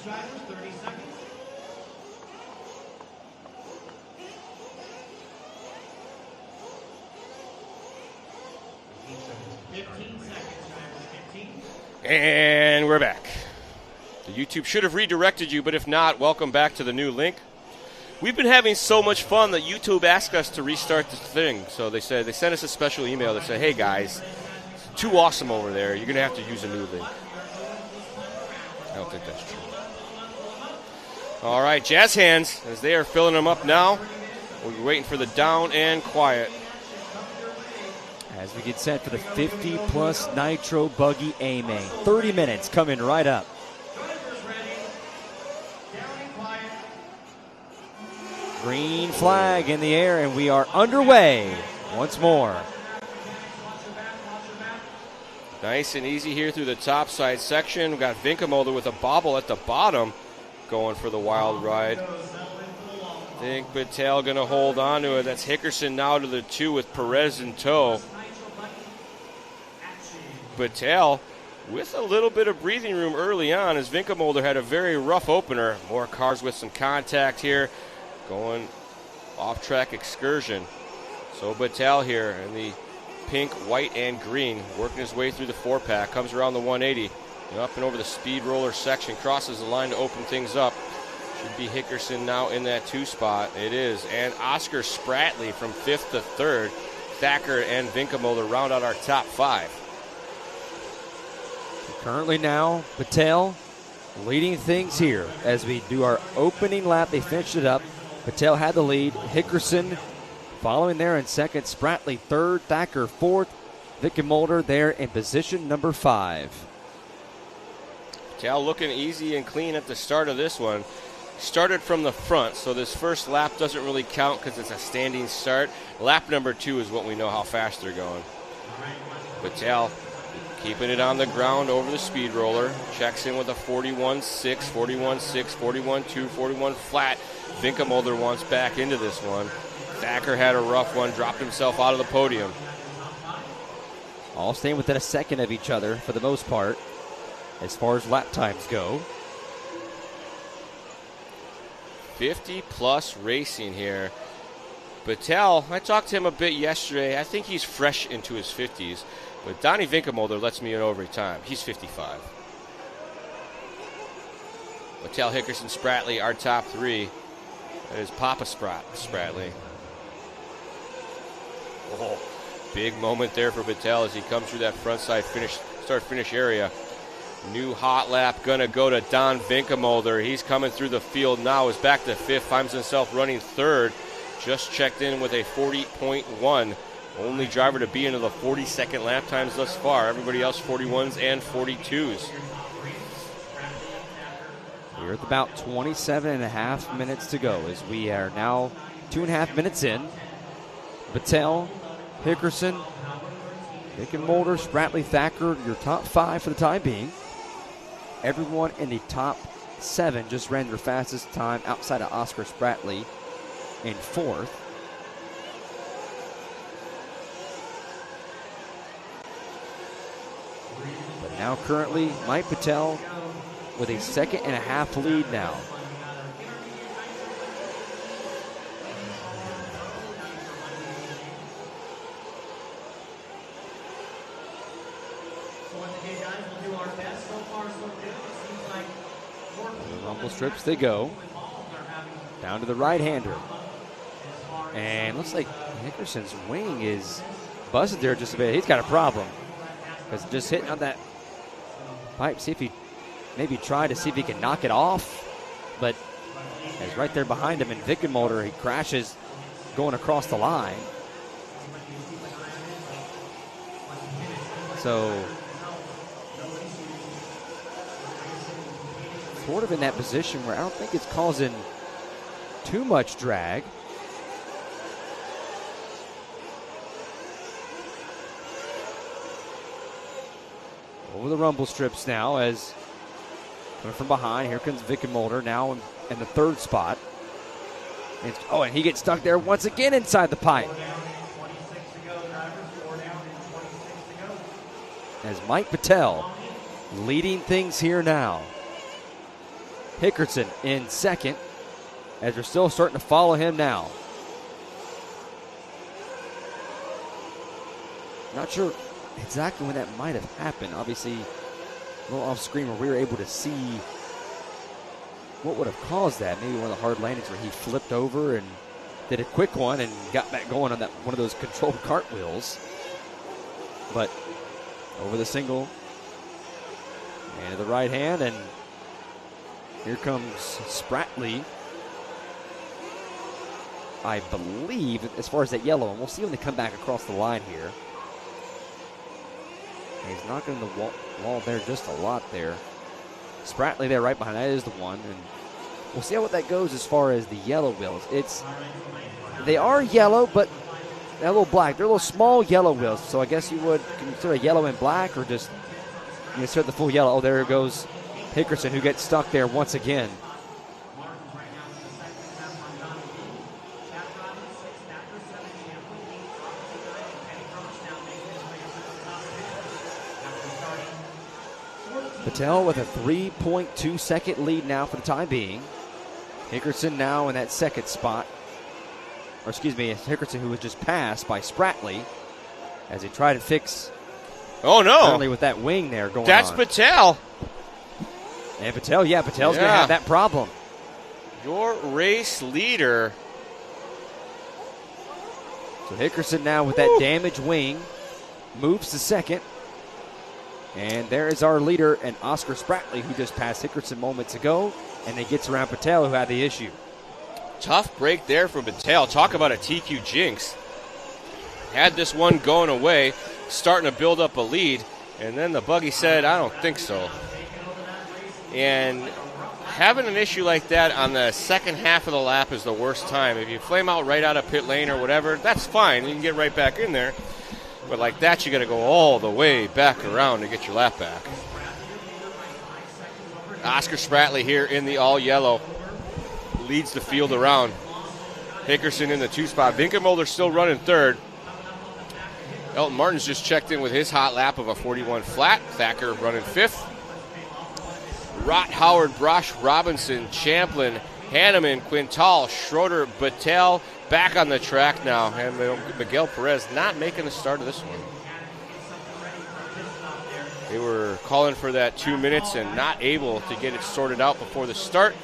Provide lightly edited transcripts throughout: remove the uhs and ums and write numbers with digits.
seconds, drivers, 30 seconds. 15 seconds, drivers, 15. And we're back. The YouTube should have redirected you, but if not, welcome back to the new link. We've been having so much fun that YouTube asked us to restart this thing. So they sent us a special email that said, hey guys, it's too awesome over there. You're going to have to use a new link. I don't think that's true. All right, jazz hands, as they are filling them up now. We're waiting for the down and quiet. As we get set for the 50-plus nitro buggy A-main. 30 minutes coming right up. Green flag in the air, and we are underway once more. Nice and easy here through the top side section. We've got Vinkamolder with a bobble at the bottom going for the wild ride. I think Patel going to hold on to it. That's Hickerson now to the 2 with Perez in tow. Patel with a little bit of breathing room early on as Vinkamolder had a very rough opener. More cars with some contact here. Going off-track excursion. So Patel here in the pink, white, and green, working his way through the 4-pack, comes around the 180, up and over the speed roller section, crosses the line to open things up. Should be Hickerson now in that 2 spot. It is. And Oscar Spratley from 5th to 3rd. Thacker and Vinkamolder round out our top 5. Currently now, Patel leading things here as we do our opening lap. They finished it up. Patel had the lead. Hickerson following there in 2nd. Spratley 3rd. Thacker 4th. Vinkamolder there in position number 5. Patel looking easy and clean at the start of this one. Started from the front, so this first lap doesn't really count because it's a standing start. Lap number 2 is what we know how fast they're going. Patel keeping it on the ground over the speed roller. Checks in with a 41.6, 41.6, 41.2, 41 flat. Vinkamolder wants back into this one. Thacker had a rough one, dropped himself out of the podium. All staying within a second of each other for the most part as far as lap times go. 50-plus racing here. Patel, I talked to him a bit yesterday. I think he's fresh into his 50s. But Donnie Vinkamolder lets me know every time. He's 55. Patel, Hickerson, Spratley, our top 3. That is Papa Spratley. Oh, big moment there for Patel as he comes through that front side start-finish area. New hot lap gonna go to Don Vinkamolder. He's coming through the field now. Is back to 5th. Finds himself running 3rd. Just checked in with a 40.1. Only driver to be into the 40-second lap times thus far. Everybody else 41s and 42s. We're at about 27.5 minutes to go as we are now 2.5 minutes in. Patel, Hickerson, Vinkamolder, Spratley, Thacker, your top 5 for the time being. Everyone in the top 7 just ran their fastest time outside of Oscar Spratley in 4th. But now currently Mike Patel with a 2.5 lead now. The rumble strips they go. Down to the right-hander. And looks like Hickerson's wing is busted there just a bit. He's got a problem. Because just hitting on that pipe, see if he maybe try to see if he can knock it off. But as right there behind him in Vinkamolder, he crashes going across the line. So sort of in that position where I don't think it's causing too much drag. Over the rumble strips now as coming from behind. Here comes Vinkamolder now in the 3rd spot. And he gets stuck there once again inside the pipe. As Mike Patel leading things here now. Hickerson in second, as we're still starting to follow him now. Not sure exactly when that might have happened. Obviously, a little off screen where we were able to see what would have caused that. Maybe one of the hard landings where he flipped over and did a quick one and got back going on that one of those controlled cartwheels. But over the single and to the right hand, and here comes Spratley. I believe, as far as that yellow, and we'll see when they come back across the line here. And he's knocking the wall there just a lot there. Spratley there right behind, that is the one, and we'll see how that goes as far as the yellow wheels. They are yellow, but they're a little black. They're little small yellow wheels, so I guess you would consider yellow and black, or just consider the full yellow. Oh, there goes Hickerson, who gets stuck there once again. Patel with a 3.2 second lead now for the time being. Hickerson now in that second spot. Or excuse me, it's Hickerson who was just passed by Spratley as he tried to fix. Oh no! Apparently with that wing there going on. That's Patel. And Patel, Patel's going to have that problem. Your race leader. So Hickerson now with that damaged wing moves to second. And there is our leader, and Oscar Spratley, who just passed Hickerson moments ago, and then gets around Patel, who had the issue. Tough break there for Patel. Talk about a TQ jinx. Had this one going away, starting to build up a lead, and then the buggy said, I don't think so. And having an issue like that on the second half of the lap is the worst time. If you flame out right out of pit lane or whatever, that's fine. You can get right back in there. But like that, you got to go all the way back around to get your lap back. Oscar Spratley here in the all yellow leads the field around. Hickerson in the 2 spot. Vinkamolder still running third. Elton Martin's just checked in with his hot lap of a 41 flat. Thacker running 5th. Rott, Howard, Brosh, Robinson, Champlin, Hanneman, Quintal, Schroeder, Patel back on the track now. And Miguel Perez not making the start of this one. They were calling for that 2 minutes and not able to get it sorted out before the start,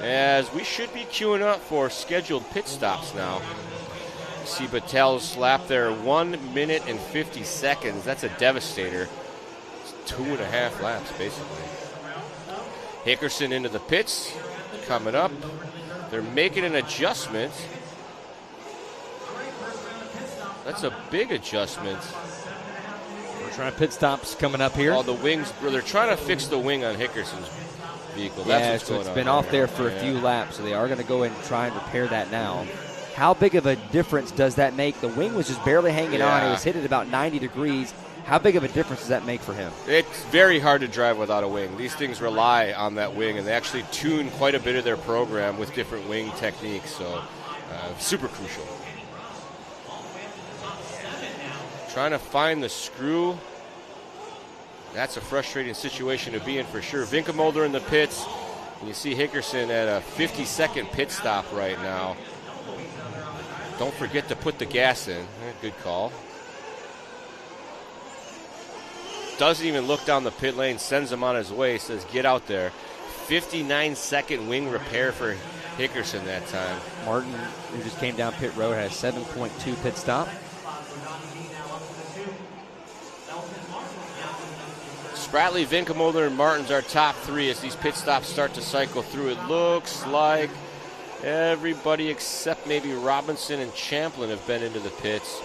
as we should be queuing up for scheduled pit stops now. See Patel's lap there, 1 minute and 50 seconds. That's a devastator. It's 2.5 laps, basically. Hickerson into the pits, coming up. They're making an adjustment. That's a big adjustment. We're trying pit stops coming up here. Oh, the wings, they're trying to fix the wing on Hickerson's vehicle. That's what's going on. It's been off there for a few laps, so they are going to go in and try and repair that now. How big of a difference does that make? The wing was just barely hanging on. It was hit at about 90 degrees. How big of a difference does that make for him? It's very hard to drive without a wing. These things rely on that wing, and they actually tune quite a bit of their program with different wing techniques, so super crucial. Trying to find the screw. That's a frustrating situation to be in for sure. Vinkamolder in the pits. And you see Hickerson at a 50-second pit stop right now. Don't forget to put the gas in. Good call. Doesn't even look down the pit lane, sends him on his way, says get out there. 59-second wing repair for Hickerson that time. Martin, who just came down pit road, has 7.2 pit stop. Spratley, Vinkamolder, and Martin's our top 3 as these pit stops start to cycle through. It looks like everybody except maybe Robinson and Champlin have been into the pits.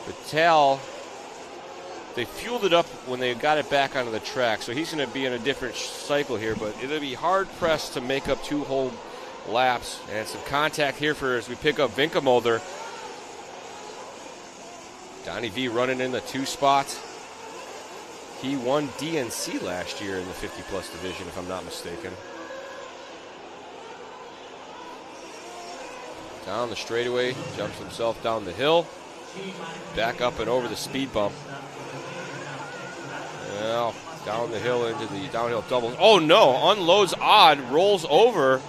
Patel, they fueled it up when they got it back onto the track, so he's going to be in a different cycle here, but it'll be hard-pressed to make up 2 whole laps. And some contact here for as we pick up Vinkamolder. Donnie V running in the 2 spot. He won DNC last year in the 50-plus division, if I'm not mistaken. Down the straightaway, jumps himself down the hill. Back up and over the speed bump. Well, Down the hill into the downhill doubles. Oh no, unloads odd, rolls over.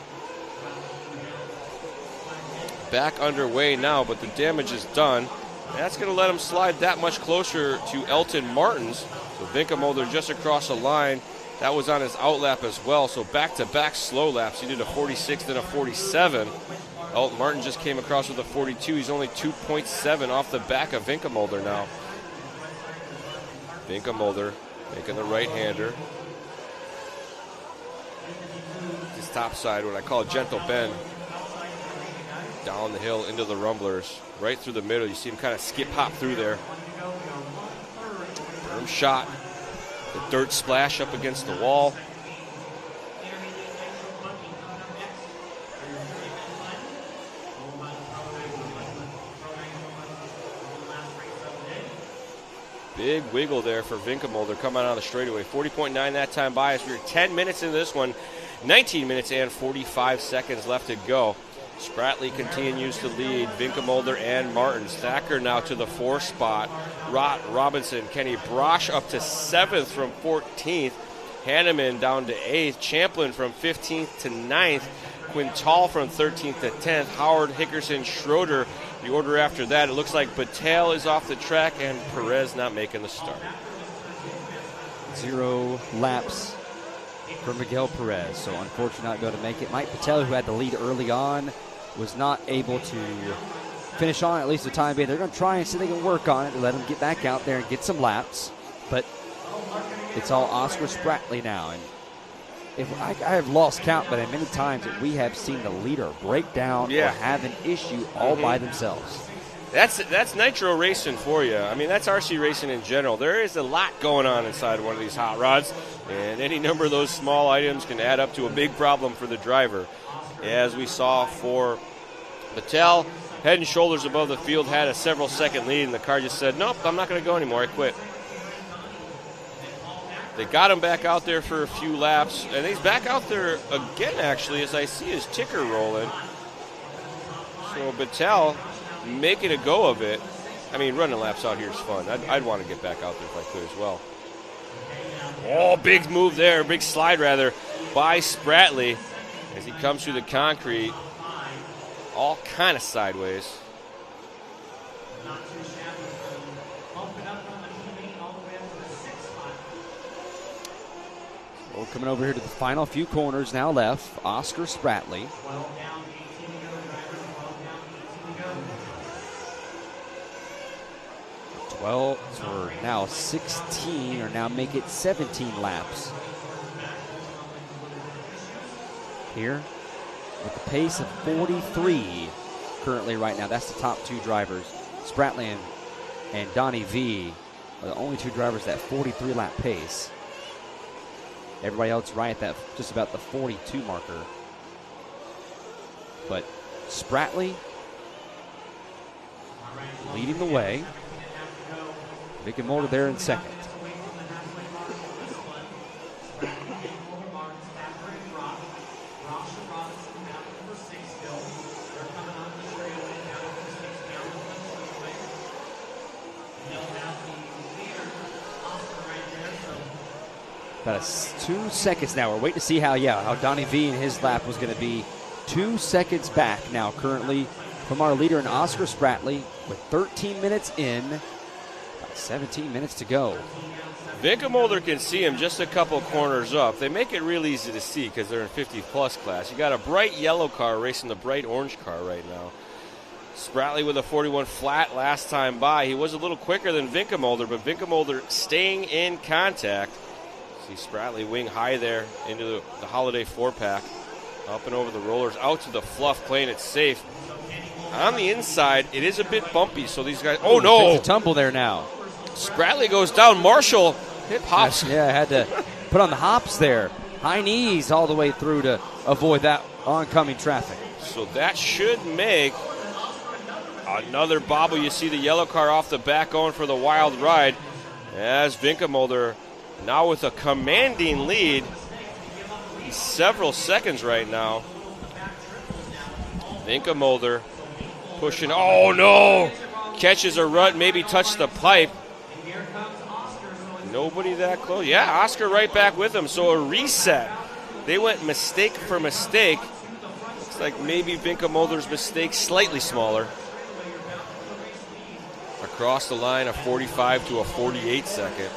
Back underway now, but the damage is done. That's going to let him slide that much closer to Elton Martins. So Vinkamolder just across the line. That was on his outlap as well. So back-to-back slow laps. He did a 46, then a 47. Elton Martin just came across with a 42. He's only 2.7 off the back of Vinkamolder now. Vinkamolder making the right-hander. His top side, what I call a gentle bend. Down the hill into the rumblers. Right through the middle. You see him kind of skip hop through there. Firm shot. The dirt splash up against the wall. Big wiggle there for Vinkamolder coming out of the straightaway. 40.9 that time by us. We're 10 minutes into this one. 19 minutes and 45 seconds left to go. Spratley continues to lead. Vinkamolder and Martins. Thacker now to the 4th spot. Robinson, Kenny Brosh up to 7th from 14th. Hanneman down to 8th. Champlin from 15th to 9th. Quintal from 13th to 10th. Howard, Hickerson, Schroeder. The order after that, it looks like Patel is off the track and Perez not making the start. 0 laps for Miguel Perez, so unfortunately not going to make it. Mike Patel, who had the lead early on, was not able to finish on at least the time being. They're going to try and see if they can work on it to let him get back out there and get some laps, but it's all Oscar Spratley now. And if I have lost count, but many times that we have seen the leader break down or have an issue all by themselves. That's nitro racing for you. I mean, that's RC racing in general. There is a lot going on inside one of these hot rods, and any number of those small items can add up to a big problem for the driver. As we saw for Patel, head and shoulders above the field, had a several second lead, and the car just said, nope, I'm not going to go anymore, I quit. They got him back out there for a few laps, and he's back out there again, actually, as I see his ticker rolling. So Patel making a go of it. I mean, running laps out here is fun. I'd want to get back out there if I could as well. Oh, big move there, big slide rather, by Spratley as he comes through the concrete, all kind of sideways. Well, coming over here to the final few corners now left, Oscar Spratley. 12 or now 16, or now make it 17 laps. Here with the pace of 43 currently right now. That's the top 2 drivers. Spratley and Donnie V are the only 2 drivers that 43 lap pace. Everybody else right at that, just about the 42 marker. But Spratley leading the way. Vinkamolder there in second. About 2 seconds now. We're waiting to see how Donnie V in his lap was going to be. 2 seconds back now currently from our leader in Oscar Spratley with 13 minutes in, about 17 minutes to go. Vinkamolder can see him just a couple corners up. They make it real easy to see because they're in 50-plus class. You got a bright yellow car racing the bright orange car right now. Spratley with a 41 flat last time by. He was a little quicker than Vinkamolder, but Vinkamolder staying in contact. See Spratley wing high there into the Holiday 4-pack. Up and over the rollers, out to the fluff, playing it safe. On the inside, it is a bit bumpy, so these guys... Oh, no! It's a tumble there now. Spratley goes down. Marshall hip hops. Yeah, had to put on the hops there. High knees all the way through to avoid that oncoming traffic. So that should make another bobble. You see the yellow car off the back going for the wild ride as Vinkamolder now with a commanding lead. He's several seconds right now. Vinkamolder pushing. Oh, no! Catches a rut, maybe touched the pipe. Nobody that close. Yeah, Oscar right back with him. So a reset. They went mistake for mistake. Looks like maybe Vinkamolder's mistake slightly smaller. Across the line, a 45 to a 48 second.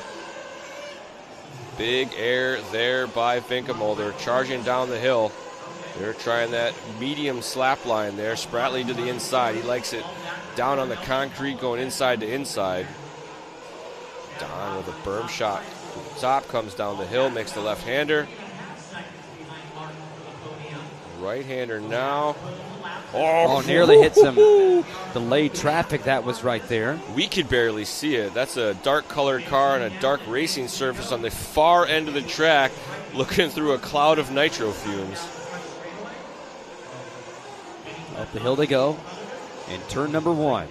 Big air there by Vinkamolder, charging down the hill. They're trying that medium slap line there. Spratley to the inside. He likes it down on the concrete, going inside to inside. Don with a berm shot. Top comes down the hill, makes the left-hander. Right-hander now. Oh, nearly hit some delayed traffic. That was right there. We could barely see it. That's a dark-colored car on a dark racing surface on the far end of the track, looking through a cloud of nitro fumes. Up the hill they go in turn number 1.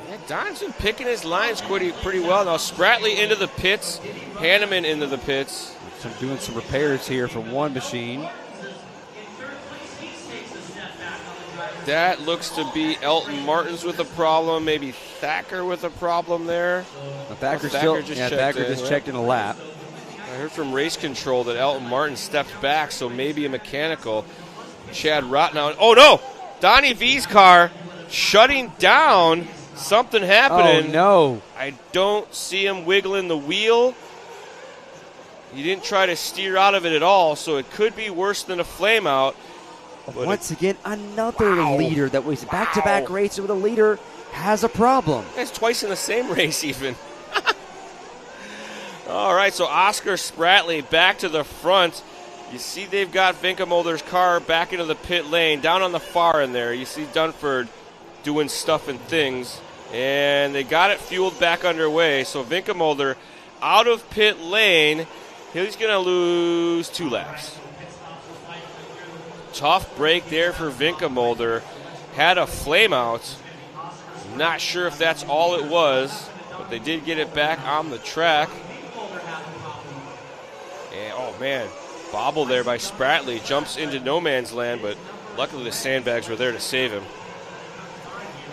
Yeah, Don's been picking his lines pretty well. Now Spratley into the pits, Hanneman into the pits. Doing some repairs here for one machine. That looks to be Elton Martins with a problem, maybe Thacker with a problem there. Thacker just checked in a lap. I heard from race control that Elton Martin stepped back, so maybe a mechanical. Chad Rotnow. Oh no! Donnie V's car shutting down. Something happening. Oh no! I don't see him wiggling the wheel. He didn't try to steer out of it at all, so it could be worse than a flame out. Once again, another leader that was back-to-back races with a leader has a problem. It's twice in the same race even. All right, so Oscar Spratley back to the front. You see they've got Vinkamolder's car back into the pit lane. Down on the far end there, you see Dunford doing stuff and things. And they got it fueled back underway. So Vinkamolder out of pit lane. He's going to lose 2 laps. Tough break there for Vinkamolder. Had a flame out. Not sure if that's all it was, but they did get it back on the track. And, oh, man, bobble there by Spratley. Jumps into no man's land, but luckily the sandbags were there to save him.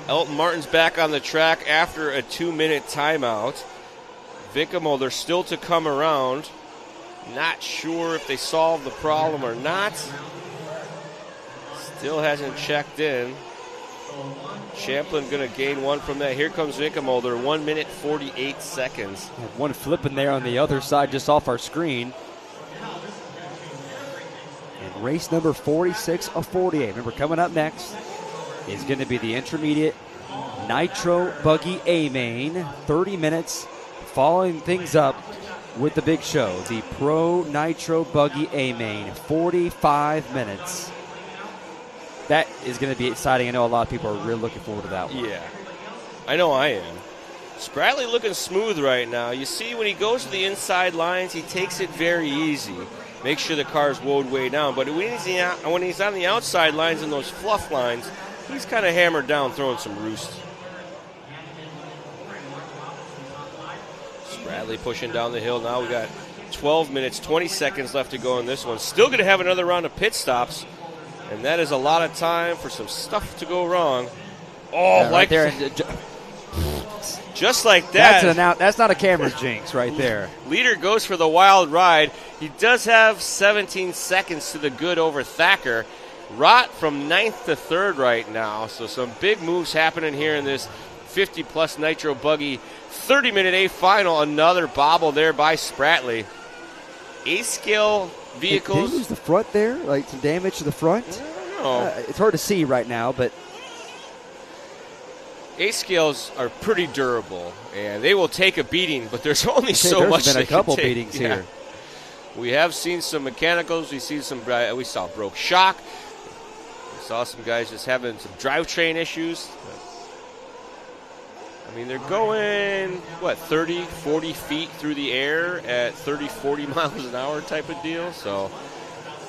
Elton Martin's back on the track after a 2-minute timeout. Vinkamolder still to come around. Not sure if they solved the problem or not. Still hasn't checked in. Champlin going to gain 1 from that. Here comes Vinkamolder, 1 minute 48 seconds. One flipping there on the other side just off our screen. And race number 46 of 48. Remember, coming up next is going to be the intermediate Nitro Buggy A-Main. 30 minutes, following things up with the big show. The Pro Nitro Buggy A-Main, 45 minutes. That is going to be exciting. I know a lot of people are really looking forward to that one. Yeah, I know I am. Spratley looking smooth right now. You see when he goes to the inside lines, he takes it very easy. Make sure the car's woed way down. But when he's on the outside lines and those fluff lines, he's kind of hammered down, throwing some roost. Spratley pushing down the hill now. We got 12 minutes, 20 seconds left to go in this one. Still going to have another round of pit stops. And that is a lot of time for some stuff to go wrong. Oh, right there. Just like that. That's not a camera jinx right there. Leader goes for the wild ride. He does have 17 seconds to the good over Thacker. Rott from 9th to 3rd right now. So some big moves happening here in this 50-plus Nitro Buggy 30-minute A final. Another bobble there by Spratley. A-scale vehicles. Did they lose the front there? Like some damage to the front? I don't know. It's hard to see right now, but A-scales are pretty durable, and they will take a beating, but there's only so much there's been they a couple can take. beatings here. We have seen some mechanicals. We saw broke shock. We saw some guys just having some drivetrain issues. I mean, they're going, 30, 40 feet through the air at 30, 40 miles an hour type of deal. So,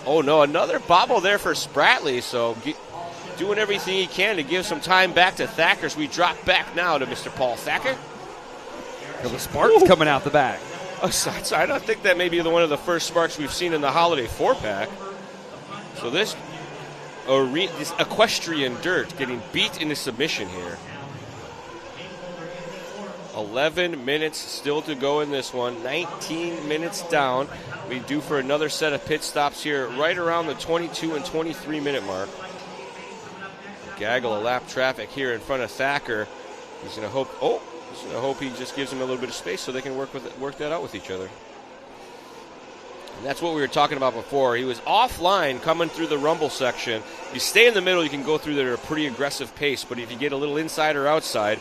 oh, no, another bobble there for Spratley. So, doing everything he can to give some time back to Thacker. So we drop back now to Mr. Paul Thacker. The sparks coming out the back. I don't think that may be one of the first sparks we've seen in the holiday 4-pack. So this equestrian dirt getting beat into submission here. 11 minutes still to go in this one. 19 minutes down. We due for another set of pit stops here right around the 22 and 23 minute mark. Gaggle of lap traffic here in front of Thacker. He's going to hope. He's going to hope he just gives him a little bit of space so they can work that out with each other. And that's what we were talking about before. He was offline coming through the rumble section. If you stay in the middle, you can go through there at a pretty aggressive pace. But if you get a little inside or outside,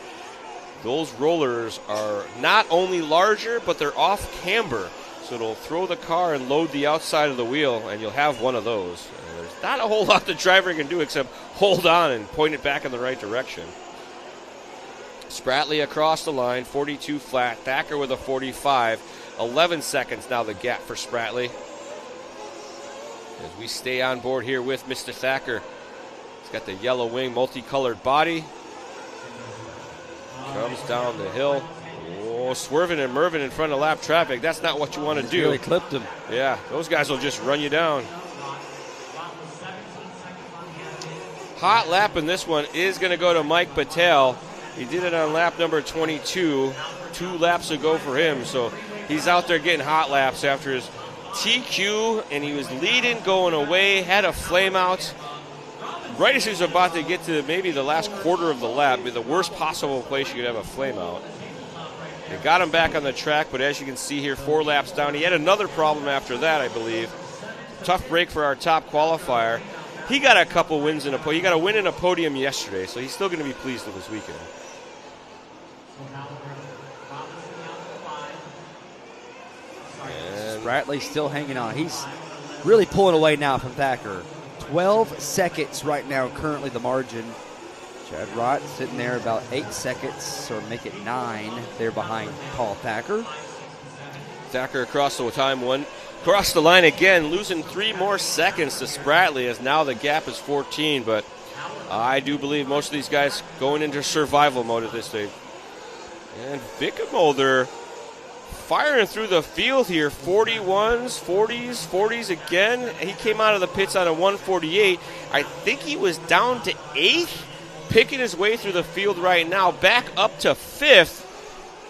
those rollers are not only larger, but they're off camber. So it'll throw the car and load the outside of the wheel, and you'll have one of those. And there's not a whole lot the driver can do except hold on and point it back in the right direction. Spratley across the line, 42 flat. Thacker with a 45. 11 seconds now the gap for Spratley. As we stay on board here with Mr. Thacker. He's got the yellow wing, multicolored body. Comes down the hill. Oh, swerving and merving in front of lap traffic. That's not what you want to do. Really clipped him. Yeah, those guys will just run you down. Hot lap in this one is going to go to Mike Patel. He did it on lap number 22, 2 laps ago for him. So he's out there getting hot laps after his TQ, and he was leading, going away, had a flame out. Right as he was about to get to maybe the last quarter of the lap, the worst possible place you could have a flame out. They got him back on the track, but as you can see here, 4 laps down. He had another problem after that, I believe. Tough break for our top qualifier. He got a couple wins in he got a win in a podium yesterday, so he's still going to be pleased with this weekend. And Spratley still hanging on. He's really pulling away now from Thacker. 12 seconds right now, currently the margin. Chad Rott sitting there about 8 seconds, or make it 9 there behind Paul Thacker. Thacker across the time one. Across the line again, losing 3 more seconds to Spratley, as now the gap is 14. But I do believe most of these guys going into survival mode at this stage. And Vinkamolder firing through the field here. 41s, 40s, 40s again. He came out of the pits on a 148. I think he was down to 8th, picking his way through the field right now, back up to 5th.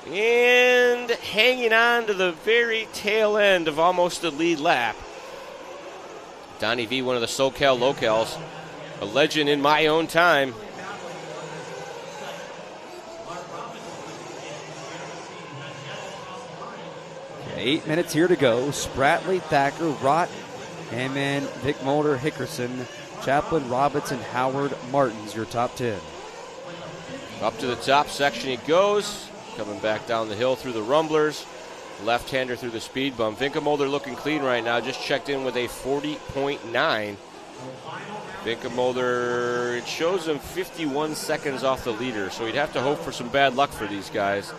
And hanging on to the very tail end of almost the lead lap. Donnie V, one of the SoCal locals, a legend in my own time. Okay, 8 minutes here to go. Spratley, Thacker, Rott, Hammond, Vinkamolder, Hickerson, Chaplin, Robinson, Howard, Martins, your top 10. Up to the top section he goes. Coming back down the hill through the rumblers. Left-hander through the speed bump. Vinkamolder looking clean right now. Just checked in with a 40.9. Vinkamolder, it shows him 51 seconds off the leader, so he'd have to hope for some bad luck for these guys.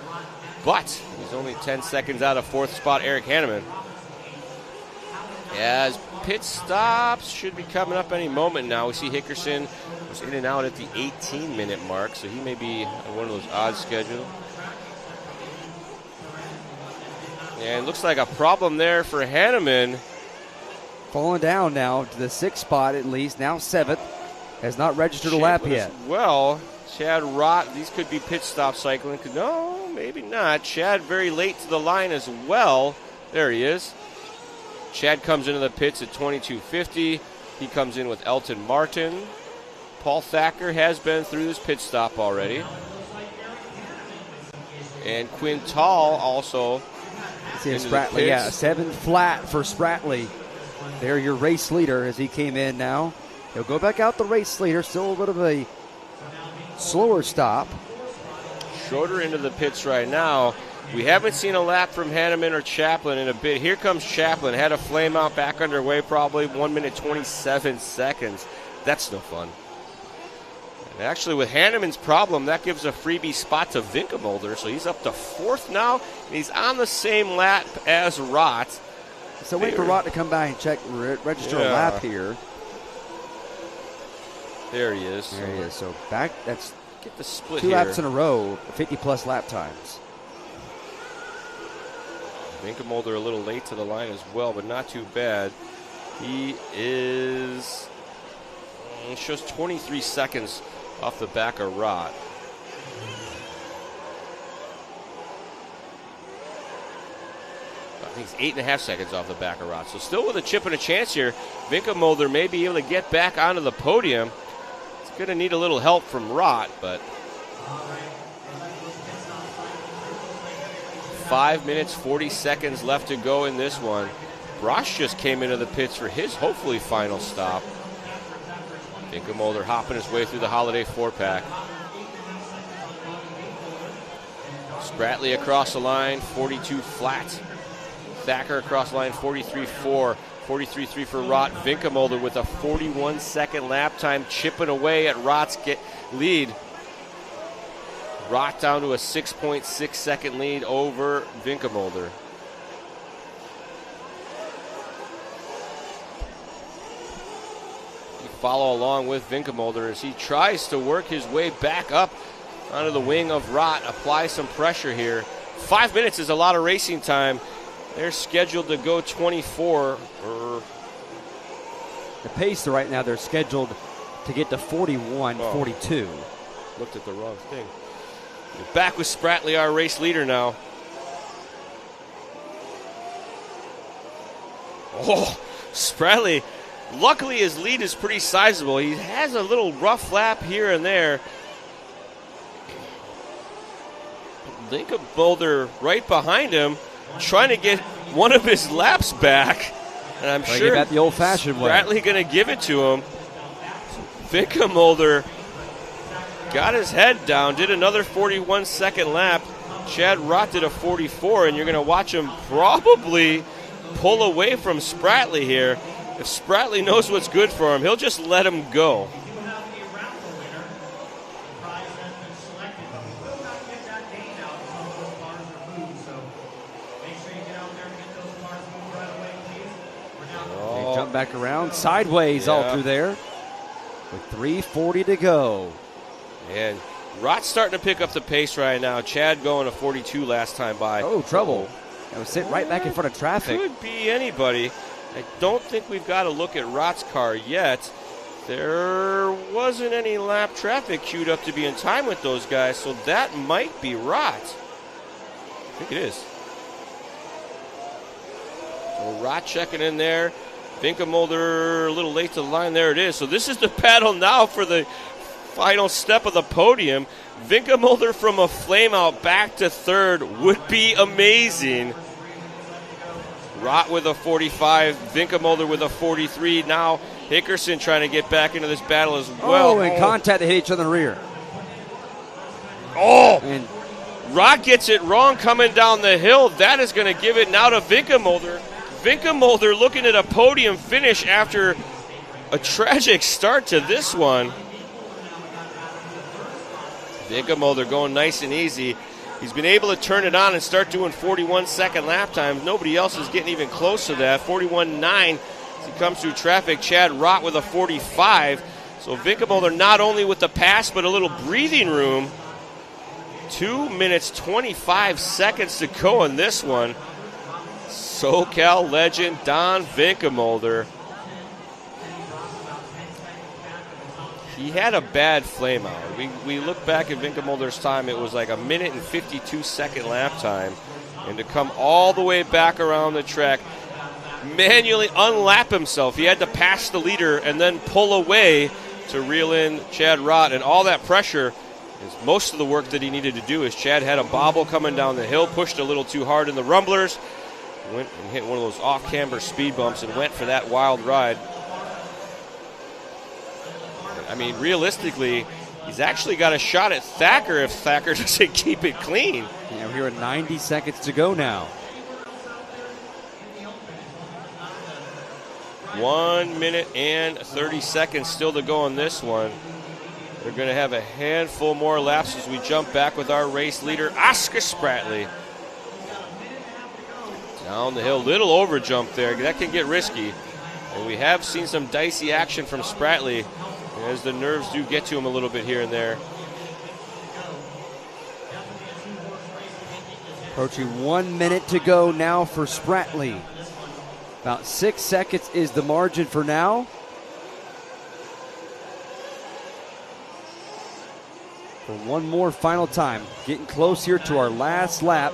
But he's only 10 seconds out of 4th spot, Eric Hanneman. As pit stops should be coming up any moment now. We see Hickerson was in and out at the 18-minute mark, so he may be on one of those odd schedules. And looks like a problem there for Hanneman. Falling down now to the 6th spot at least, now 7th. Has not registered a lap yet. Well, Chad Rott, these could be pit stop cycling. No, maybe not. Chad very late to the line as well. There he is. Chad comes into the pits at 22:50. He comes in with Elton Martin. Paul Thacker has been through this pit stop already. And Quintal also. See Spratley, yeah, 7 flat for Spratley. There, your race leader as he came in now. He'll go back out the race leader. Still a bit of a slower stop. Schroeder into the pits right now. We haven't seen a lap from Hanneman or Chaplin in a bit. Here comes Chaplin. Had a flame out, back underway probably. 1 minute 27 seconds. That's no fun. And actually, with Hanneman's problem, that gives a freebie spot to Vinkamolder. So he's up to 4th now. And he's on the same lap as Rott. So wait for Rott to come by and check, register a lap here. There he is. There he is. So back, that's get the split 2 here. laps in a row, 50-plus lap times. Vinkamolder a little late to the line as well, but not too bad. He shows 23 seconds off the back of Rott. think it's 8.5 seconds off the back of Rott. So still with a chip and a chance here. Vinkamolder may be able to get back onto the podium. It's going to need a little help from Rott, but 5 minutes, 40 seconds left to go in this one. Brosh just came into the pits for his hopefully final stop. Vinkamolder hopping his way through the holiday 4-pack. Spratley across the line, 42 flat. Thacker across the line, 43.4. 43.3 for Rott. Vinkamolder with a 41-second lap time, chipping away at Rott's lead. Rott down to a 6.6 second lead over Vinkamolder. You follow along with Vinkamolder as he tries to work his way back up onto the wing of Rott, apply some pressure here. 5 minutes is a lot of racing time. They're scheduled to go 24. The pace right now, they're scheduled to get to 41, 42. Looked at the wrong thing. You're back with Spratley, our race leader now. Oh, Spratley. Luckily, his lead is pretty sizable. He has a little rough lap here and there. Vinkamolder right behind him, trying to get one of his laps back. And I'm sure that the old-fashioned way. Spratley going to give it to him. Vinkamolder got his head down, did another 41-second lap. Chad Rott did a 44, and you're going to watch him probably pull away from Spratley here. If Spratley knows what's good for him, he'll just let him go. They jump back around sideways all through there with 3:40 to go. And Rott's starting to pick up the pace right now. Chad going a 42 last time by. Oh, trouble. That was sitting right back in front of traffic. Could be anybody. I don't think we've got to look at Rott's car yet. There wasn't any lap traffic queued up to be in time with those guys, so that might be Rott. I think it is. So Rott checking in there. Vinkamolder a little late to the line. There it is. So this is the battle now for the final step of the podium. Vinkamolder from a flame out back to third would be amazing. Rott with a 45, Vinkamolder with a 43. Now Hickerson trying to get back into this battle as well. Oh, and contact, they hit each other in the rear. Oh! And Rott gets it wrong coming down the hill. That is going to give it now to Vinkamolder. Vinkamolder looking at a podium finish after a tragic start to this one. Vinkamolder going nice and easy. He's been able to turn it on and start doing 41-second lap times. Nobody else is getting even close to that. 41.9 as he comes through traffic. Chad Rott with a 45. So Vinkamolder not only with the pass, but a little breathing room. 2 minutes, 25 seconds to go in this one. SoCal legend Don Vinkamolder. He had a bad flame out. We look back at Vinkamolder's time, it was like a minute and 52-second lap time. And to come all the way back around the track, manually unlap himself. He had to pass the leader and then pull away to reel in Chad Rott. And all that pressure is most of the work that he needed to do, as Chad had a bobble coming down the hill, pushed a little too hard in the rumblers, went and hit one of those off-camber speed bumps and went for that wild ride. I mean, realistically, he's actually got a shot at Thacker if Thacker doesn't keep it clean. Yeah, we're here at 90 seconds to go now. 1 minute and 30 seconds still to go on this one. They're going to have a handful more laps as we jump back with our race leader, Oscar Spratley. Down the hill, little over jump there. That can get risky. And we have seen some dicey action from Spratley, as the nerves do get to him a little bit here and there. Approaching 1 minute to go now for Spratley. About 6 seconds is the margin for now. For one more final time. Getting close here to our last lap.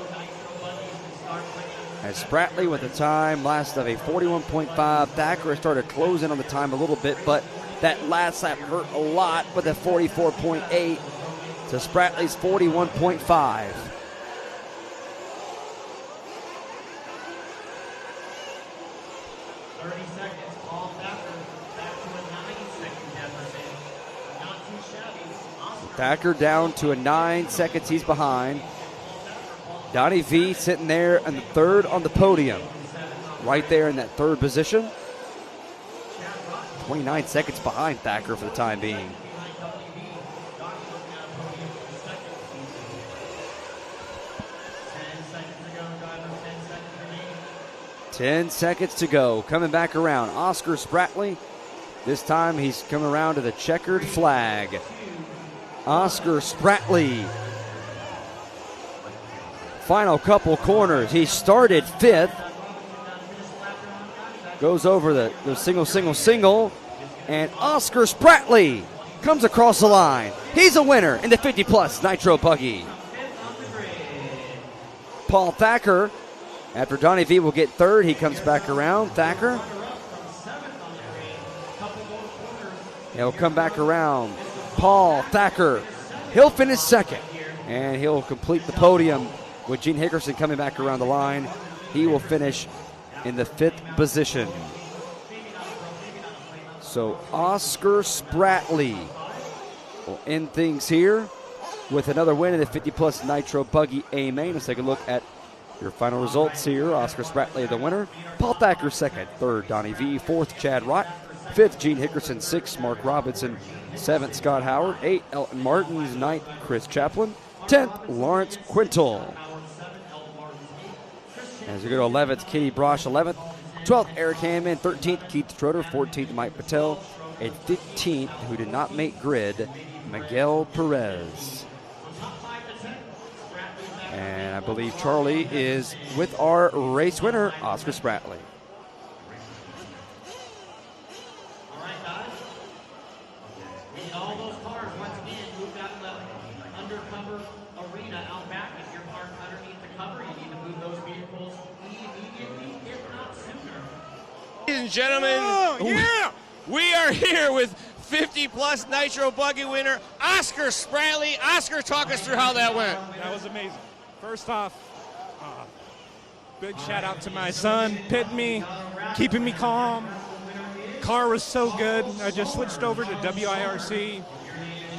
As Spratley with a time last of a 41.5. Thacker started closing on the time a little bit, but that last lap hurt a lot with a 44.8 to Spratley's 41.5. Thacker down to a 9 seconds. He's behind. Donnie V sitting there in the third on the podium. Right there in that third position. 29 seconds behind Thacker for the time being. Ten seconds to go. Coming back around. Oscar Spratley. This time he's coming around to the checkered flag. Oscar Spratley. Final couple corners. He started 5th. Goes over the single. And Oscar Spratley comes across the line. He's a winner in the 50-plus Nitro Buggy. Paul Thacker, after Donnie V will get 3rd, he comes back around. Thacker. He'll come back around. Paul Thacker. He'll finish 2nd. And he'll complete the podium with Gene Hickerson coming back around the line. He will finish in the 5th position. So Oscar Spratley will end things here with another win in the 50-plus Nitro Buggy A main. Let's take a look at your final results here. Oscar Spratley, the winner. Paul Thacker, 2nd. 3rd, Donnie V. 4th, Chad Rott. 5th, Gene Hickerson. 6th, Mark Robinson. 7th, Scott Howard. 8th, Elton Martins. 9th, Chris Chaplin. 10th, Lawrence Quintal. As we go to 11th, Kitty Brosh, 11th. 12th, Eric Hammond. 13th, Keith Schroeder. 14th, Mike Patel. And 15th, who did not make grid, Miguel Perez. And I believe Charlie is with our race winner, Oscar Spratley. All right, guys. We need all those cars once again moved out of the undercover arena out back. If your car's underneath the cover, you need to move those vehicles immediately, if not sooner. Ladies and gentlemen, we are here with 50-plus Nitro Buggy winner, Oscar Spratley. Oscar, talk us through how that went. That was amazing. First off, big shout out to my son, pitting me, keeping me calm. Car was so good. I just switched over to WIRC.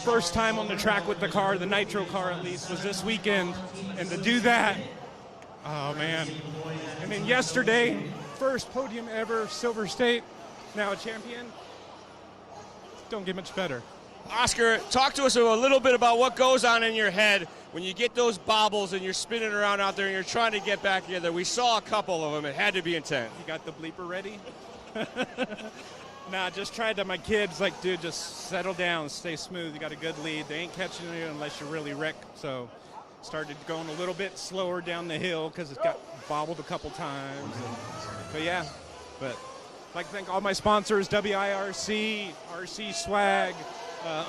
First time on the track with the car, the Nitro car at least, was this weekend. And to do that, oh man. And then yesterday, first podium ever, Silver State, now a champion. Don't get much better. Oscar, talk to us a little bit about what goes on in your head when you get those bobbles and you're spinning around out there and you're trying to get back together. We saw a couple of them. It had to be intense. You got the bleeper ready? Nah, just tried to, my kids, like, dude, just settle down, stay smooth. You got a good lead. They ain't catching you unless you really wreck. So started going a little bit slower down the hill because it got bobbled a couple times. But yeah, but I'd like to thank all my sponsors, WIRC, RC Swag,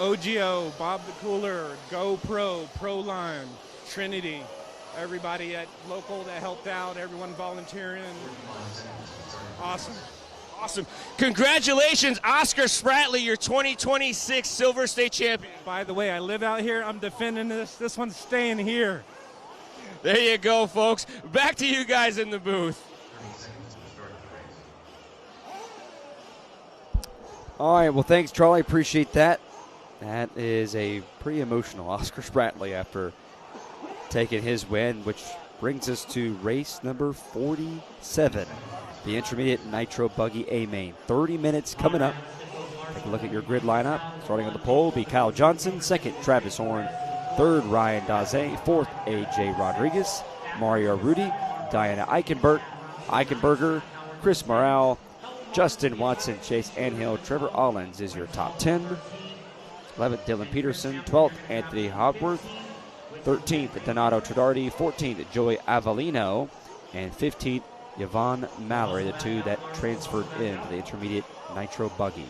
OGO, Bob the Cooler, GoPro, ProLine, Trinity, everybody at local that helped out, everyone volunteering. Awesome. Awesome. Congratulations, Oscar Spratley, your 2026 Silver State champion. By the way, I live out here. I'm defending this. This one's staying here. There you go, folks. Back to you guys in the booth. All right, well, thanks, Charlie. Appreciate that. That is a pretty emotional Oscar Spratley after taking his win, which brings us to race number 47, the Intermediate Nitro Buggy A main. 30 minutes coming up. Take a look at your grid lineup. Starting on the pole will be Kyle Johnson, 2nd, Travis Horn, 3rd, Ryan Daze, 4th, AJ Rodriguez, Mario Rudy, Diana Eichenberger, Chris Morale, Justin Watson, Chase Anhill, Trevor Allens is your top 10. 11th, Dylan Peterson. 12th, Anthony Hogworth. 13th, Donato Tridardi. 14th, Joey Avellino. And 15th, Yvonne Mallory, the two that transferred into the Intermediate Nitro Buggy.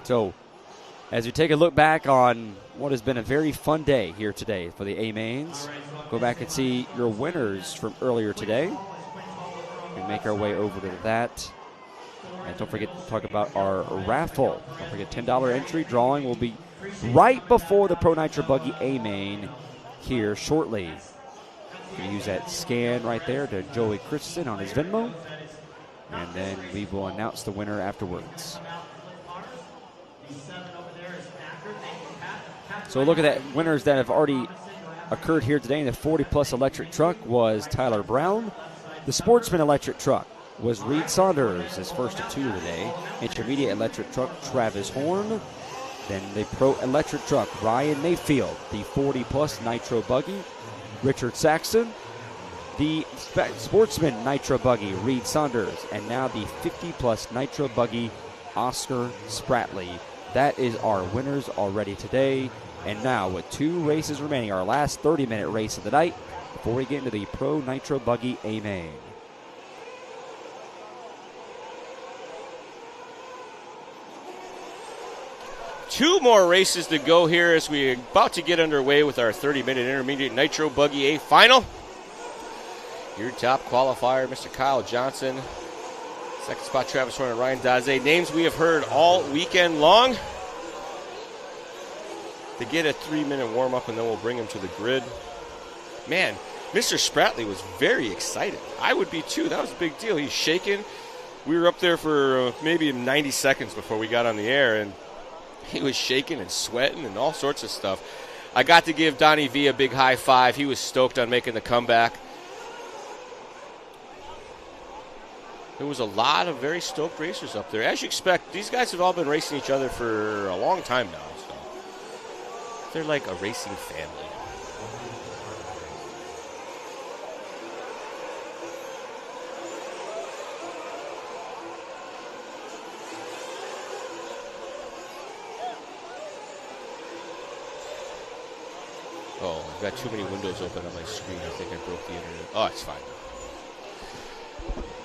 So, As we take a look back on what has been a very fun day here today for the A-Mains, go back and see your winners from earlier today. We make our way over to that. And don't forget to talk about our raffle. Don't forget, $10 entry drawing will be right before the Pro Nitro Buggy A-Main here shortly. You can use that scan right there to Joey Christensen on his Venmo. And then we will announce the winner afterwards. So look at that. Winners that have already occurred here today in the 40-plus electric truck was Tyler Brown. The Sportsman electric truck was Reed Saunders, his first of 2 today. Intermediate electric truck, Travis Horn. Then the Pro electric truck, Ryan Mayfield. The 40-plus Nitro Buggy, Richard Saxon. The Sportsman Nitro Buggy, Reed Saunders. And now the 50-plus Nitro Buggy, Oscar Spratley. That is our winners already today. And now with 2 races remaining, our last 30-minute race of the night before we get into the Pro Nitro Buggy A-Main. Two more races to go here as we're about to get underway with our 30-minute intermediate Nitro Buggy A final. Your top qualifier, Mr. Kyle Johnson. Second spot, Travis Horn and Ryan Daze. Names we have heard all weekend long. To get a 3-minute warm-up, and then we'll bring him to the grid. Man, Mr. Spratley was very excited. I would be too. That was a big deal. He's shaking. We were up there for maybe 90 seconds before we got on the air, and he was shaking and sweating and all sorts of stuff. I got to give Donnie V a big high five. He was stoked on making the comeback. There was a lot of very stoked racers up there. As you expect, these guys have all been racing each other for a long time now. So they're like a racing family. Oh, I've got too many windows open on my screen. I think I broke the internet. Oh, it's fine.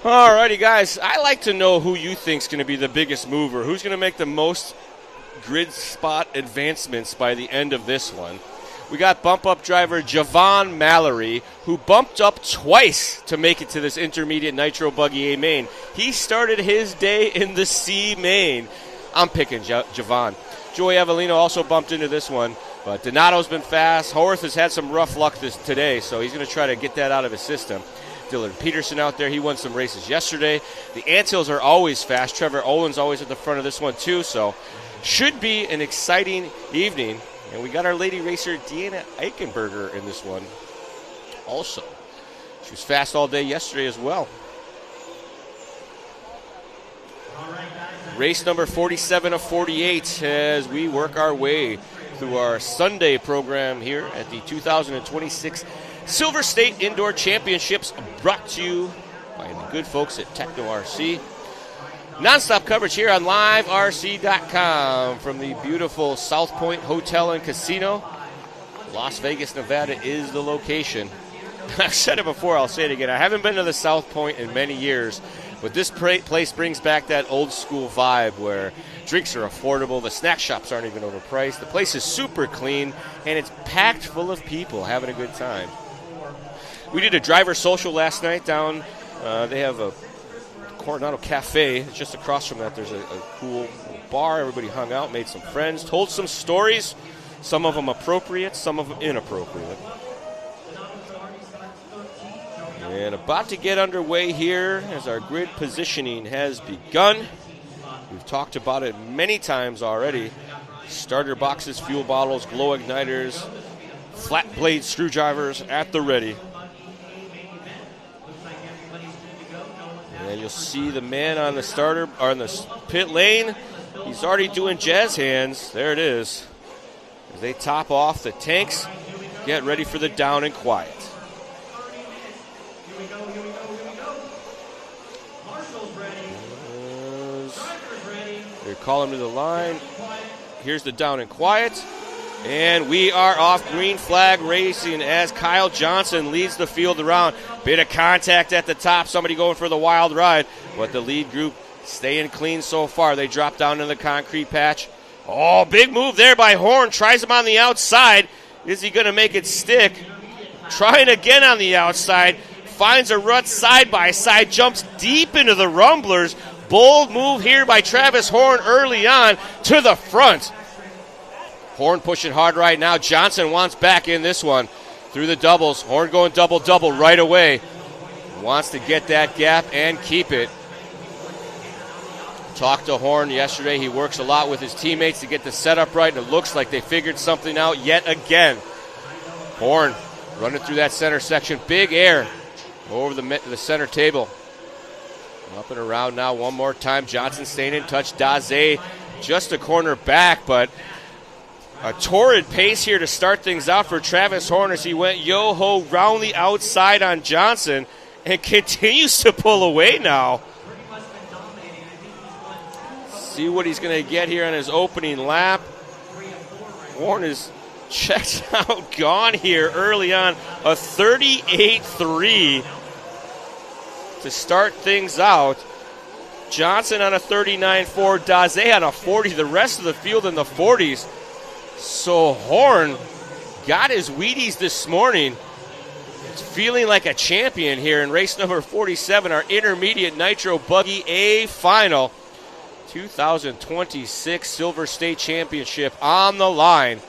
Alrighty, guys. I like to know who you think's going to be the biggest mover. Who's going to make the most grid spot advancements by the end of this one? We got bump-up driver Javon Mallory, who bumped up twice to make it to this intermediate Nitro Buggy A main. He started his day in the C main. I'm picking Javon. Joey Avellino also bumped into this one, but Donato's been fast. Horth has had some rough luck today, so he's going to try to get that out of his system. Dylan Peterson out there, he won some races yesterday. The Antilles are always fast. Trevor Owen's always at the front of this one too, so should be an exciting evening. And we got our lady racer Deanna Eichenberger in this one also. She was fast all day yesterday as well. Race number 47 of 48 as we work our way through our Sunday program here at the 2026 Silver State Indoor Championships, brought to you by the good folks at Techno RC. Non-stop coverage here on liverc.com from the beautiful South Point Hotel and Casino. Las Vegas, Nevada is the location. I've said it before, I'll say it again. I haven't been to the South Point in many years, but this place brings back that old school vibe where drinks are affordable, the snack shops aren't even overpriced, the place is super clean, and it's packed full of people having a good time. We did a driver social last night down. They have a Coronado Cafe. It's just across from that. There's a cool bar. Everybody hung out, made some friends, told some stories. Some of them appropriate, some of them inappropriate. And about to get underway here as our grid positioning has begun. We've talked about it many times already. Starter boxes, fuel bottles, glow igniters, flat blade screwdrivers at the ready. And you'll see the man on the starter, or on the pit lane. He's already doing jazz hands. There it is. As they top off the tanks, get ready for the down and quiet. They're calling to the line. Here's the down and quiet. And we are off. Green flag racing as Kyle Johnson leads the field around. Bit of contact at the top. Somebody going for the wild ride. But the lead group staying clean so far. They drop down in the concrete patch. Oh, big move there by Horn. Tries him on the outside. Is he going to make it stick? Trying again on the outside. Finds a rut side by side. Jumps deep into the Rumblers. Bold move here by Travis Horn early on to the front. Horn pushing hard right now. Johnson wants back in this one. Through the doubles. Horn going double-double right away. Wants to get that gap and keep it. Talked to Horn yesterday. He works a lot with his teammates to get the setup right, and it looks like they figured something out yet again. Horn running through that center section. Big air over the center table. Up and around now one more time. Johnson staying in touch. Daze just a corner back, but a torrid pace here to start things out for Travis Horn as he went yo-ho round the outside on Johnson and continues to pull away now. See what he's going to get here on his opening lap. Horn is checked out, gone here early on. A 38-3 to start things out. Johnson on a 39-4. Daze on a 40. The rest of the field in the 40s. So Horn got his Wheaties this morning. It's feeling like a champion here in race number 47, our intermediate Nitro Buggy A final. 2026 Silver State Championship on the line.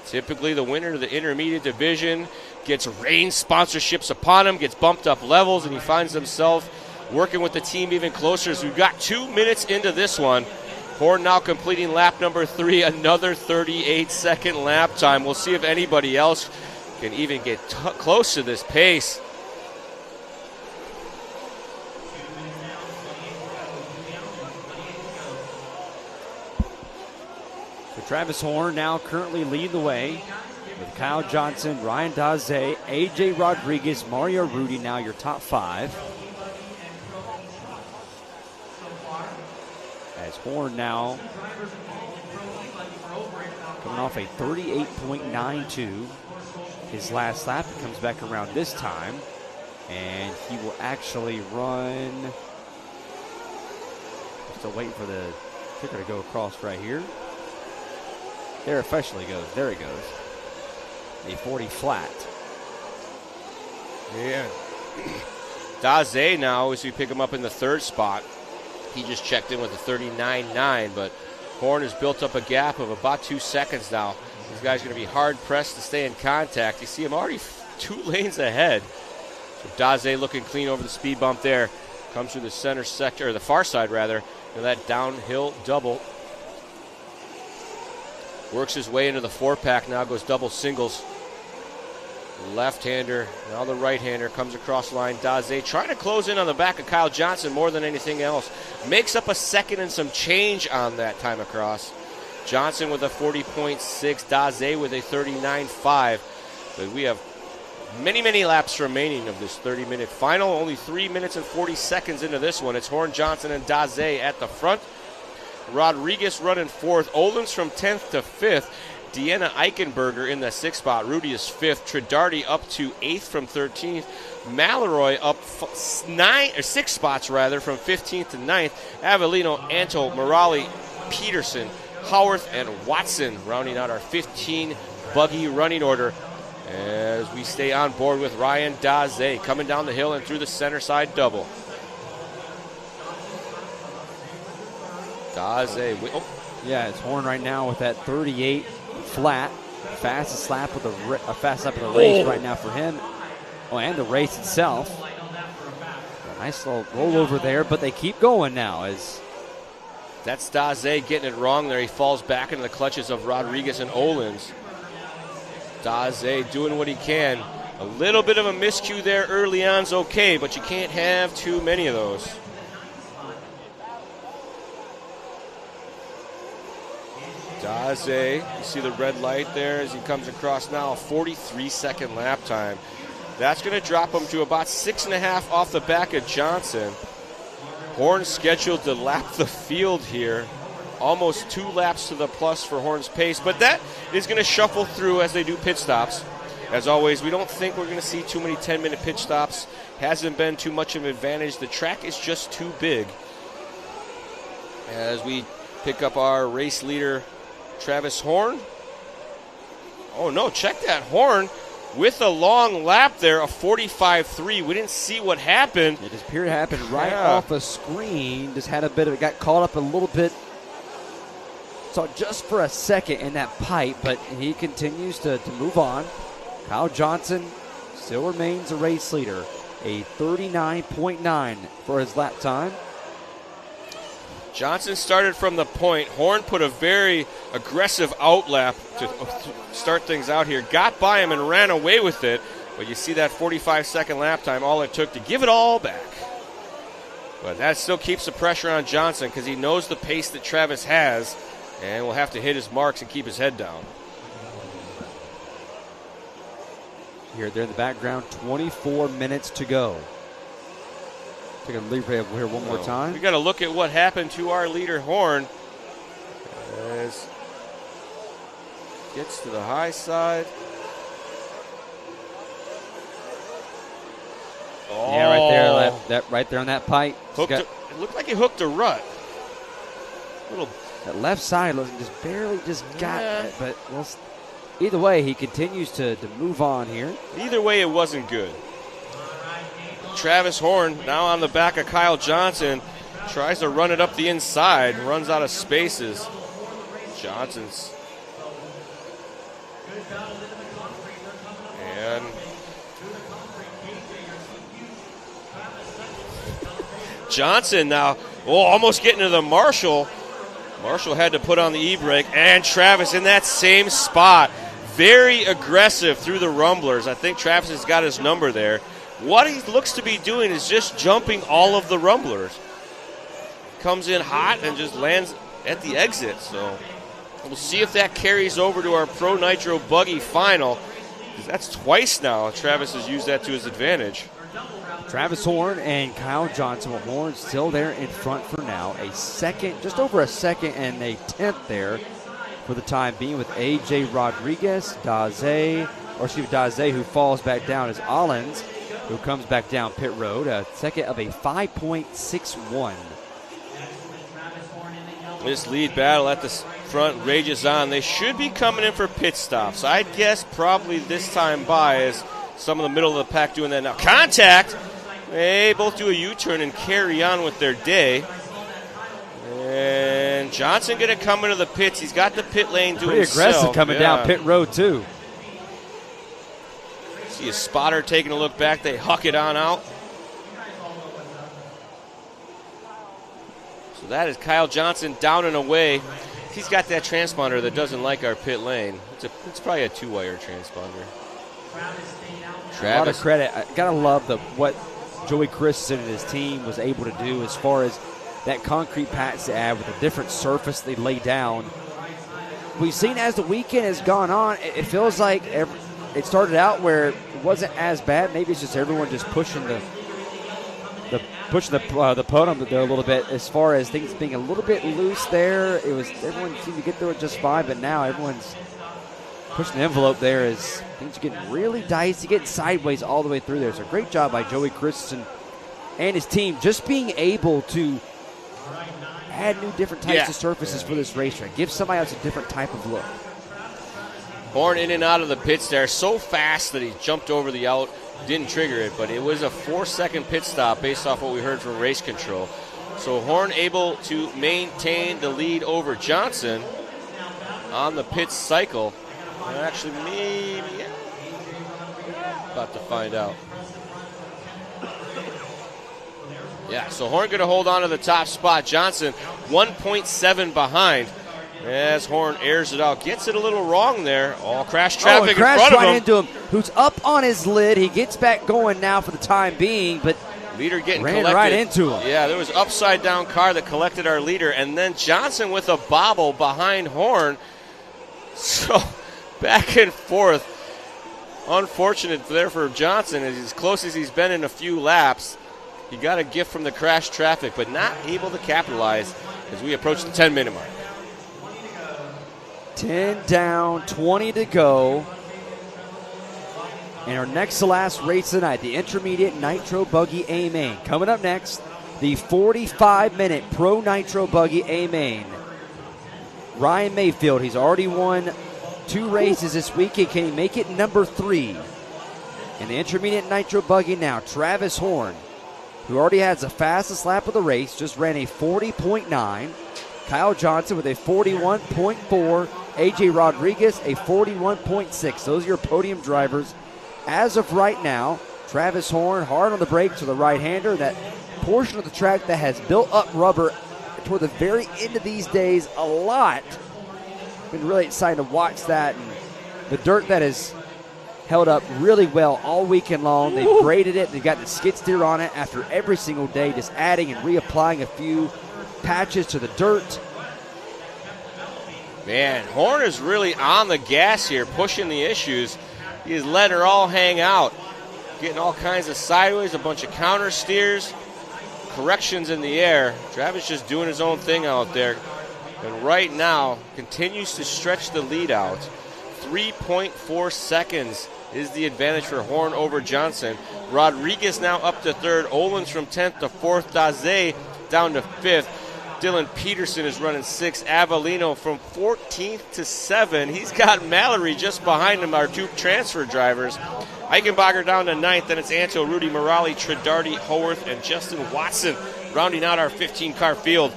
Typically the winner of the intermediate division gets Reign sponsorships upon him, gets bumped up levels, and he finds himself working with the team even closer as we've got 2 minutes into this one. Horn now completing lap number 3, another 38-second lap time. We'll see if anybody else can even get close to this pace. So Travis Horn now currently leading the way with Kyle Johnson, Ryan Daze, AJ Rodriguez, Mario Rudy, now your top 5. As Horn now coming off a 38.92 his last lap. He comes back around this time, and he will actually run. Still waiting for the kicker to go across right here. There officially goes. There he goes. A 40 flat. Yeah. Daze now, as we pick him up in the 3rd spot. He just checked in with a 39.9, but Horn has built up a gap of about 2 seconds now. This guy's going to be hard-pressed to stay in contact. You see him already 2 lanes ahead. So Daze looking clean over the speed bump there. Comes through the center sector, or the far side, rather, and that downhill double. Works his way into the 4-pack now, goes double singles. Left-hander, now the right-hander comes across the line. Daze trying to close in on the back of Kyle Johnson more than anything else. Makes up a second and some change on that time across. Johnson with a 40.6, Daze with a 39.5. But we have many, many laps remaining of this 30-minute final. Only 3 minutes and 40 seconds into this one. It's Horn, Johnson, and Daze at the front. Rodriguez running 4th. Olens from 10th to 5th. Deanna Eichenberger in the 6th spot. Rudy is 5th. Tridardi up to 8th from 13th. Mallory up 6 spots rather from 15th to 9th. Avellino, Anto, Morali, Peterson, Howarth, and Watson rounding out our 15 buggy running order as we stay on board with Ryan Daze coming down the hill and through the center side double. Daze, yeah, it's Horn right now with that 38 flat, fastest lap of the race right now for him. Oh, and the race itself. A nice little rollover there, but they keep going now. As that's Daze getting it wrong there. He falls back into the clutches of Rodriguez and Olens. Daze doing what he can. A little bit of a miscue there early on is okay, but you can't have too many of those. Daze, you see the red light there as he comes across now, a 43-second lap time. That's going to drop him to about 6.5 off the back of Johnson. Horn scheduled to lap the field here. Almost 2 laps to the plus for Horn's pace, but that is going to shuffle through as they do pit stops. As always, we don't think we're going to see too many 10-minute pit stops. Hasn't been too much of an advantage. The track is just too big. As we pick up our race leader, Travis Horn. Oh, no, check that. Horn with a long lap there, a 45.3. We didn't see what happened. It just appeared to happen right off a screen. Just had a bit of it, got caught up a little bit. So just for a second in that pipe, but he continues to move on. Kyle Johnson still remains a race leader, a 39.9 for his lap time. Johnson started from the point. Horn put a very aggressive out lap to start things out here. Got by him and ran away with it. But you see that 45-second lap time, all it took to give it all back. But that still keeps the pressure on Johnson because he knows the pace that Travis has and will have to hit his marks and keep his head down. Here, there in the background, 24 minutes to go. Take a lead here one more time. We got to look at what happened to our leader, Horn. As gets to the high side. Oh. Yeah, right there, right there on that pipe. It looked like he hooked a rut. That left side just barely got it, but either way, he continues to move on here. Either way, it wasn't good. Travis Horn now on the back of Kyle Johnson, tries to run it up the inside, runs out of spaces. Johnson's. And Johnson now, almost getting to the Marshall. Marshall had to put on the e-brake, and Travis in that same spot. Very aggressive through the rumblers. I think Travis has got his number there. What he looks to be doing is just jumping all of the rumblers. Comes in hot and just lands at the exit. So we'll see if that carries over to our Pro Nitro Buggy final. That's twice now Travis has used that to his advantage. Travis Horn and Kyle Johnson. Well, Horn's still there in front for now. A second, just over a second and a tenth there for the time being with A.J. Rodriguez, Daze, who falls back down is Allens, who comes back down pit road. A second of a 5.61. This lead battle at the front rages on. They should be coming in for pit stops. I'd guess probably this time by as some of the middle of the pack doing that now. Contact! They both do a U-turn and carry on with their day. And Johnson going to come into the pits. He's got the pit lane to pretty himself. Aggressive coming down pit road, too. See a spotter taking a look back. They huck it on out. So that is Kyle Johnson down and away. He's got that transponder that doesn't like our pit lane. It's probably a two-wire transponder. Travis. A lot of credit. I got to love what Joey Christensen and his team was able to do as far as that concrete patch to add with a different surface they lay down. We've seen as the weekend has gone on, it feels like it started out where it wasn't as bad. Maybe it's just everyone just pushing the podium there a little bit as far as things being a little bit loose there. Everyone seemed to get through it just fine, but now everyone's pushing the envelope there as things are getting really dicey, getting sideways all the way through there. So great job by Joey Christensen and his team just being able to add new different types of surfaces for this racetrack. Give somebody else a different type of look. Horn in and out of the pits there so fast that he jumped over the out, didn't trigger it, but it was a 4-second pit stop based off what we heard from race control. So Horn able to maintain the lead over Johnson on the pit cycle. Actually, maybe about to find out. Yeah, so Horn going to hold on to the top spot. Johnson 1.7 behind as Horn airs it out. Gets it a little wrong there. Crash traffic in front of him. Right into him, who's up on his lid. He gets back going now for the time being, but leader getting ran collected. Right into him. Yeah, there was upside down car that collected our leader, and then Johnson with a bobble behind Horn. So back and forth. Unfortunate there for Johnson. As close as he's been in a few laps. He got a gift from the crash traffic, but not able to capitalize as we approach the 10-minute mark. 10 down, 20 to go. And our next to last race tonight, the Intermediate Nitro Buggy A-Main. Coming up next, the 45-minute Pro Nitro Buggy A-Main. Ryan Mayfield, he's already won 2 races this weekend. Can he make it number 3? In the intermediate nitro buggy now, Travis Horn, who already has the fastest lap of the race, just ran a 40.9. Kyle Johnson with a 41.4. AJ Rodriguez a 41.6. Those are your podium drivers. As of right now, Travis Horn hard on the brakes with a right-hander. That portion of the track that has built up rubber toward the very end of these days a lot. Been really excited to watch that. And the dirt that has held up really well all weekend long. They've graded it. They've got the skid steer on it after every single day, just adding and reapplying a few patches to the dirt. Man, Horn is really on the gas here, pushing the issues. He's letting her all hang out, getting all kinds of sideways, a bunch of counter steers, corrections in the air. Travis just doing his own thing out there. And right now, continues to stretch the lead out. 3.4 seconds is the advantage for Horn over Johnson. Rodriguez now up to 3rd. Olins from 10th to 4th. Daze down to 5th. Dylan Peterson is running 6th. Avellino from 14th to 7th. He's got Mallory just behind him, our 2 transfer drivers. Eichenbacher down to 9th. Then it's Anto, Rudy Morali, Tridardi, Haworth, and Justin Watson rounding out our 15-car field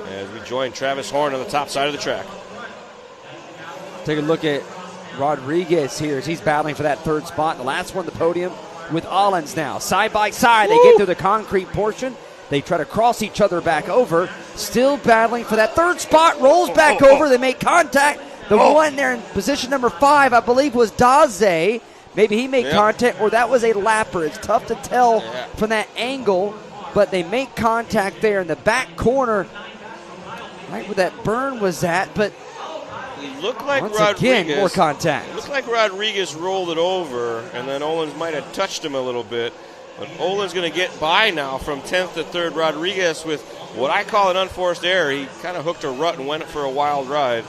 as we join Travis Horn on the top side of the track. Take a look at Rodriguez here as he's battling for that 3rd spot. The last one, the podium with Ollins now. Side by side, they get through the concrete portion. They try to cross each other back over. Still battling for that 3rd spot. Rolls back over. They make contact. The one there in position number 5, I believe, was Daze. Maybe he made contact, or that was a lapper. It's tough to tell from that angle, but they make contact there in the back corner, right where that burn was at. But it looked like once Rodriguez, again, more contact. It looked like Rodriguez rolled it over, and then Olins might have touched him a little bit. But Olin's going to get by now from 10th to 3rd. Rodriguez with what I call an unforced error. He kind of hooked a rut and went for a wild ride.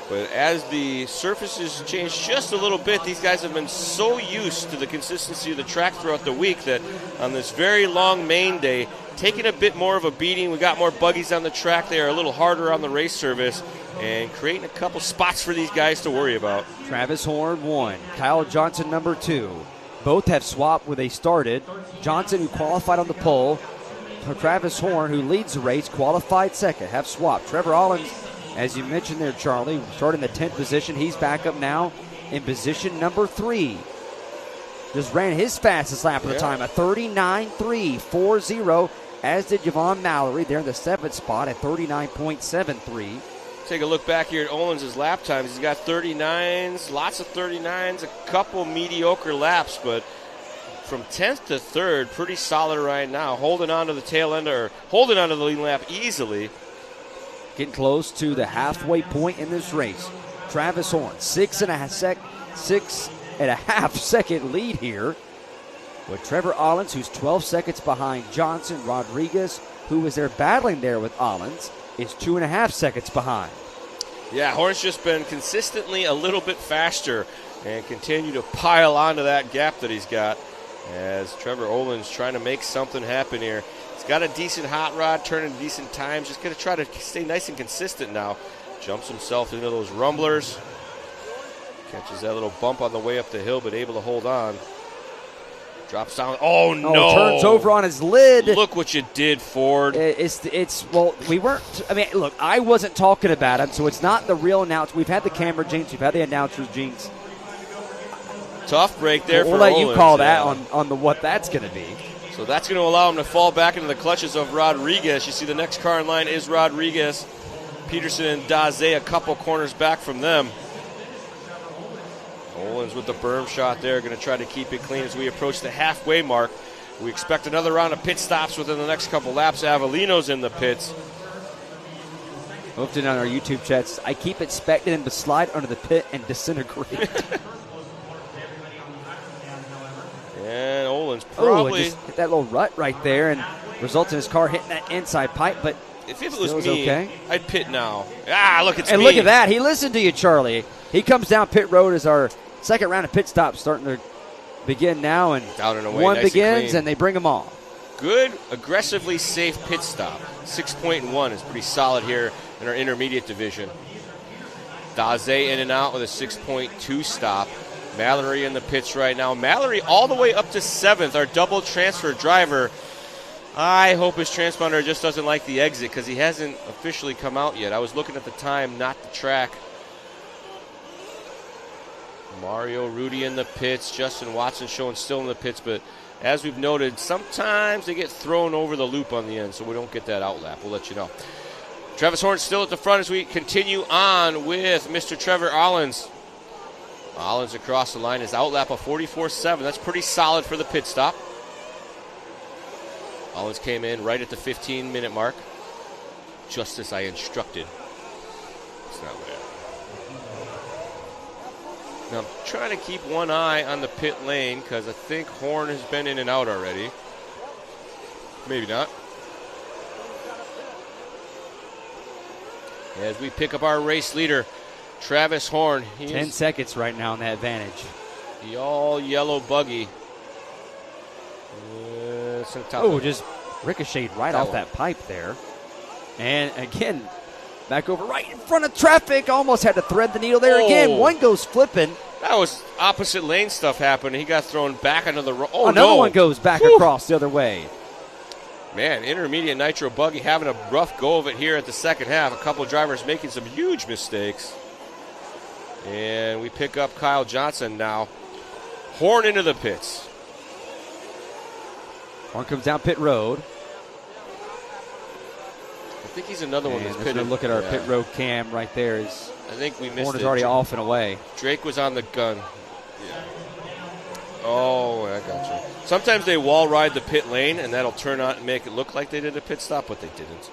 But as the surfaces change just a little bit, these guys have been so used to the consistency of the track throughout the week that on this very long main day, taking a bit more of a beating. We got more buggies on the track. They are a little harder on the race service and creating a couple spots for these guys to worry about. Travis Horn 1, Kyle Johnson number 2. Both have swapped where they started. Johnson, who qualified on the pole, Travis Horn, who leads the race, qualified 2nd, have swapped. Trevor Ollins, as you mentioned there, Charlie, starting in the 10th position. He's back up now in position number 3. Just ran his fastest lap of the time, a 39.340, as did Javon Mallory. They're in the 7th spot at 39.73. Take a look back here at Olins' lap times. He's got 39s, lots of 39s, a couple mediocre laps, but from 10th to 3rd, pretty solid right now. Holding on to the tail end, or holding on to the lead lap easily. Getting close to the halfway point in this race. Travis Horn, 6.5 second lead here. With Trevor Ollins, who's 12 seconds behind Johnson. Rodriguez, who was there battling there with Ollins, is 2.5 seconds behind. Yeah, Horn's just been consistently a little bit faster and continue to pile onto that gap that he's got as Trevor Olin's trying to make something happen here. He's got a decent hot rod, turning decent times. Just going to try to stay nice and consistent now. Jumps himself into those rumblers. Catches that little bump on the way up the hill, but able to hold on. Drops down. Oh, no. Turns over on his lid. Look what you did, Ford. Well, we weren't, look, I wasn't talking about him, so it's not the real announcer. We've had the camera jinx. We've had the announcer's jinx. Tough break there for We'll let Olins, you call that on the what that's going to be. So that's going to allow him to fall back into the clutches of Rodriguez. You see the next car in line is Rodriguez. Peterson and Daze a couple corners back from them. Olins with the berm shot there, going to try to keep it clean as we approach the halfway mark. We expect another round of pit stops within the next couple laps. Avellino's in the pits. Moved in on our YouTube chats. I keep expecting him to slide under the pit and disintegrate. And Olins probably just hit that little rut right there and results in his car hitting that inside pipe, but if it was me, okay. I'd pit now. Look, it's and me. Look at that. He listened to you, Charlie. He comes down pit road as our second round of pit stops starting to begin now, and down and away, one nice begins and they bring him on. good, aggressively safe pit stop. 6.1 is pretty solid here in our intermediate division. Daze in and out with a 6.2 stop. Mallory in the pits right now. Mallory all the way up to 7th, our double transfer driver. I hope his transponder just doesn't like the exit because he hasn't officially come out yet. I was looking at the time, not the track. Mario Rudy in the pits. Justin Watson showing still in the pits, but as we've noted, sometimes they get thrown over the loop on the end, so we don't get that outlap. We'll let you know. Travis Horn still at the front as we continue on with Mr. Trevor Allens. Allens across the line is outlap of 44.7. That's pretty solid for the pit stop. Allens came in right at the 15-minute mark, just as I instructed. It's not bad. Now, I'm trying to keep one eye on the pit lane because I think Horn has been in and out already. Maybe not. As we pick up our race leader, Travis Horn. 10 seconds right now on that advantage. The all-yellow buggy. Oh, just ricocheted right off that pipe there. And again, back over right in front of traffic. Almost had to thread the needle there again. One goes flipping. That was opposite lane stuff happening. He got thrown back into the road. Another one goes back across the other way. Man, intermediate nitro buggy having a rough go of it here at the second half. A couple of drivers making some huge mistakes. And we pick up Kyle Johnson now. Horn into the pits. Horn comes down pit road. I think he's another one that's pitted. Look at our pit road cam right there. I think we missed Horn is already off and away. Drake was on the gun. Yeah. Oh, I got you. Sometimes they wall ride the pit lane, and that'll turn out and make it look like they did a pit stop, but they didn't.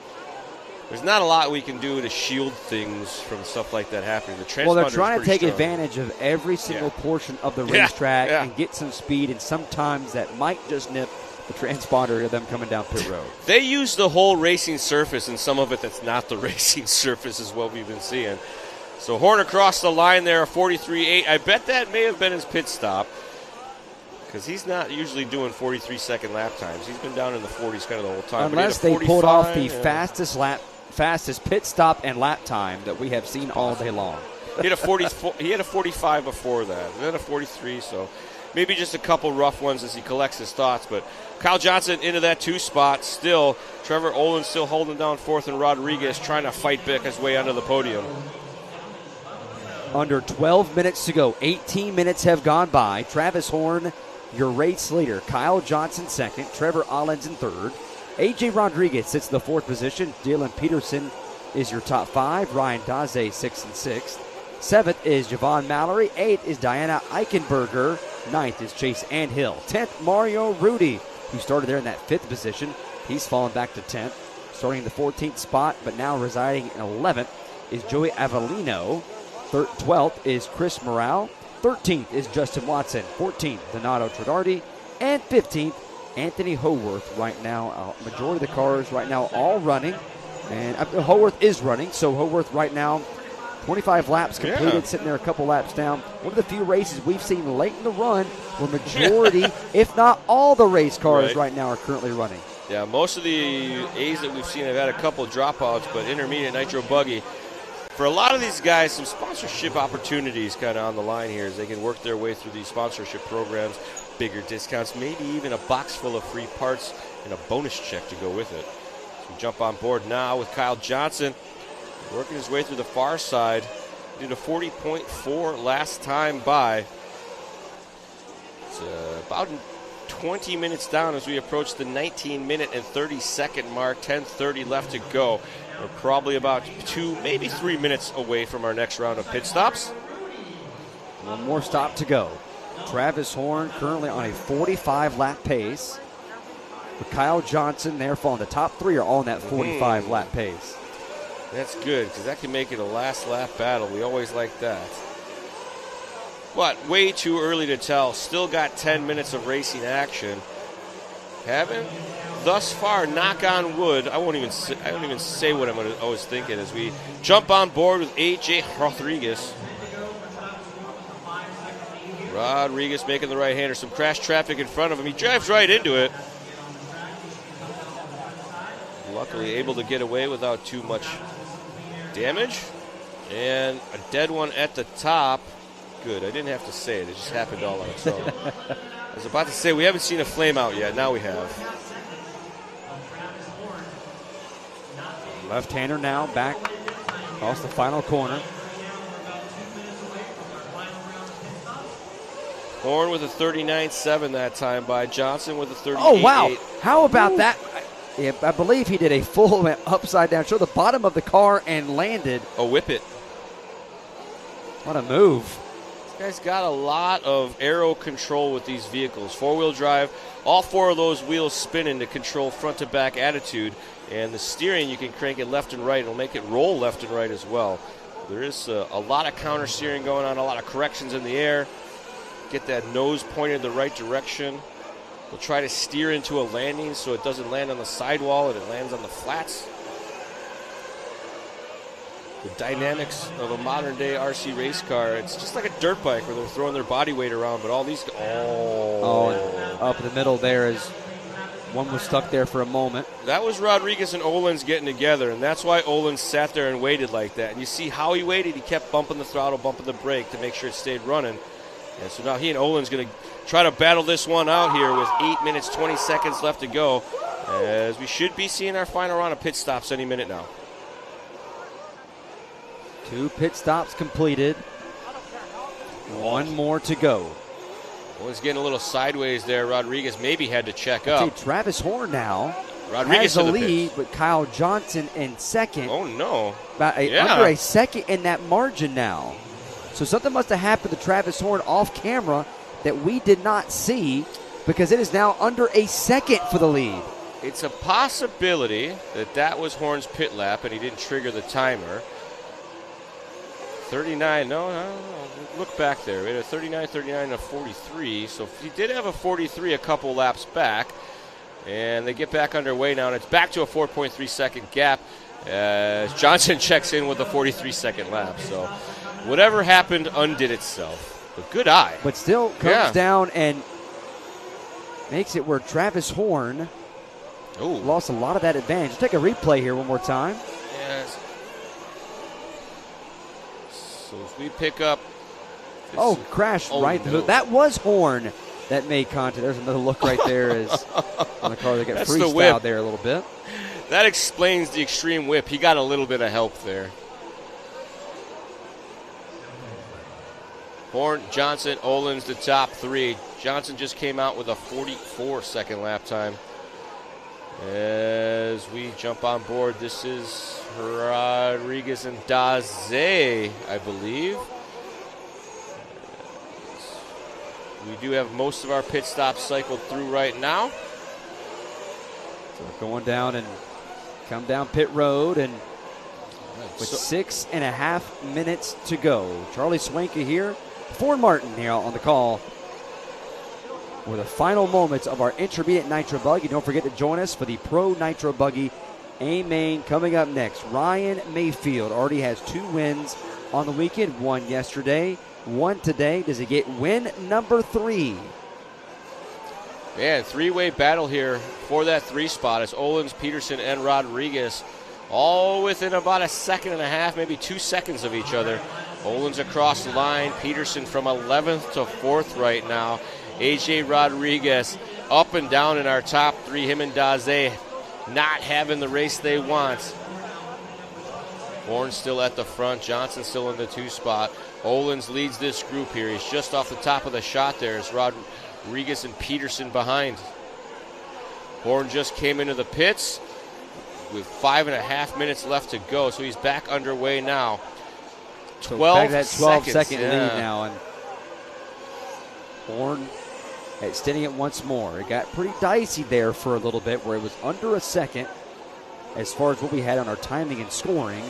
There's not a lot we can do to shield things from stuff like that happening. Well, they're trying to take advantage of every single portion of the racetrack and get some speed, and sometimes that might just nip the transponder of them coming down pit road. They use the whole racing surface, and some of it that's not the racing surface is what we've been seeing. So Horn across the line there, 43.8. I bet that may have been his pit stop because he's not usually doing 43-second lap times. He's been down in the 40s kind of the whole time. Unless they pulled off the fastest pit stop and lap time that we have seen all day long. He had a 45 before that, and then a 43, so maybe just a couple rough ones as he collects his thoughts. But Kyle Johnson into that 2 spot still. Trevor Olin still holding down 4th, and Rodriguez trying to fight back his way onto the podium. Under 12 minutes to go. 18 minutes have gone by. Travis Horn, your race leader. Kyle Johnson second. Trevor Allens in third. A.J. Rodriguez sits in the 4th position. Dylan Peterson is your top 5. Ryan Daze 6th and 6th. 7th is Javon Mallory. 8th is Diana Eichenberger. 9th is Chase Andhill. 10th, Mario Rudy, who started there in that 5th position. He's fallen back to 10th. Starting in the 14th spot, but now residing in 11th, is Joey Avellino. 12th is Chris Morale. 13th is Justin Watson. 14th, Donato Tradardi. And 15th, Anthony Howarth right now. Majority of the cars right now all running. And Howarth is running, so Howarth right now 25 laps completed, sitting there a couple laps down. One of the few races we've seen late in the run where majority, if not all the race cars right now are currently running. Yeah, most of the A's that we've seen have had a couple dropouts, but intermediate nitro buggy. For a lot of these guys, some sponsorship opportunities kind of on the line here as they can work their way through these sponsorship programs, bigger discounts, maybe even a box full of free parts and a bonus check to go with it. So we jump on board now with Kyle Johnson working his way through the far side. Did a 40.4 last time by. It's about 20 minutes down as we approach the 19-minute and 30-second mark. 10:30 left to go. We're probably about 2, maybe 3 minutes away from our next round of pit stops. One more stop to go. Travis Horn currently on a 45-lap pace. With Kyle Johnson there falling. The top 3 are all in that 45-lap pace. That's good, because that can make it a last lap battle. We always like that. But way too early to tell. Still got 10 minutes of racing action. Haven't thus far, knock on wood. I don't even say what I was thinking as we jump on board with A.J. Rodriguez. Rodriguez making the right-hander. Some crash traffic in front of him. He drives right into it. luckily able to get away without too much damage. And a dead one at the top. Good, I didn't have to say it. It just happened all on its own. I was about to say, we haven't seen a flame out yet. Now we have. Left-hander now back across the final corner. Horn with a 39.7 that time by Johnson with a 38.8. Oh, wow. How about that? I believe he did a full went upside down, showed the bottom of the car and landed. A whip it. What a move. This guy's got a lot of aero control with these vehicles. Four-wheel drive, all four of those wheels spinning to control front-to-back attitude. And the steering, you can crank it left and right. It'll make it roll left and right as well. There is a lot of counter steering going on, a lot of corrections in the air. Get that nose pointed the right direction. We'll try to steer into a landing so it doesn't land on the sidewall and it lands on the flats. The dynamics of a modern-day RC race car, it's just like a dirt bike where they're throwing their body weight around, but all these... and up in the middle there is... One was stuck there for a moment. That was Rodriguez and Olins getting together, and that's why Olins sat there and waited like that. And you see how he waited. He kept bumping the throttle, bumping the brake to make sure it stayed running. And so now he and Olins going to try to battle this one out here with 8 minutes, 20 seconds left to go, as we should be seeing our final round of pit stops any minute now. 2 pit stops completed. 1 more to go. Was getting a little sideways there. Rodriguez maybe had to check up. Travis Horn now Rodriguez has the lead, but Kyle Johnson in second. Oh, no. Under a second in that margin now. So something must have happened to Travis Horn off camera that we did not see, because it is now under a second for the lead. It's a possibility that was Horn's pit lap and he didn't trigger the timer. 39, no, look back there. We had a 39, and a 43. So he did have a 43 a couple laps back. And they get back underway now, and it's back to a 4.3 second gap as Johnson checks in with a 43-second lap. So whatever happened undid itself. But good eye. But still comes down and makes it where Travis Horn lost a lot of that advantage. Let's take a replay here one more time. Yes. So as we pick up. Crash right. No. That was Horn that made contact. There's another look right there as on the car. They got freestyled there a little bit. That explains the extreme whip. He got a little bit of help there. Horn, Johnson, Olins, the top 3. Johnson just came out with a 44-second lap time. As we jump on board, this is Rodriguez and Daze, I believe. We do have most of our pit stops cycled through right now. So we're going down and come down pit road, and with 6.5 minutes to go. Charlie Swanka here, Ford Martin here on the call for the final moments of our intermediate nitro buggy. Don't forget to join us for the Pro Nitro Buggy A-Main coming up next. Ryan Mayfield already has 2 wins on the weekend, 1 yesterday, 1 today. Does he get win number 3? Man, 3-way battle here for that 3 spot. It's Olins, Peterson, and Rodriguez, all within about a second and a half, maybe 2 seconds of each other. Olins across the line, Peterson from 11th to 4th right now. AJ Rodriguez up and down in our top 3. Him and Daze not having the race they want. Horn still at the front. Johnson still in the 2 spot. Olins leads this group here. He's just off the top of the shot there. It's Rodriguez and Peterson behind. Horn just came into the pits with 5.5 minutes left to go, so he's back underway now. 12 second lead now, and Horn extending it once more. It got pretty dicey there for a little bit, where it was under a second as far as what we had on our timing and scoring,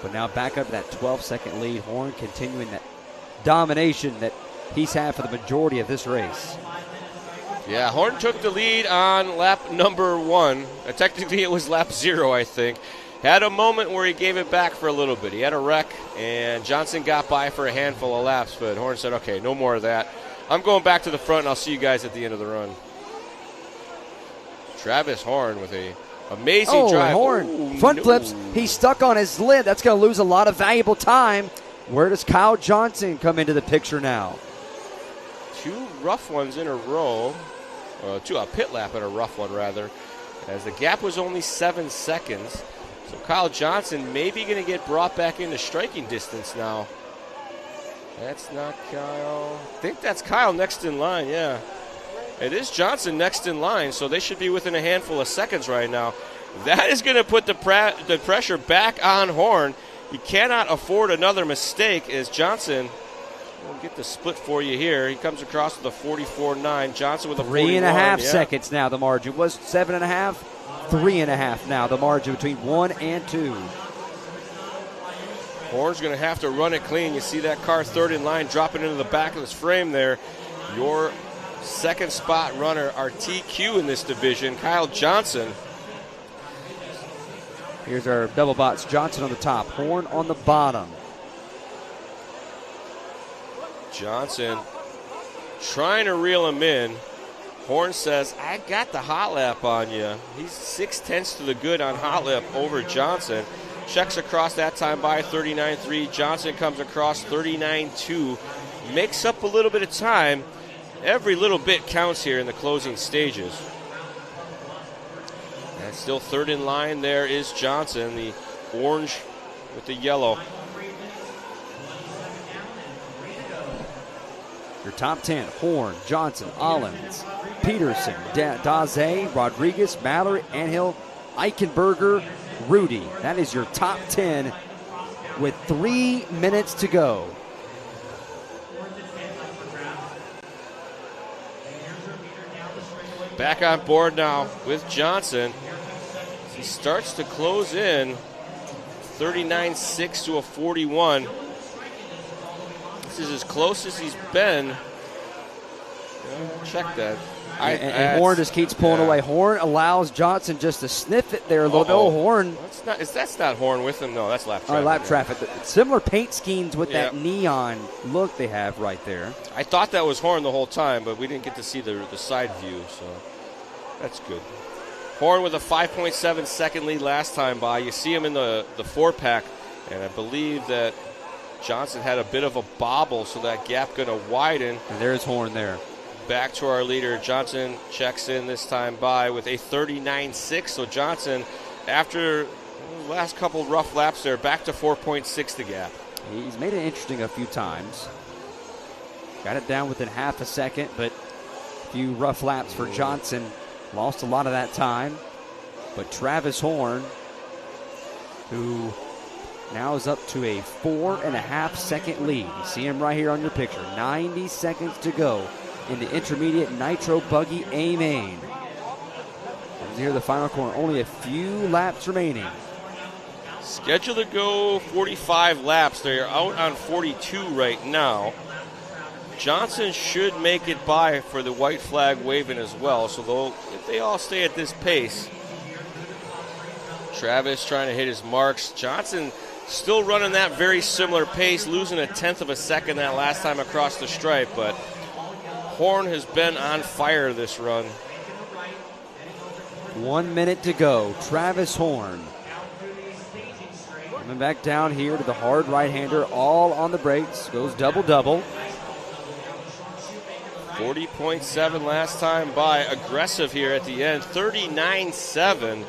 but now back up to that 12-second lead. Horn continuing that domination that he's had for the majority of this race. Yeah, Horn took the lead on lap number 1. Technically it was lap 0, I think. Had a moment where he gave it back for a little bit. He had a wreck, and Johnson got by for a handful of laps, but Horn said, okay, no more of that. I'm going back to the front, and I'll see you guys at the end of the run. Travis Horn with a Amazing drive. Horn. Ooh, Front no. flips. He's stuck on his lid. That's going to lose a lot of valuable time. Where does Kyle Johnson come into the picture now? 2 rough ones in a row. A pit lap and a rough one, rather, as the gap was only 7 seconds. So Kyle Johnson may be going to get brought back into striking distance now. That's not Kyle. I think that's Kyle next in line, yeah. It is Johnson next in line, so they should be within a handful of seconds right now. That is going to put the pressure back on Horn. You cannot afford another mistake as Johnson, we'll get the split for you here. He comes across with a 44.9. Johnson with a 41. 3.5 seconds now the margin. Was 7.5? 3.5 now the margin between 1 and 2. Horn's going to have to run it clean. You see that car third in line dropping into the back of his frame there. Your second spot runner, our TQ in this division, Kyle Johnson. Here's our double bots. Johnson on the top, Horn on the bottom. Johnson trying to reel him in. Horn says, I got the hot lap on you. He's 0.6 to the good on hot lap over Johnson. Checks across that time by 39.3. Johnson comes across 39.2. Makes up a little bit of time. Every little bit counts here in the closing stages. And still third in line there is Johnson, the orange with the yellow. Your top 10, Horn, Johnson, Ollins, Peterson, Daze, Rodriguez, Mallory, Anhill, Eichenberger, Rudy. That is your top 10 with 3 minutes to go. Back on board now with Johnson. He starts to close in 39.6 to a 41. This is as close as he's been. Check that. And Horn just keeps pulling away. Horn allows Johnson just to sniff it there a little bit. Oh, Horn. That's not Horn with him. No, that's lap traffic. Lap traffic. Similar paint schemes with that neon look they have right there. I thought that was Horn the whole time, but we didn't get to see the side view, so that's good. Horn with a 5.7 second lead last time by. You see him in the 4-pack, and I believe that Johnson had a bit of a bobble, so that gap going to widen. And there's Horn there. Back to our leader. Johnson checks in this time by with a 39.6. So Johnson, after the last couple rough laps there, back to 4.6 the gap. He's made it interesting a few times. Got it down within half a second, but a few rough laps for Johnson. Lost a lot of that time. But Travis Horn, who now is up to a 4.5 second lead. You see him right here on your picture. 90 seconds to go in the intermediate nitro buggy A main. Near the final corner, only a few laps remaining. Scheduled to go 45 laps. They're out on 42 right now. Johnson should make it by for the white flag waving as well. So if they all stay at this pace, Travis trying to hit his marks. Johnson still running that very similar pace, losing 1/10 of a second that last time across the stripe, but Horn has been on fire this run. 1 minute to go. Travis Horn coming back down here to the hard right-hander, all on the brakes. Goes double-double. 40.7 last time by. Aggressive here at the end. 39.7.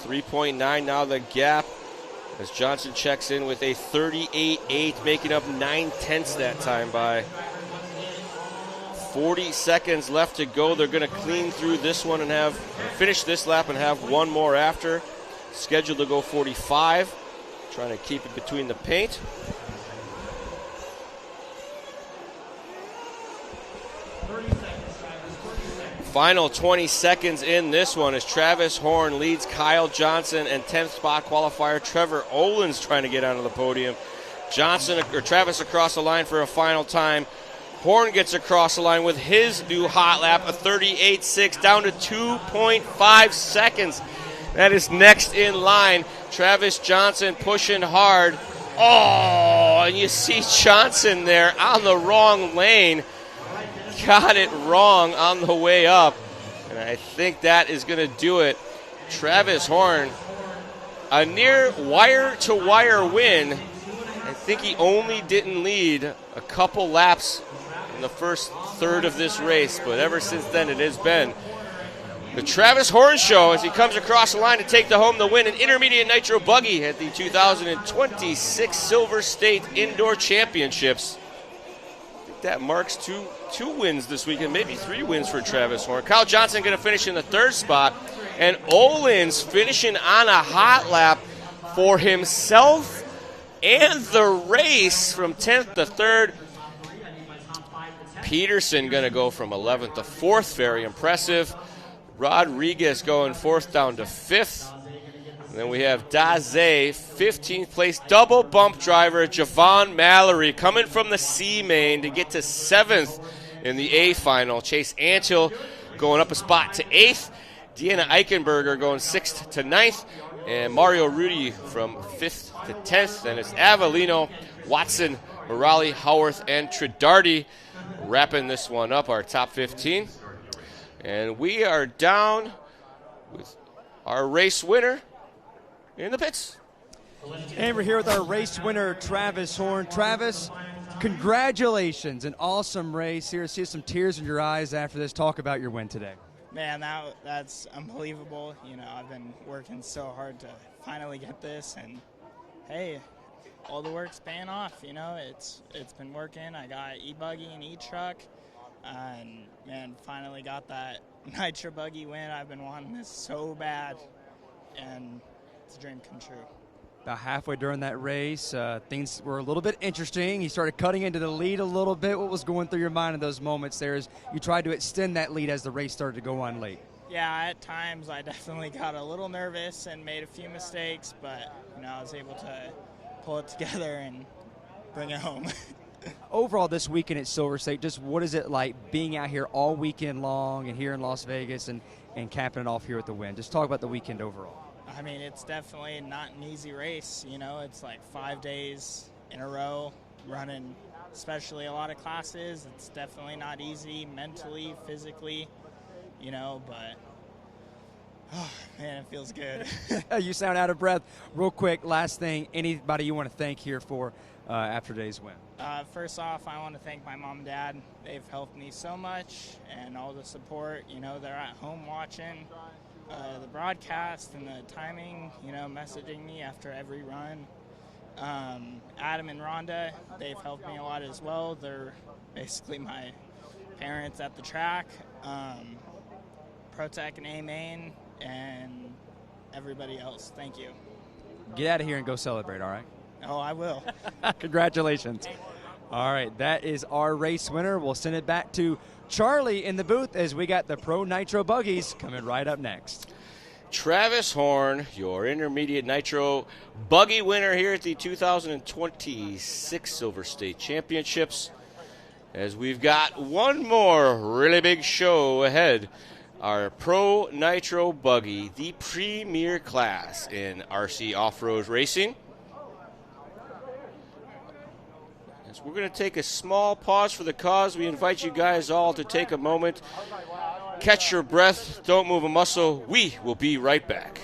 3.9 now the gap as Johnson checks in with a 38.8, making up 9/10 that time by. 40 seconds left to go. They're going to clean through this one and finish this lap and have one more after. Scheduled to go 45. Trying to keep it between the paint. Final 20 seconds in this one as Travis Horn leads Kyle Johnson and 10th spot qualifier Trevor Olin's trying to get onto the podium. Travis across the line for a final time. Horn gets across the line with his new hot lap, a 38.6, down to 2.5 seconds. That is next in line. Travis Johnson pushing hard. Oh, and you see Johnson there on the wrong lane. Got it wrong on the way up. And I think that is going to do it. Travis Horn, a near wire-to-wire win. I think he only didn't lead a couple laps in the first third of this race, but ever since then it has been the Travis Horn Show as he comes across the line to take home the win in intermediate nitro buggy at the 2026 Silver State Indoor Championships. I think that marks two wins this weekend, maybe 3 wins for Travis Horn. Kyle Johnson going to finish in the 3rd spot, and Olin's finishing on a hot lap for himself and the race from 10th to 3rd. Peterson going to go from 11th to 4th, very impressive. Rodriguez going 4th down to 5th. And then we have Daze, 15th place, double bump driver, Javon Mallory, coming from the C main to get to 7th in the A final. Chase Anthill going up a spot to 8th. Deanna Eichenberger going 6th to 9th. And Mario Rudy from 5th to 10th. Then it's Avellino, Watson, Morali, Howarth, and Tridardi wrapping this one up, our top 15. And we are down with our race winner in the pits. And we're here with our race winner, Travis Horn. Travis, congratulations. An awesome race here. See some tears in your eyes after this. Talk about your win today. Man, that's unbelievable. You know, I've been working so hard to finally get this, and hey, all the work's paying off. You know, it's been working. I got e-buggy and e-truck, and man, finally got that nitro buggy win. I've been wanting this so bad, and it's a dream come true. About halfway during that race, things were a little bit interesting. You started cutting into the lead a little bit. What was going through your mind in those moments there as you tried to extend that lead as the race started to go on late? Yeah, at times I definitely got a little nervous and made a few mistakes, but you know, I was able to pull it together and bring it home. Overall, this weekend at Silver State, just what is it like being out here all weekend long and here in Las Vegas and capping it off here with the win? Just talk about the weekend overall. I mean, it's definitely not an easy race. You know, it's like 5 days in a row running, especially a lot of classes. It's definitely not easy mentally, physically, you know, but oh, man, it feels good. You sound out of breath. Real quick, last thing, anybody you want to thank here for after today's win? First off, I want to thank my mom and dad. They've helped me so much, and all the support. You know, they're at home watching the broadcast and the timing, you know, messaging me after every run. Adam and Rhonda, they've helped me a lot as well. They're basically my parents at the track. Protec and A-Main, and everybody else. Thank you. Get out of here and go celebrate, all right? Oh, I will. Congratulations. All right, that is our race winner. We'll send it back to Charlie in the booth as we got the Pro Nitro Buggies coming right up next. Travis Horn, your intermediate nitro buggy winner here at the 2026 Silver State Championships. As we've got one more really big show ahead. Our Pro Nitro Buggy, the premier class in RC off-road racing. As we're going to take a small pause for the cause, we invite you guys all to take a moment, catch your breath, don't move a muscle. We will be right back.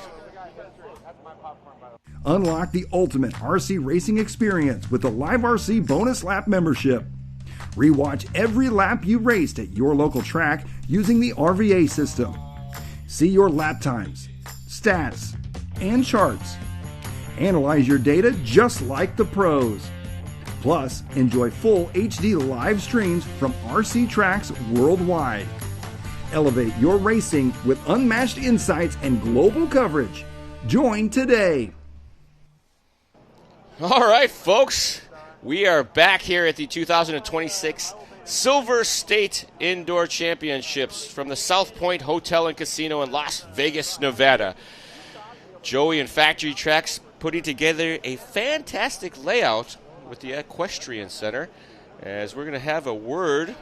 Unlock the ultimate RC racing experience with the Live RC Bonus Lap membership. Rewatch every lap you raced at your local track using the RVA system. See your lap times, stats, and charts. Analyze your data just like the pros. Plus, enjoy full HD live streams from RC tracks worldwide. Elevate your racing with unmatched insights and global coverage. Join today. All right, folks. We are back here at the 2026 Silver State Indoor Championships from the South Point Hotel and Casino in Las Vegas, Nevada. Joey and Factory Tracks putting together a fantastic layout with the Equestrian Center, as we're going to have a word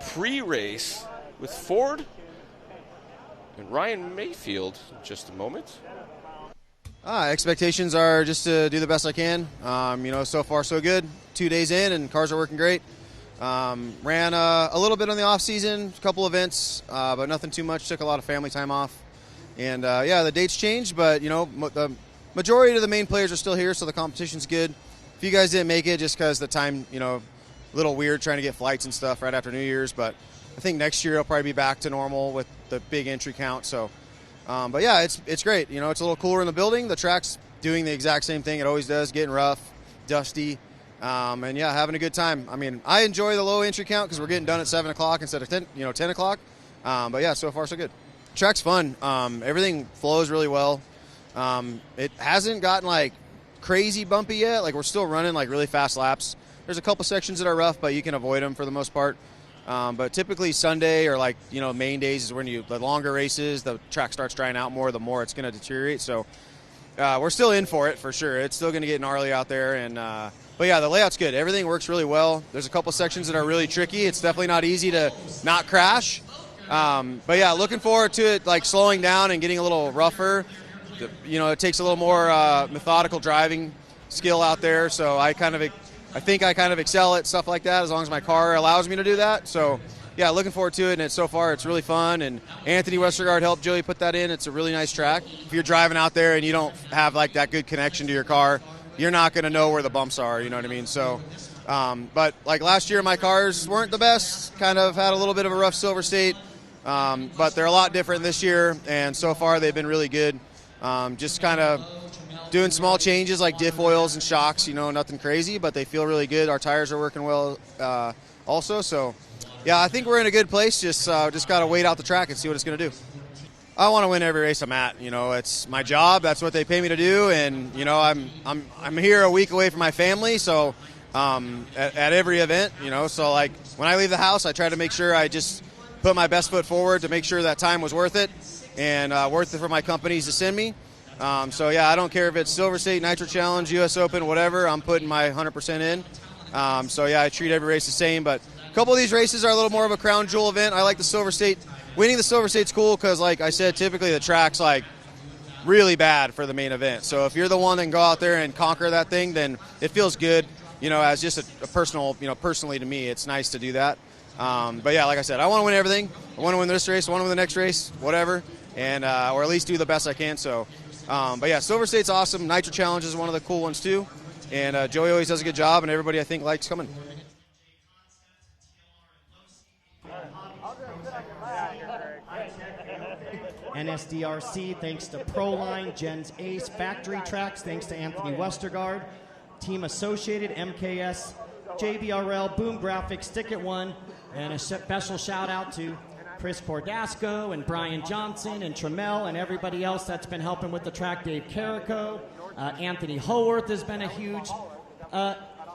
pre-race with Ford and Ryan Mayfield in just a moment. Expectations are just to do the best I can. So far so good. 2 days in and cars are working great. Ran a little bit on the off season, a couple events, but nothing too much. Took a lot of family time off. And the dates changed, but the majority of the main players are still here, so the competition's good. If you guys didn't make it, just because the time, a little weird trying to get flights and stuff right after New Year's, but I think next year it'll probably be back to normal with the big entry count. So, but yeah, it's great. It's a little cooler in the building. The track's doing the exact same thing it always does, getting rough, dusty, and yeah, having a good time. I mean, I enjoy the low entry count because we're getting done at 7 o'clock instead of 10 o'clock. But yeah, so far so good. Track's fun. Everything flows really well. It hasn't gotten crazy bumpy yet. We're still running really fast laps. There's a couple sections that are rough, but you can avoid them for the most part. But typically Sunday or main days is when the longer races, the track starts drying out more, the more it's going to deteriorate. So we're still in for it for sure. It's still going to get gnarly out there. And but yeah, the layout's good. Everything works really well. There's a couple sections that are really tricky. It's definitely not easy to not crash. But yeah, looking forward to it slowing down and getting a little rougher. It takes a little more methodical driving skill out there. So I think I kind of excel at stuff like that as long as my car allows me to do that. So yeah, looking forward to it. And so far it's really fun. And Anthony Westergaard helped Joey put that in. It's a really nice track. If you're driving out there and you don't have that good connection to your car, you're not going to know where the bumps are. You know what I mean? So, but last year my cars weren't the best. Kind of had a little bit of a rough Silver State. But they're a lot different this year, and so far they've been really good. Just kind of doing small changes like diff oils and shocks, nothing crazy, but they feel really good. Our tires are working well also. So, yeah, I think we're in a good place. Just got to wait out the track and see what it's going to do. I want to win every race I'm at. It's my job. That's what they pay me to do, and I'm here a week away from my family, so at every event, So when I leave the house, I try to make sure I just put my best foot forward to make sure that time was worth it and worth it for my companies to send me. So, yeah, I don't care if it's Silver State, Nitro Challenge, U.S. Open, whatever. I'm putting my 100% in. So, yeah, I treat every race the same. But a couple of these races are a little more of a crown jewel event. I like the Silver State. Winning the Silver State's cool because, like I said, typically the track's, really bad for the main event. So if you're the one that can go out there and conquer that thing, then it feels good, as just a personal, personally to me, it's nice to do that. But yeah, like I said, I want to win everything. I want to win this race. I want to win the next race, whatever, and or at least do the best I can. So, but yeah, Silver State's awesome. Nitro Challenge is one of the cool ones too, and Joey always does a good job, and everybody I think likes coming. NSDRC, thanks to Proline, Jen's Ace, Factory Tracks, thanks to Anthony Westergaard, Team Associated, MKS, JBRL, Boom Graphics, Stick It One, and a special shout out to Chris Cordasco and Brian Johnson and Trammell and everybody else that's been helping with the track. Dave Carrico, Anthony Howarth has been a huge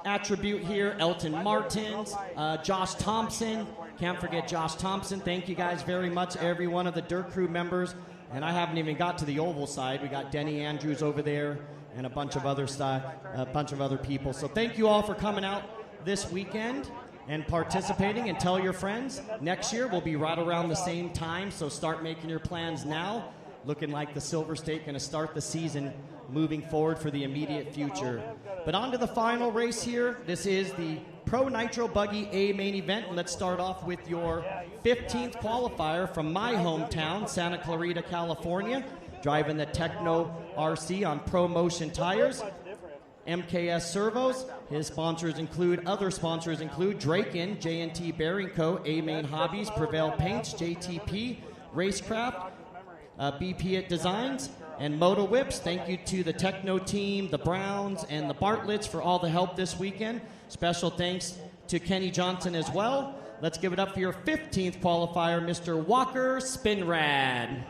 attribute here. Elton Martins, Josh Thompson. Can't forget Josh Thompson. Thank you guys very much, every one of the Dirt Crew members. And I haven't even got to the oval side. We got Denny Andrews over there and a bunch of other people. So thank you all for coming out this weekend and participating, and tell your friends. Next year we'll be right around the same time, so start making your plans now. Looking like the Silver State going to start the season moving forward for the immediate future. But on to the final race here. This is the Pro Nitro Buggy A main event, and let's start off with your 15th qualifier from my hometown, Santa Clarita, California, driving the Techno RC on Pro Motion tires. MKS Servos. His other sponsors include Draken, J&T Bearing Co., A-Main Hobbies, Prevail Paints, JTP, Racecraft, BP It Designs, and Moto Whips. Thank you to the Techno team, the Browns, and the Bartletts for all the help this weekend. Special thanks to Kenny Johnson as well. Let's give it up for your 15th qualifier, Mr. Walker Spinrad.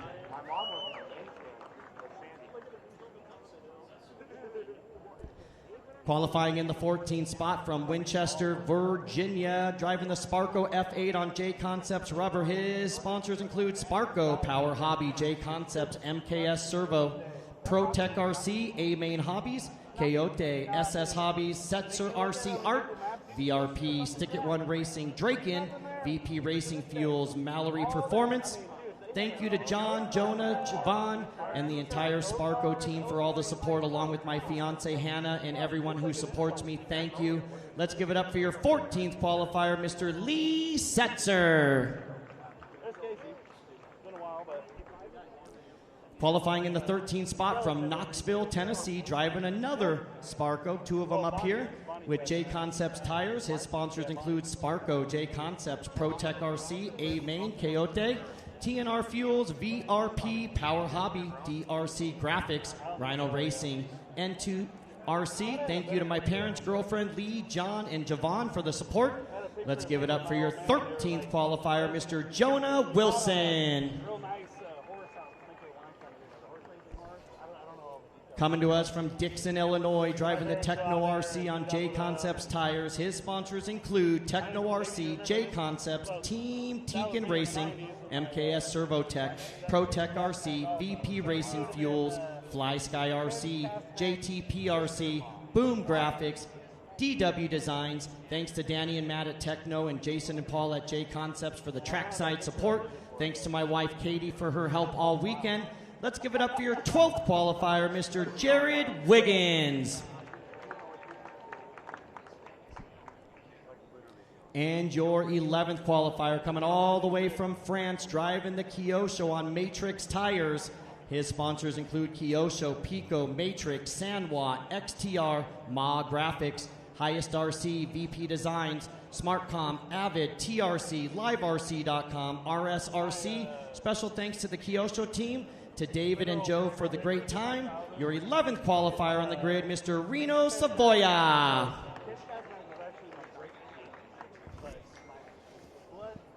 Qualifying in the 14th spot from Winchester, Virginia, driving the Sparco F8 on J Concepts rubber. His sponsors include Sparco, Power Hobby, J Concepts, MKS Servo, ProTech RC, A-Main Hobbies, Coyote, SS Hobbies, Setzer RC Art, VRP, Stick It One Racing, Draken, VP Racing Fuels, Mallory Performance, Thank you to John, Jonah, Javon, and the entire Sparko team for all the support, along with my fiance Hannah and everyone who supports me. Thank you. Let's give it up for your 14th qualifier, Mr. Lee Setzer. Qualifying in the 13th spot from Knoxville, Tennessee, driving another Sparko, 2 of them up here, with J Concepts tires. His sponsors include Sparko, J Concepts, ProTech RC, A-Main, Coyote, TNR Fuels, VRP, Power Hobby, DRC Graphics, Rhino Racing, N2 RC. Thank you to my parents, girlfriend, Lee, John, and Javon for the support. Let's give it up for your 13th qualifier, Mr. Jonah Wilson. Coming to us from Dixon, Illinois, driving the Techno RC on J Concepts tires. His sponsors include Techno RC, J Concepts, Team Teakin Racing, MKS Servotech, ProTech RC, VP Racing Fuels, Fly Sky RC, JTP RC, Boom Graphics, DW Designs. Thanks to Danny and Matt at Techno and Jason and Paul at J Concepts for the trackside support. Thanks to my wife Katie for her help all weekend. Let's give it up for your 12th qualifier, Mr. Jared Wiggins. And your 11th qualifier, coming all the way from France, driving the Kyosho on Matrix tires. His sponsors include Kyosho, Pico, Matrix, Sanwa, XTR, Ma Graphics, Highest RC, VP Designs, SmartCom, Avid, TRC, LiveRC.com, RSRC. Special thanks to the Kyosho team, to David and Joe for the great time. Your 11th qualifier on the grid, Mr. Reno Savoya.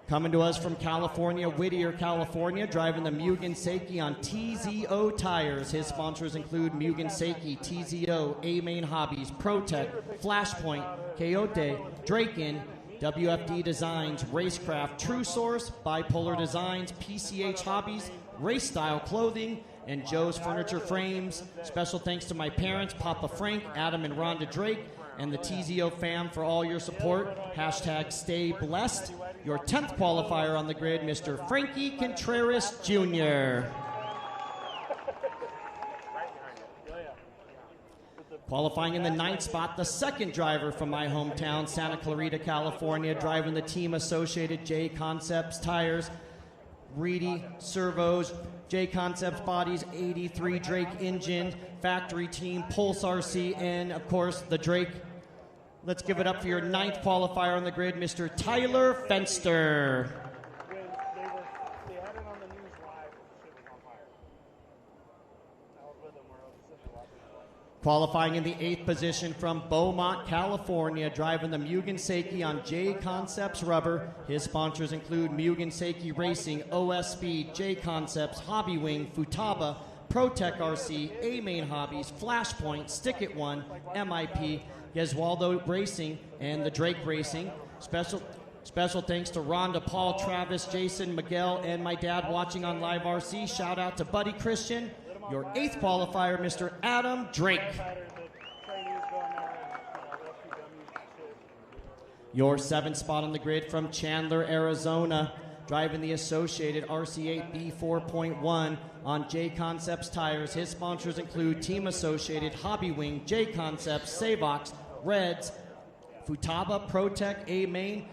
Coming to us from California, Whittier, California, driving the Mugen Seiki on TZO tires. His sponsors include Mugen Seiki, TZO, A-Main Hobbies, ProTech, Flashpoint, Coyote, Draken, WFD Designs, Racecraft, True Source, Bipolar Designs, PCH Hobbies, Race Style Clothing, and Joe's Furniture Frames. Special thanks to my parents, Papa Frank, Adam and Rhonda Drake, and the TZO fam for all your support. Hashtag stay blessed. Your 10th qualifier on the grid, Mr. Frankie Contreras Jr. Qualifying in the 9th spot, the second driver from my hometown, Santa Clarita, California, driving the Team Associated J Concepts tires, Reedy servos, J Concepts bodies, 83 Drake engine, factory team, Pulse RC, and of course the Drake. Let's give it up for your 9th qualifier on the grid, Mr. Tyler Fenster. Qualifying in the 8th position from Beaumont, California, driving the Mugen Seiki on J Concepts rubber. His sponsors include Mugen Seiki Racing, OS Speed, J Concepts, Hobby Wing, Futaba, ProTech RC, A-Main Hobbies, Flashpoint, Stick It One, MIP, Gesualdo Racing, and the Drake Racing. Special thanks to Rhonda, Paul, Travis, Jason, Miguel, and my dad watching on Live RC. Shout out to Buddy Christian. Your 8th qualifier, Mr. Adam Drake. Your 7th spot on the grid from Chandler, Arizona, driving the Associated RC8 B4.1 on J Concepts tires. His sponsors include Team Associated, Hobby Wing, J Concepts, Savox, Reds, Futaba, ProTech, A-Main,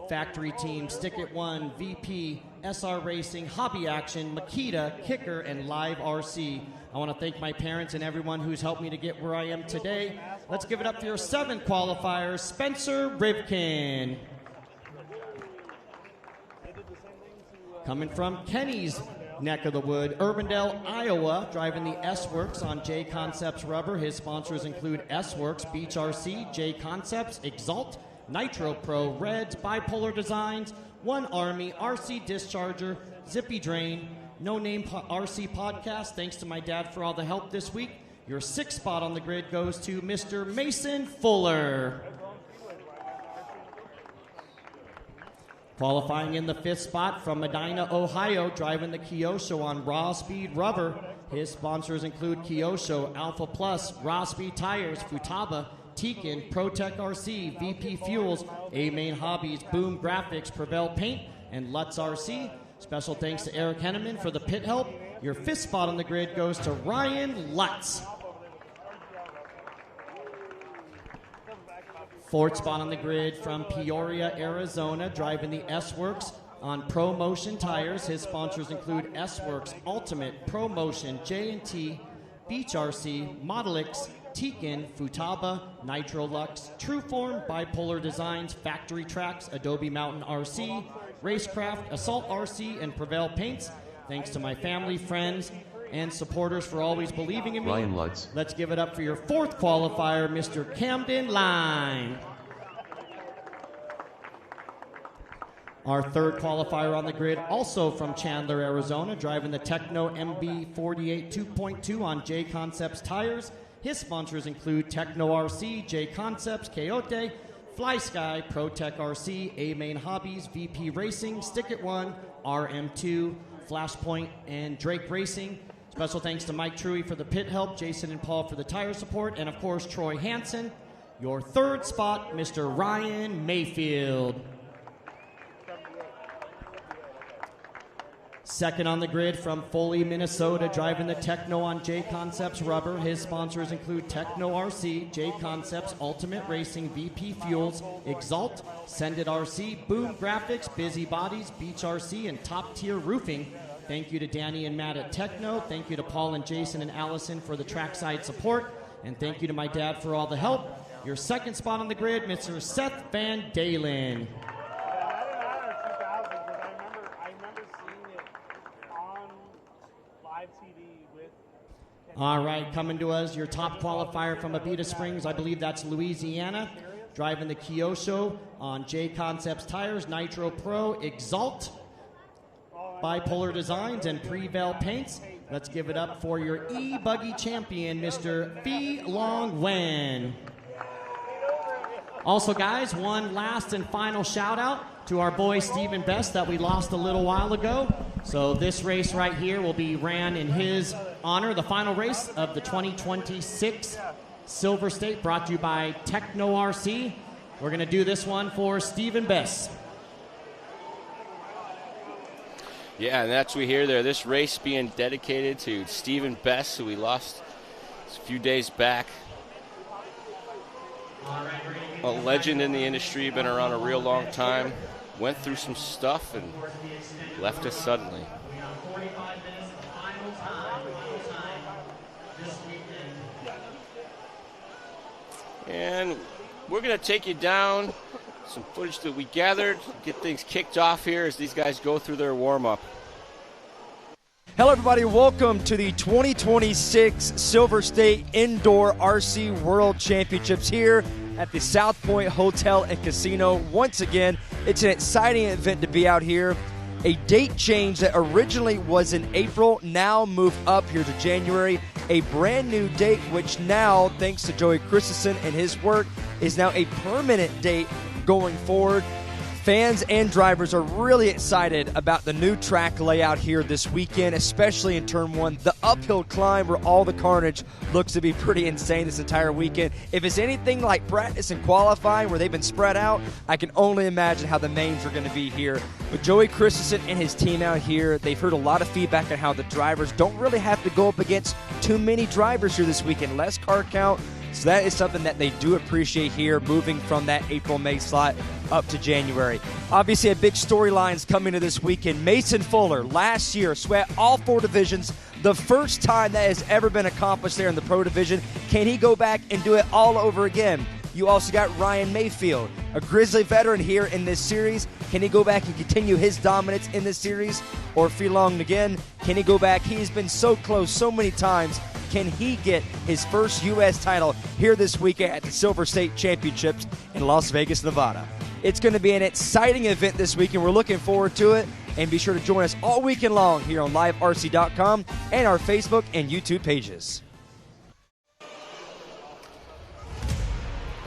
Factory Team, Stick It One, VP, SR Racing, Hobby Action, Makita, Kicker, and Live RC. I want to thank my parents and everyone who's helped me to get where I am today. Let's give it up for your 7th qualifier, Spencer Rivkin. Coming from Kenny's neck of the wood, Urbandale, Iowa, driving the S-Works on J Concepts rubber. His sponsors include S-Works, Beach RC, J Concepts, Exalt, Nitro Pro, Reds, Bipolar Designs, One Army, RC Discharger, Zippy Drain, No Name RC Podcast. Thanks to my dad for all the help this week. Your 6th spot on the grid goes to Mr. Mason Fuller. Qualifying in the 5th spot from Medina, Ohio, driving the Kyosho on Raw Speed rubber. His sponsors include Kyosho, Alpha Plus, Raw Speed Tires, Futaba, Teakin, ProTech RC, VP Fuels, A-Main Hobbies, Boom Graphics, Prevail Paint, and Lutz RC. Special thanks to Eric Henneman for the pit help. Your fifth spot on the grid goes to Ryan Lutz. Fourth spot on the grid from Peoria, Arizona, driving the S-Works on Pro Motion tires. His sponsors include S-Works, Ultimate, Pro Motion, J&T, Beach RC, Modelix, Tekin, Futaba, Nitro Lux, Trueform, Bipolar Designs, Factory Tracks, Adobe Mountain RC, Racecraft, Assault RC, and Prevail Paints. Thanks to my family, friends, and supporters for always believing in me. Ryan Lutz. Let's give it up for your fourth qualifier, Mr. Camden Line. Our third qualifier on the grid, also from Chandler, Arizona, driving the Techno MB48 2.2 on J Concepts tires. His sponsors include Techno RC, J Concepts, Coyote, Fly Sky, ProTech RC, A-Main Hobbies, VP Racing, Stick It One, RM2, Flashpoint, and Drake Racing. Special thanks to Mike Truey for the pit help, Jason and Paul for the tire support, and of course Troy Hansen. Your third spot, Mr. Ryan Mayfield. Second on the grid from Foley, Minnesota, driving the Techno on J Concepts rubber. His sponsors include Techno RC, J Concepts, Ultimate Racing, VP Fuels, Exalt, Send It RC, Boom Graphics, Busy Bodies, Beach RC, and Top Tier Roofing. Thank you to Danny and Matt at Techno. Thank you to Paul and Jason and Allison for the trackside support. And thank you to my dad for all the help. Your second spot on the grid, Mr. Seth Van Dalen. All right, coming to us, your top qualifier from Abita Springs, I believe that's Louisiana, driving the Kyosho on J Concepts tires, Nitro Pro, Exalt, Bipolar Designs, and Prevail Paints. Let's give it up for your e-buggy champion, Mr. Phi Long Wen. Also, guys, one last and final shout out to our boy Stephen Best that we lost a little while ago. So this race right here will be ran in his honor, the final race of the 2026 Silver State, brought to you by Techno RC. We're going to do this one for Stephen Best. Yeah, and that's what we hear there. This race being dedicated to Stephen Best, who we lost a few days back. A legend in the industry, been around a real long time. Went through some stuff and left us suddenly. And we're going to take you down some footage that we gathered, get things kicked off here as these guys go through their warm-up. Hello everybody, welcome to the 2026 Silver State Indoor RC World Championships here at the South Point Hotel and Casino. Once again, it's an exciting event to be out here. A date change that originally was in April, now moved up here to January. A brand new date, which now, thanks to Joey Christensen and his work, is now a permanent date going forward. Fans and drivers are really excited about the new track layout here this weekend, especially in Turn 1. The uphill climb where all the carnage looks to be pretty insane this entire weekend. If it's anything like practice and qualifying where they've been spread out, I can only imagine how the mains are going to be here. With Joey Christensen and his team out here, they've heard a lot of feedback on how the drivers don't really have to go up against too many drivers here this weekend. Less car count. So that is something that they do appreciate here, moving from that April-May slot up to January. Obviously, a big storyline's coming to this weekend. Mason Fuller, last year, sweat all 4 divisions. The first time that has ever been accomplished there in the Pro Division. Can he go back and do it all over again? You also got Ryan Mayfield, a Grizzly veteran here in this series. Can he go back and continue his dominance in this series? Or Phi Long again, can he go back? He's been so close so many times. Can he get his first U.S. title here this weekend at the Silver State Championships in Las Vegas, Nevada? It's going to be an exciting event this weekend. We're looking forward to it. And be sure to join us all weekend long here on liverc.com and our Facebook and YouTube pages.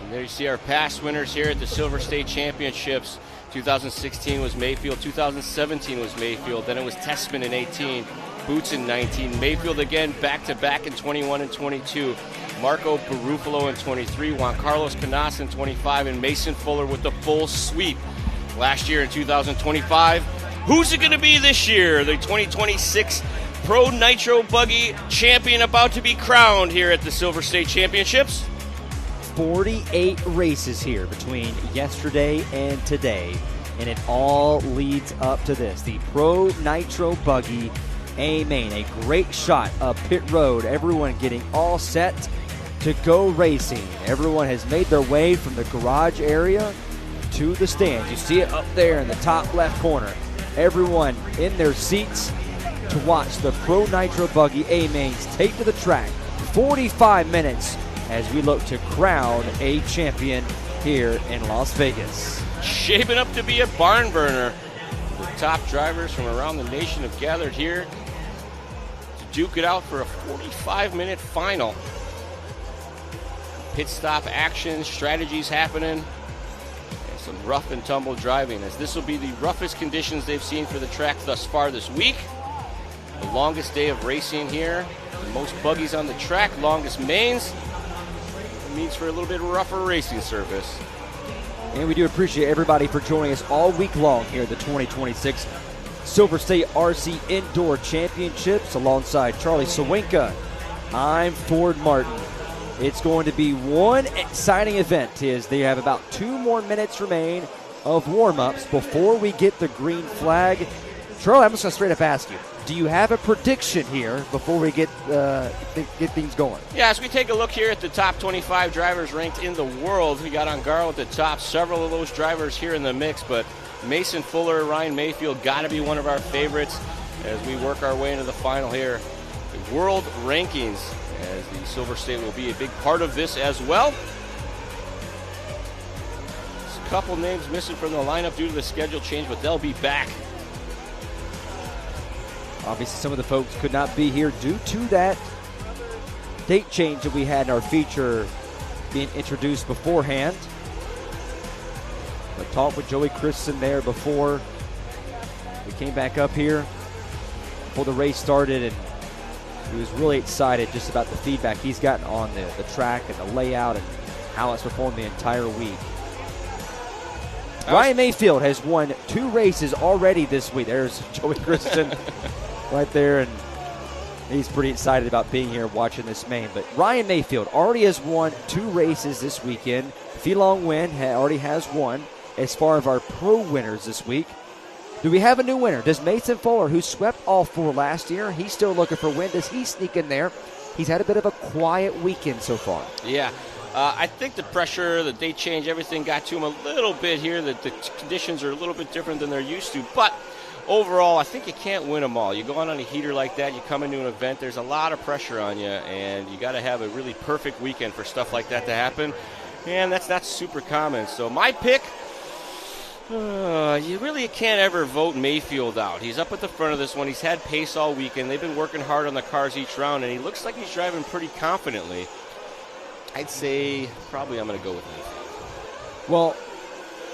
And there you see our past winners here at the Silver State Championships. 2016 was Mayfield, 2017 was Mayfield, then it was Tessman in 18, Boots in 19, Mayfield again back-to-back in 21 and 22, Marco Barufalo in 23, Juan Carlos Canas in 25, and Mason Fuller with the full sweep last year in 2025. Who's it going to be this year? The 2026 Pro Nitro Buggy champion about to be crowned here at the Silver State Championships. 48 races here between yesterday and today, and it all leads up to this. The Pro Nitro Buggy A-Main, a great shot of pit road. Everyone getting all set to go racing. Everyone has made their way from the garage area to the stands. You see it up there in the top left corner. Everyone in their seats to watch the Pro Nitro Buggy A-Mains take to the track. 45 minutes as we look to crown a champion here in Las Vegas. Shaping up to be a barn burner. The top drivers from around the nation have gathered here to duke it out for a 45-minute final. Pit stop action, strategies happening, and some rough and tumble driving, as this will be the roughest conditions they've seen for the track thus far this week. The longest day of racing here, the most buggies on the track, longest mains. It means for a little bit rougher racing surface. And we do appreciate everybody for joining us all week long here at the 2026 Silver State RC Indoor Championships alongside Charlie Sawinka. I'm Ford Martin. It's going to be one exciting event. They have about 2 more minutes remain of warm-ups before we get the green flag. Charlie, I'm just going to straight up ask you, do you have a prediction here before we get things going? Yeah, as we take a look here at the top 25 drivers ranked in the world, we got Angaro at the top. Several of those drivers here in the mix, but Mason Fuller, Ryan Mayfield got to be one of our favorites as we work our way into the final here. The world rankings, as the Silver State will be a big part of this as well. There's a couple names missing from the lineup due to the schedule change, but they'll be back. Obviously, some of the folks could not be here due to that date change that we had in our feature being introduced beforehand. I talked with Joey Christensen there before we came back up here, before the race started, and he was really excited just about the feedback he's gotten on the track and the layout and how it's performed the entire week. Ryan Mayfield has won 2 races already this week. There's Joey Christensen right there, and he's pretty excited about being here watching this main. But Ryan Mayfield already has won 2 races this weekend. Philong Nguyen already has one. As far as our pro winners this week, do we have a new winner? Does Mason Fuller, who swept all 4 last year, he's still looking for a win, does he sneak in there? He's had a bit of a quiet weekend so far. Yeah. I think the pressure, the date change, everything got to him a little bit here. The conditions are a little bit different than they're used to. But overall, I think you can't win them all. You go on a heater like that, you come into an event, there's a lot of pressure on you, and you got to have a really perfect weekend for stuff like that to happen. And that's not super common. So my pick, you really can't ever vote Mayfield out. He's up at the front of this one. He's had pace all weekend. They've been working hard on the cars each round, and he looks like he's driving pretty confidently. I'd say probably I'm going to go with Mayfield. Well,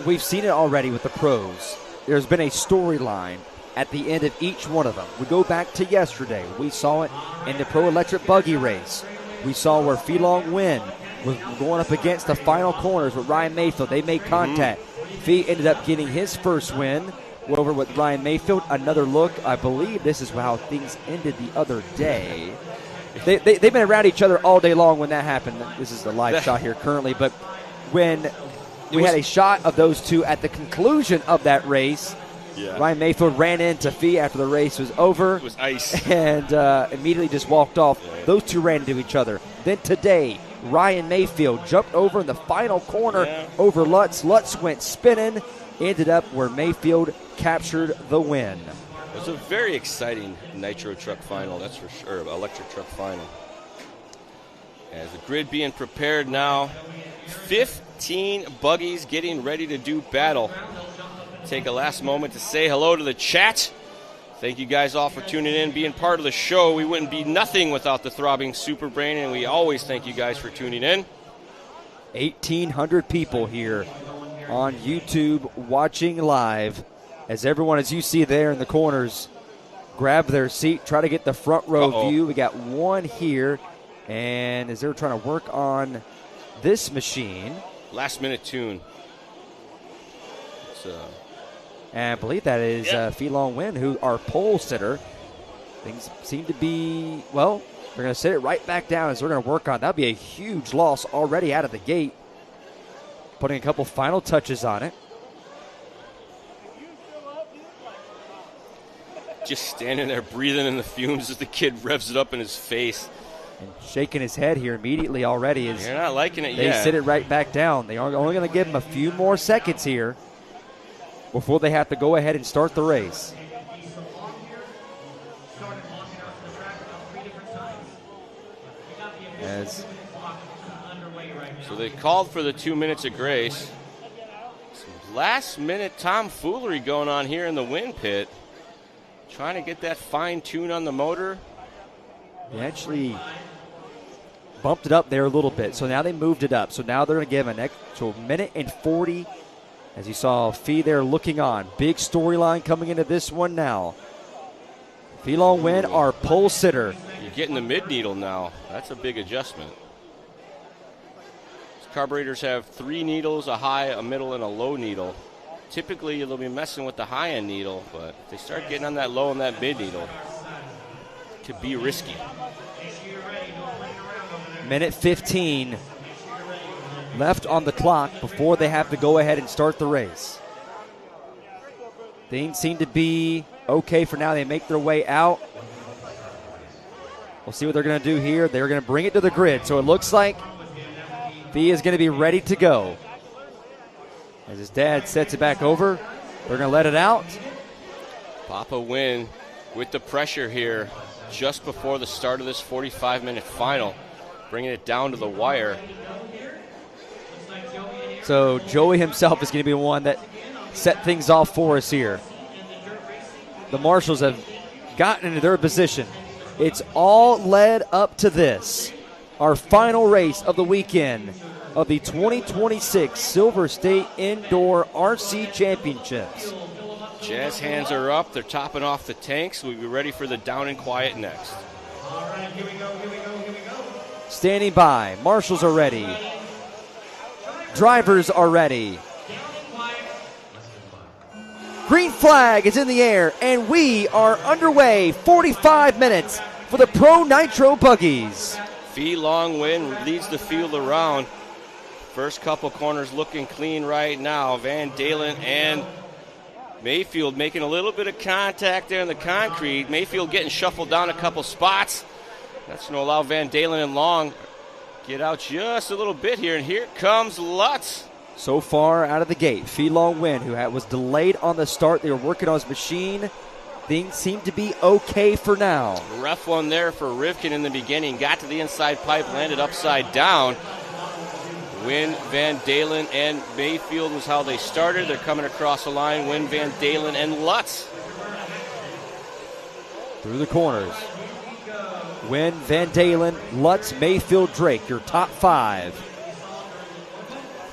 we've seen it already with the pros. There's been a storyline at the end of each one of them. We go back to yesterday. We saw it in the Pro Electric Buggy race. We saw where Philong Nguyen was going up against the final corners with Ryan Mayfield. They made contact. Fee ended up getting his first win over with Ryan Mayfield. Another look. I believe this is how things ended the other day. They've been around each other all day long when that happened. This is the live shot here currently. But when we had a shot of those two at the conclusion of that race, Ryan Mayfield ran into Fee after the race was over. It was ice. And immediately just walked off. Those two ran into each other. Then today, Ryan Mayfield jumped over in the final corner over Lutz. Lutz went spinning, ended up where Mayfield captured the win. It was a very exciting nitro truck final, that's for sure, electric truck final. As the grid being prepared now, 15 buggies getting ready to do battle. Take a last moment to say hello to the chat. Thank you guys all for tuning in, being part of the show. We wouldn't be nothing without the throbbing Super Brain, and we always thank you guys for tuning in. 1,800 people here on YouTube watching live. As everyone, as you see there in the corners, grab their seat, try to get the front row view. We got one here, and as they're trying to work on this machine. Last minute tune. It's And I believe that is Fee Long Win, who our pole sitter. Things seem to be, well, they're going to sit it right back down as we're going to work on. That would be a huge loss already out of the gate. Putting a couple final touches on it. Just standing there breathing in the fumes as the kid revs it up in his face. And shaking his head here immediately already. As you're not liking it they yet. sit it right back down. They are only going to give him a few more seconds here before they have to go ahead and start the race. So they called for the 2 minutes of grace. Some last-minute tomfoolery going on here in the wind pit. Trying to get that fine tune on the motor. They actually bumped it up there a little bit, so now they moved it up. So now they're going to give an extra minute and 40. As you saw Fee there looking on. Big storyline coming into this one now. Fee Long Win, our pole sitter. You're getting the mid-needle now. That's a big adjustment. These carburetors have 3 needles, a high, a middle, and a low needle. Typically, they'll be messing with the high-end needle, but if they start getting on that low and that mid-needle, it could be risky. Minute 15 left on the clock before they have to go ahead and start the race. Things seem to be okay for now. They make their way out. We'll see what they're going to do here. They're going to bring it to the grid. So it looks like Fee is going to be ready to go. As his dad sets it back over, they're going to let it out. Papa Win with the pressure here just before the start of this 45-minute final, bringing it down to the wire. So Joey himself is going to be the one that set things off for us here. The marshals have gotten into their position. It's all led up to this, our final race of the weekend of the 2026 Silver State Indoor RC Championships. Jazz hands are up. They're topping off the tanks. We'll be ready for the down and quiet next. All right, here we go. Standing by. Marshals are ready. Drivers are ready. Green flag is in the air, and we are underway. 45 minutes for the Pro Nitro Buggies. Fee Long Win leads the field around. First couple corners looking clean right now. Van Dalen and Mayfield making a little bit of contact there in the concrete. Mayfield getting shuffled down a couple spots. That's going to allow Van Dalen and Long get out just a little bit here. And here comes Lutz. So far out of the gate, Fee Long Win, who was delayed on the start. They were working on his machine. Things seem to be okay for now. Rough one there for Rivkin in the beginning. Got to the inside pipe, landed upside down. Win, Van Dalen, and Mayfield was how they started. They're coming across the line. Win, Van Dalen, and Lutz. Through the corners. Win, Van Dalen, Lutz, Mayfield, Drake, your top 5.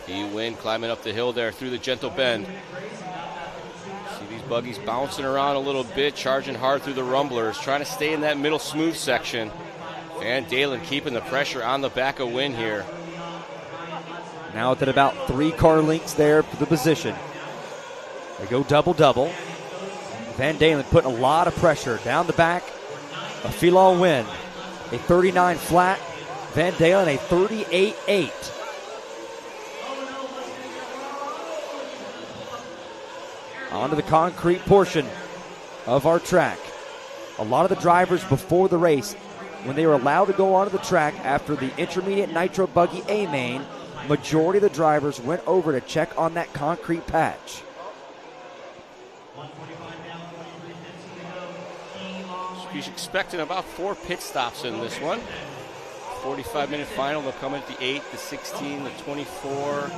He Win climbing up the hill there through the gentle bend. See these buggies bouncing around a little bit, charging hard through the rumblers, trying to stay in that middle smooth section. Van Dalen keeping the pressure on the back of Win here. Now within about 3 car lengths there for the position. They go double-double. Van Dalen putting a lot of pressure down the back. A Fee Long Win, a 39 flat. Van Dalen, a 38.8. Onto the concrete portion of our track. A lot of the drivers before the race, when they were allowed to go onto the track after the intermediate nitro buggy A main, majority of the drivers went over to check on that concrete patch. He's expecting about 4 pit stops in this one. 45-minute final. They'll come in at the 8, the 16, the 24,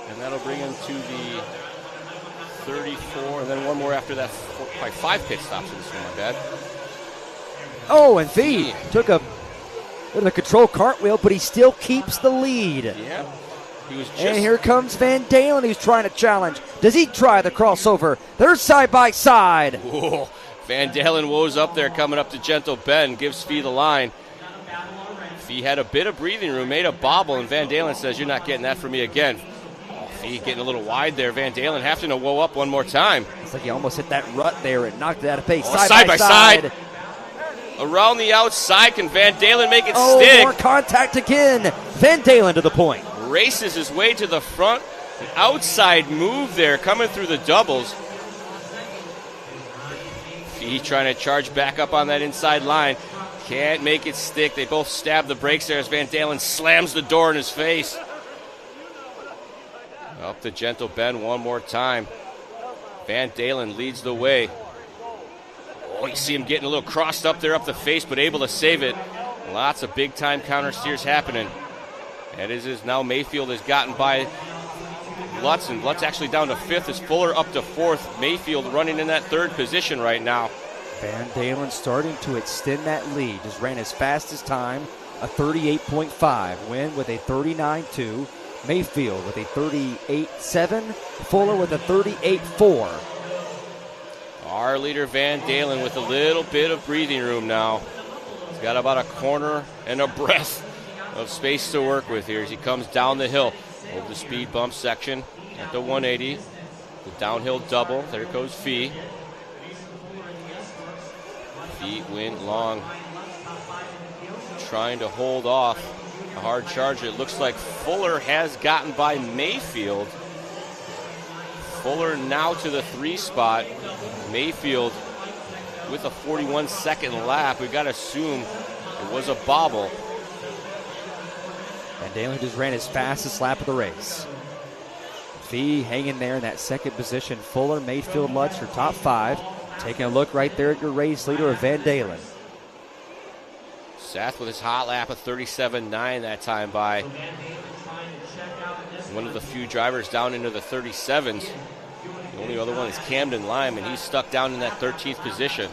and that'll bring him to the 34, and then one more after that. Probably 5 pit stops in this one, my bad. Oh, and Fee took a control cartwheel, but he still keeps the lead. Yeah. He was just. And here comes Van Dalen, who's trying to challenge. Does he try the crossover? They're side by side. Whoa. Van Dalen woes up there coming up to gentle bend, gives Fee the line. Fee had a bit of breathing room, made a bobble, and Van Dalen says, "You're not getting that from me again." Fee getting a little wide there. Van Dalen having to whoa up one more time. It's like he almost hit that rut there and knocked it out of pace. Oh, side by side. Around the outside, can Van Dalen make it stick? More contact again. Van Dalen to the point. Races his way to the front. An outside move there coming through the doubles. Fee trying to charge back up on that inside line. Can't make it stick. They both stab the brakes there as Van Dalen slams the door in his face. Up the gentle bend one more time. Van Dalen leads the way. Oh, you see him getting a little crossed up there up the face, but able to save it. Lots of big-time counter steers happening. And as is now Mayfield has gotten by Lutz, and Lutz actually down to 5th as Fuller up to 4th. Mayfield running in that 3rd position right now. Van Dalen starting to extend that lead. Just ran his fastest time, a 38.5. Win with a 39.2. Mayfield with a 38.7. Fuller with a 38.4. Our leader Van Dalen with a little bit of breathing room now. He's got about a corner and a breath of space to work with here as he comes down the hill over the speed bump section at the 180. The downhill double. There goes Fee. Fee went long, trying to hold off a hard charger. It looks like Fuller has gotten by Mayfield. Fuller now to the 3 spot. Mayfield with a 41-second lap. We've got to assume it was a bobble. Van Dalen just ran his fastest lap of the race. Fee hanging there in that 2nd position. Fuller, Mayfield, Lutz, your top 5. Taking a look right there at your race leader of Van Dalen. Seth with his hot lap of 37.9 that time by. One of the few drivers down into the 37s. The only other one is Camden Lime, and he's stuck down in that 13th position.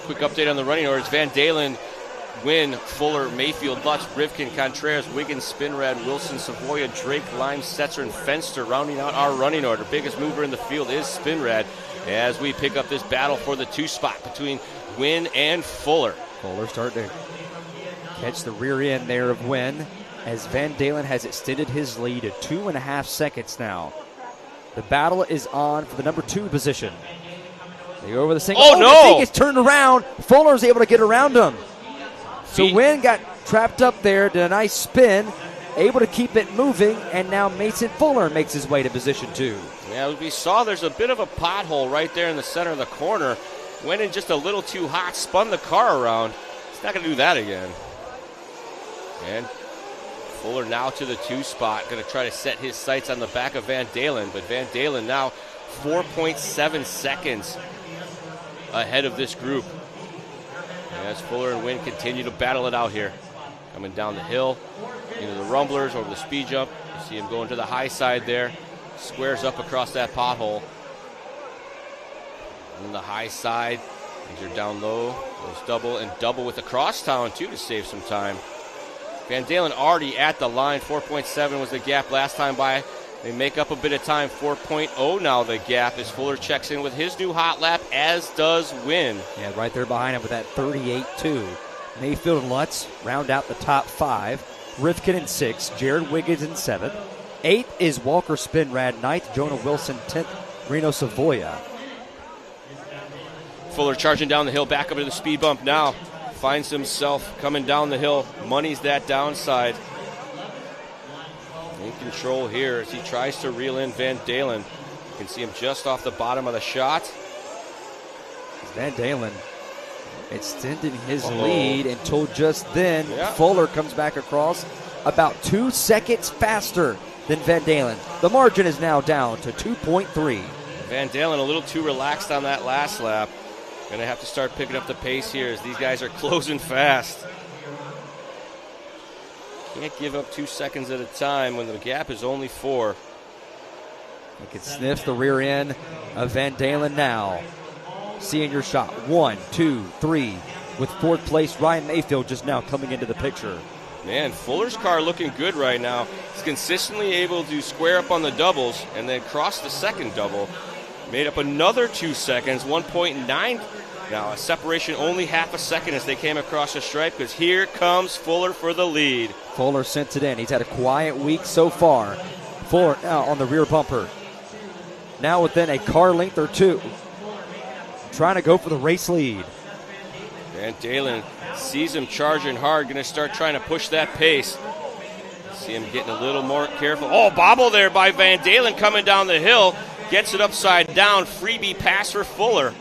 Quick update on the running orders. Van Dalen, Wynn, Fuller, Mayfield, Lutz, Rivkin, Contreras, Wiggins, Spinrad, Wilson, Savoya, Drake, Lime, Setzer, and Fenster rounding out our running order. Biggest mover in the field is Spinrad as we pick up this battle for the 2 spot between Wynn and Fuller. Fuller starting to catch the rear end there of Wynn as Van Dalen has extended his lead to 2.5 seconds now. The battle is on for the number 2 position. They go over the single. Oh, no! He gets turned around. Fuller's able to get around him. So Wynn got trapped up there, did a nice spin, able to keep it moving, and now Mason Fuller makes his way to position 2. Yeah, we saw there's a bit of a pothole right there in the center of the corner. Went in just a little too hot, spun the car around. He's not going to do that again. And Fuller now to the 2 spot, going to try to set his sights on the back of Van Dalen, but Van Dalen now 4.7 seconds ahead of this group. As Fuller and Wynn continue to battle it out here. Coming down the hill, into the rumblers, over the speed jump. You see him going to the high side there. Squares up across that pothole. On the high side, these are down low. Goes double and double with the crosstown too to save some time. Van Dalen already at the line. 4.7 was the gap last time by. They make up a bit of time. 4.0 now the gap as Fuller checks in with his new hot lap, as does Wynn. Yeah, right there behind him with that 38.2. Mayfield and Lutz round out the top 5. Rivkin in 6, Jared Wiggins in 7th. 8th is Walker Spinrad. 9th, Jonah Wilson. 10th, Reno Savoya. Fuller charging down the hill, back up to the speed bump now. Finds himself coming down the hill, money's that downside. In control here as he tries to reel in Van Dalen. You can see him just off the bottom of the shot. Van Dalen extending his lead until just then. Fuller comes back across about 2 seconds faster than Van Dalen. The margin is now down to 2.3. Van Dalen a little too relaxed on that last lap. Going to have to start picking up the pace here as these guys are closing fast. Can't give up 2 seconds at a time when the gap is only 4. You can sniff the rear end of Van Dalen now. Seeing your shot. 1, 2, 3. With 4th place, Ryan Mayfield just now coming into the picture. Man, Fuller's car looking good right now. He's consistently able to square up on the doubles and then cross the second double. Made up another 2 seconds, 1.9 Now a separation only half a second as they came across the stripe, because here comes Fuller for the lead. Fuller sent it in. He's had a quiet week so far. Fuller now on the rear bumper. Now within a car length or two. Trying to go for the race lead. Van Dalen sees him charging hard, going to start trying to push that pace. See him getting a little more careful. Oh, bobble there by Van Dalen coming down the hill. Gets it upside down. Freebie pass for Fuller.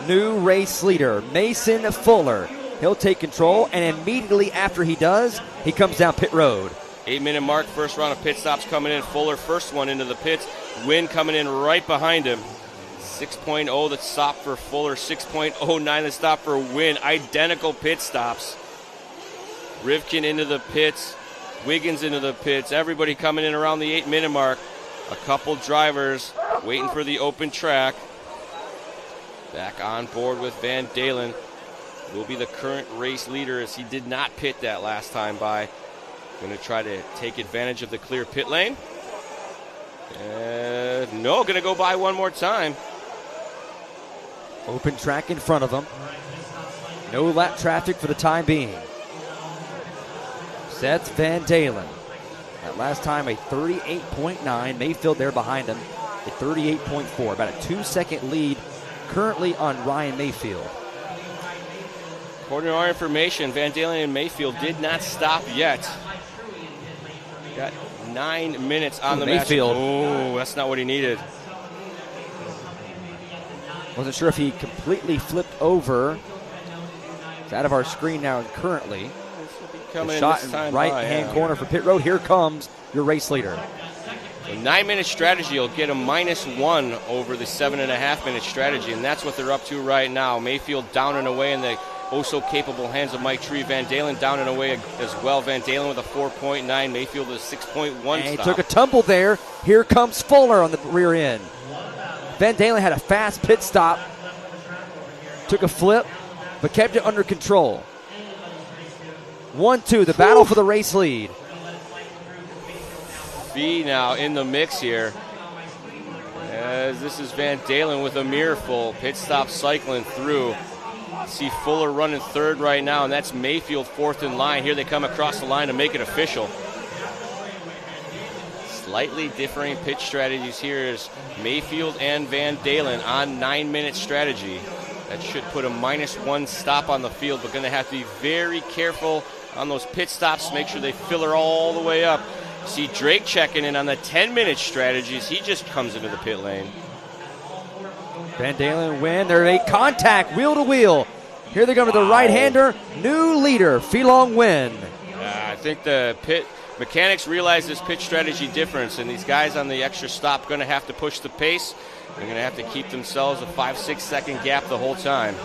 New race leader, Mason Fuller. He'll take control, and immediately after he does, he comes down pit road. 8-minute mark, first round of pit stops coming in. Fuller, first one into the pits. Wynn coming in right behind him. 6.0 the stop for Fuller, 6.09 the stop for Wynn. Identical pit stops. Rivkin into the pits, Wiggins into the pits. Everybody coming in around the 8-minute mark. A couple drivers waiting for the open track. Back on board with Van Dalen. Will be the current race leader, as he did not pit that last time by. Going to try to take advantage of the clear pit lane. No, going to go by one more time. Open track in front of him. No lap traffic for the time being. Seth Van Dalen. That last time a 38.9. Mayfield there behind him, a 38.4. About a 2-second lead currently on Ryan Mayfield. According to our information, Van Dalen and Mayfield did not stop yet. Got 9 minutes on the Mayfield. Oh, that's not what he needed. Wasn't sure if he completely flipped over. It's out of our screen now currently. Coming The shot in in right-hand corner for pit road. Here comes your race leader. A 9-minute strategy will get a -1 over the 7.5-minute strategy, and that's what they're up to right now. Mayfield down and away in the oh-so-capable hands of Mike Tree. Van Dalen down and away as well. Van Dalen with a 4.9, Mayfield with a 6.1 And he stop. took a tumble there. Here comes Fuller on the rear end. Van Dalen had a fast pit stop. Took a flip, but kept it under control. 1-2, the battle for the race lead. Fee now in the mix here, as this is Van Dalen with a mirror full. Pit stop cycling through. See Fuller running third right now, and that's Mayfield fourth in line. Here they come across the line to make it official. Slightly differing pitch strategies here is Mayfield and Van Dalen on 9-minute strategy. That should put a -1 stop on the field, but going to have to be very careful on those pit stops. Make sure they fill her all the way up. See Drake checking in on the 10-minute strategies. He just comes into the pit lane. Van Dalen win. They're a contact, wheel to wheel. Here they go to the right-hander. New leader, Feelong Win. I think the pit mechanics realize this pitch strategy difference, and these guys on the extra stop going to have to push the pace. They're going to have to keep themselves a 5-6 second gap the whole time.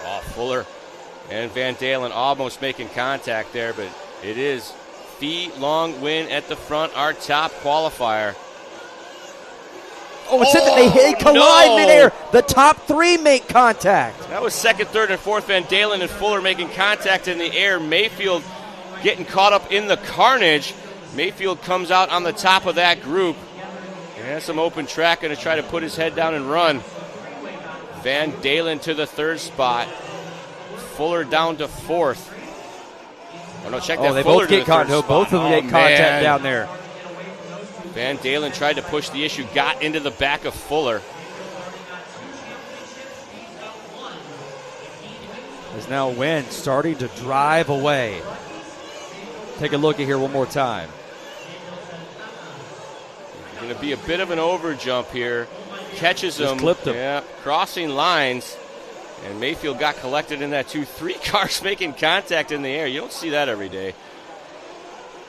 Oh, Fuller and Van Dalen almost making contact there, but it is Feelong Win at the front, our top qualifier. Oh, they collide midair. The top three make contact. That was second, third, and fourth. Van Dalen and Fuller making contact in the air. Mayfield getting caught up in the carnage. Mayfield comes out on the top of that group. And some open track, going to try to put his head down and run. Van Dalen to the third spot. Fuller down to fourth. Oh, no, check that. They Fuller both get contact. Both of them get contact down there. Van Dalen tried to push the issue, got into the back of Fuller. Is now Wynn starting to drive away. Take a look at here one more time. Going to be a bit of an over jump here. Catches him. Clipped him. Yeah, crossing lines. And Mayfield got collected in that 2-3 cars making contact in the air. You don't see that every day.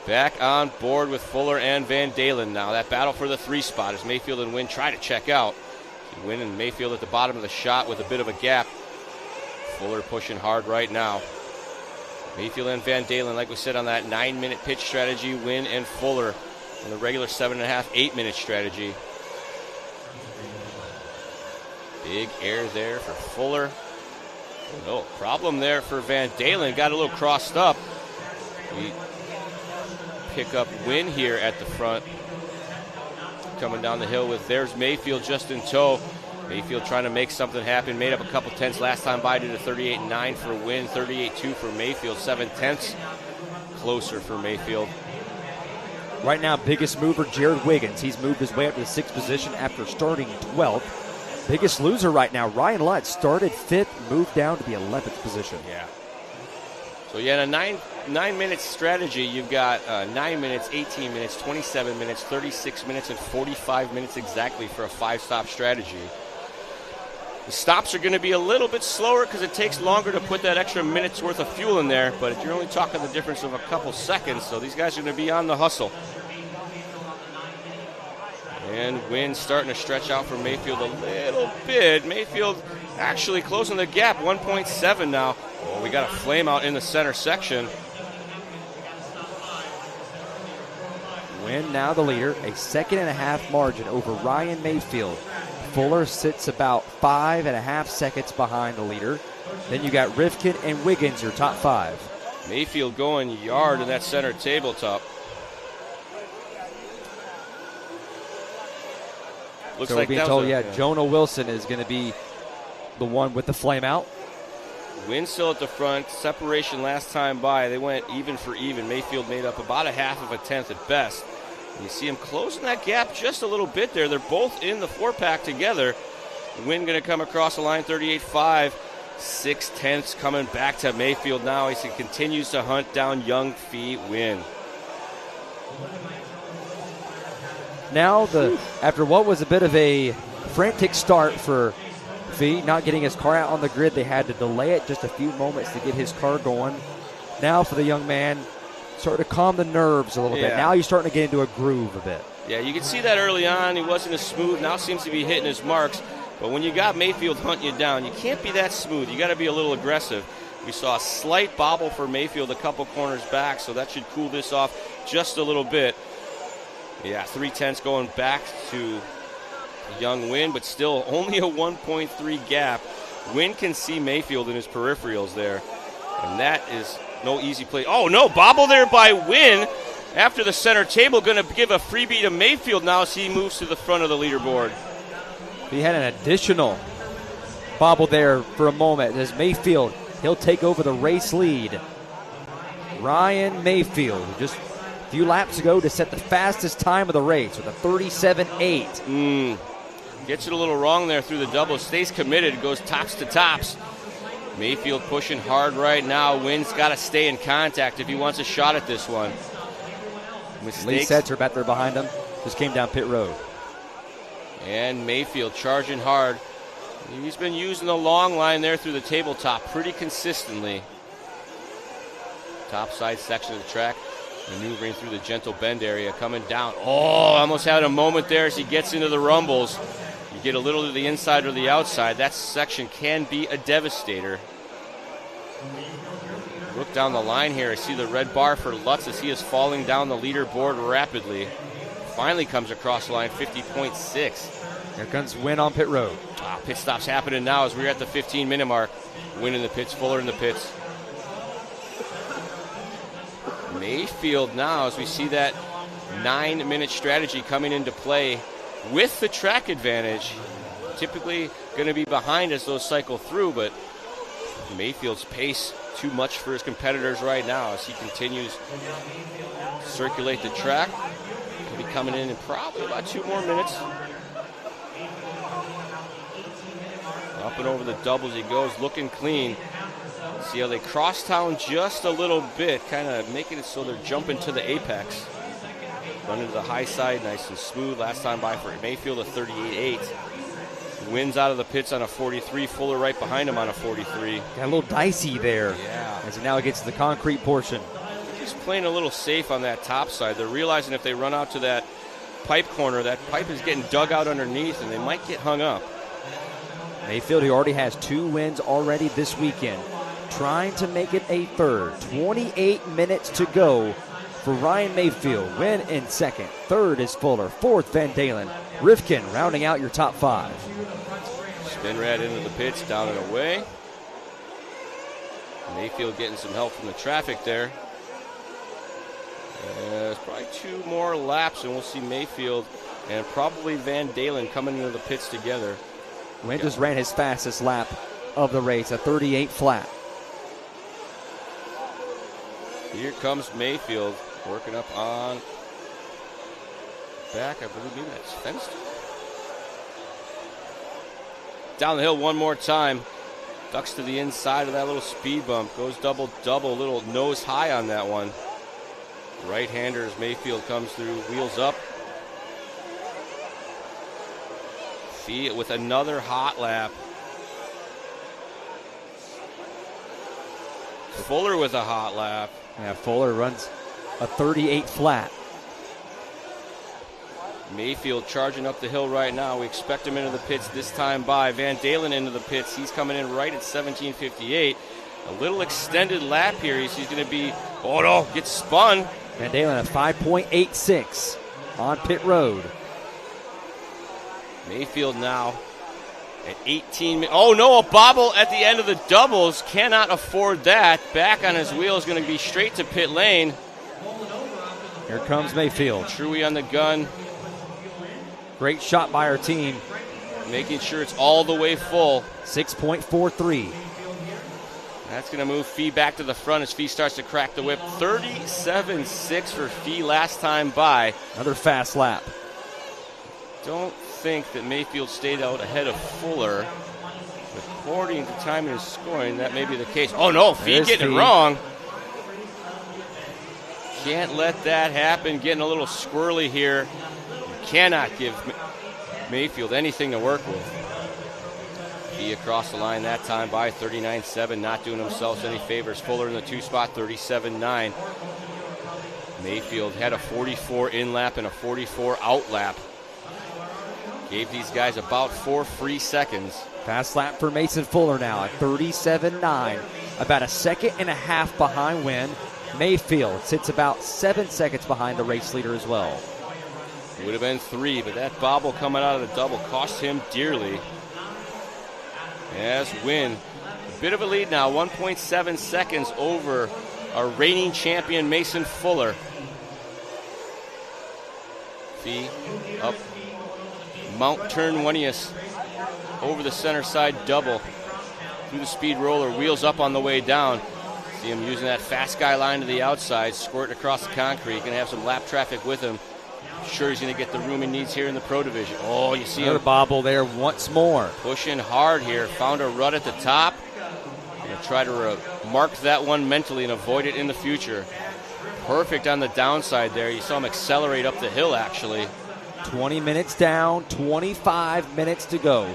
Back on board with Fuller and Van Dalen now. That battle for the 3 spot as Mayfield and Wynn try to check out. Wynn and Mayfield at the bottom of the shot with a bit of a gap. Fuller pushing hard right now. Mayfield and Van Dalen, like we said, on that 9-minute pitch strategy. Wynn and Fuller on the regular 7.5, 8-minute strategy. Big air there for Fuller. No problem there for Van Dalen. Got a little crossed up. We pick up Wynn here at the front. Coming down the hill with there's Mayfield just in tow. Mayfield trying to make something happen. Made up a couple tenths last time by, did a 38.9 for Wynn, 38.2 for Mayfield, 7 tenths closer for Mayfield. Right now, biggest mover, Jared Wiggins. He's moved his way up to the 6th position after starting 12th. Biggest loser right now, Ryan Lutz started 5th, moved down to the 11th position. Yeah. So yeah, in a 9-minute strategy, you've got 9 minutes, 18 minutes, 27 minutes, 36 minutes, and 45 minutes exactly for a 5-stop strategy. The stops are going to be a little bit slower because it takes longer to put that extra minute's worth of fuel in there, but you're only talking the difference of a couple seconds, so these guys are going to be on the hustle. And Wynn starting to stretch out for Mayfield a little bit. Mayfield actually closing the gap, 1.7 now. Oh, we got a flame out in the center section. Wynn now the leader, a 2.5 margin over Ryan Mayfield. Fuller sits about 5.5 seconds behind the leader. Then you got Rifkin and Wiggins, your top 5. Mayfield going yard in that center tabletop. Looks so like we're being told, Jonah Wilson is going to be the one with the flame out. Wynn still at the front. Separation last time by, they went even for even. Mayfield made up about a half of a tenth at best. And you see him closing that gap just a little bit there. They're both in the 4-pack together. Wynn going to come across the line, 38.5. 6 tenths coming back to Mayfield now as he continues to hunt down Young Fee Wynn. Now, after what was a bit of a frantic start for Fee, not getting his car out on the grid, they had to delay it just a few moments to get his car going. Now for the young man, starting to calm the nerves a little bit. Now he's starting to get into a groove a bit. Yeah, you can see that early on. He wasn't as smooth. Now seems to be hitting his marks. But when you got Mayfield hunting you down, you can't be that smooth. You got to be a little aggressive. We saw a slight bobble for Mayfield a couple corners back, so that should cool this off just a little bit. Yeah, 3 tenths going back to young Wynn, but still only a 1.3 gap. Wynn can see Mayfield in his peripherals there, and that is no easy play. Oh, no, bobble there by Wynn after the center table. Going to give a freebie to Mayfield now as he moves to the front of the leaderboard. He had an additional bobble there for a moment as Mayfield, he'll take over the race lead. Ryan Mayfield, just a few laps ago to set the fastest time of the race with a 37.8. Gets it a little wrong there through the double. Stays committed, goes tops to tops. Mayfield pushing hard right now. Wynn's got to stay in contact if he wants a shot at this one. Lee Setzer back there behind him. Just came down pit road. And Mayfield charging hard. He's been using the long line there through the tabletop pretty consistently. Top side section of the track. Maneuvering through the gentle bend area, coming down. Oh, almost had a moment there as he gets into the rumbles. You get a little to the inside or the outside. That section can be a devastator. Look down the line here. I see the red bar for Lutz as he is falling down the leaderboard rapidly. Finally comes across the line, 50.6. Here comes Wynn on pit road. Pit stop's happening now as we're at the 15-minute mark. Wynn in the pits, Fuller in the pits. Mayfield now, as we see that 9-minute strategy coming into play with the track advantage. Typically going to be behind as those cycle through, but Mayfield's pace too much for his competitors right now as he continues to circulate the track. He'll be coming in probably about 2 more minutes. Up and over the doubles he goes, looking clean. See how they cross town just a little bit, kind of making it so they're jumping to the apex. Running to the high side, nice and smooth. Last time by for Mayfield, a 38.8. Wins out of the pits on a 43. Fuller right behind him on a 43. Got a little dicey there. Yeah. As he now gets to the concrete portion. Just playing a little safe on that top side. They're realizing if they run out to that pipe corner, that pipe is getting dug out underneath, and they might get hung up. Mayfield, who already has 2 wins already this weekend, trying to make it a third. 28 minutes to go for Ryan Mayfield. Wynn in second. Third is Fuller. Fourth, Van Dalen. Rifkin rounding out your top 5. Spin right into the pits, down and away. Mayfield getting some help from the traffic there. There's probably 2 more laps, and we'll see Mayfield and probably Van Dalen coming into the pits together. Wynn just ran his fastest lap of the race, a 38 flat. Here comes Mayfield working up on back. I believe maybe that's fenced. Down the hill one more time. Ducks to the inside of that little speed bump. Goes double-double, little nose high on that one. Right-hander as Mayfield comes through, wheels up. See it with another hot lap. Fuller with a hot lap. Yeah, Fuller runs a 38 flat. Mayfield charging up the hill right now. We expect him into the pits this time by. Van Dalen into the pits. He's coming in right at 17:58. A little extended lap here. He's going to be, oh no, gets spun. Van Dalen at 5.86 on pit road. Mayfield now at 18. Oh no, a bobble at the end of the doubles. Cannot afford that. Back on his wheel is going to be straight to pit lane. Here comes Mayfield. Truey on the gun. Great shot by our team. Making sure it's all the way full. 6.43. That's going to move Fee back to the front as Fee starts to crack the whip. 37.6 for Fee last time by. Another fast lap. Don't think that Mayfield stayed out ahead of Fuller. According to time in his scoring, that may be the case. Oh no, Fee getting it wrong. Can't let that happen. Getting a little squirrely here. Cannot give Mayfield anything to work with. Fee across the line that time by 39.7, not doing himself any favors. Fuller in the 2 spot, 37.9. Mayfield had a 44 in lap and a 44 out lap. Gave these guys about 4 free seconds. Fast lap for Mason Fuller now at 37.9. About a second and a half behind Wynn. Mayfield sits about 7 seconds behind the race leader as well. It would have been 3, but that bobble coming out of the double cost him dearly. As Wynn, a bit of a lead now, 1.7 seconds over our reigning champion Mason Fuller. Fee up Mount Turn 20th over the center side double through the speed roller, wheels up on the way down. See him using that fast guy line to the outside, squirting across the concrete. Going to have some lap traffic with him. Sure he's going to get the room he needs here in the Pro Division. Oh, you see another him bobble there once more. pushing hard here. Found a rut at the top. Going to try to mark that one mentally and avoid it in the future. Perfect on the downside there. You saw him accelerate up the hill, actually. 20 minutes down, 25 minutes to go.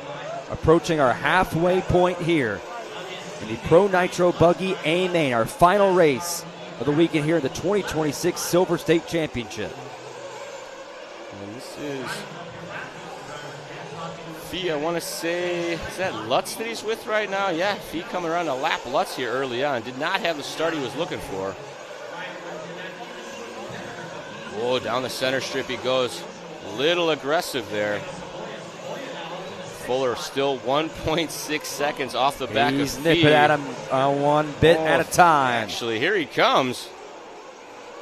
Approaching our halfway point here in the Pro Nitro Buggy A-Main, our final race of the weekend here in the 2026 Silver State Championship. And this is Fee, I want to say, is that Lutz that he's with right now? Yeah, Fee coming around to lap Lutz here early on. Did not have the start he was looking for. Oh, down the center strip he goes. Little aggressive there. Fuller still 1.6 seconds off the back of Fee. He's nipping at him one bit at a time. Actually, here he comes.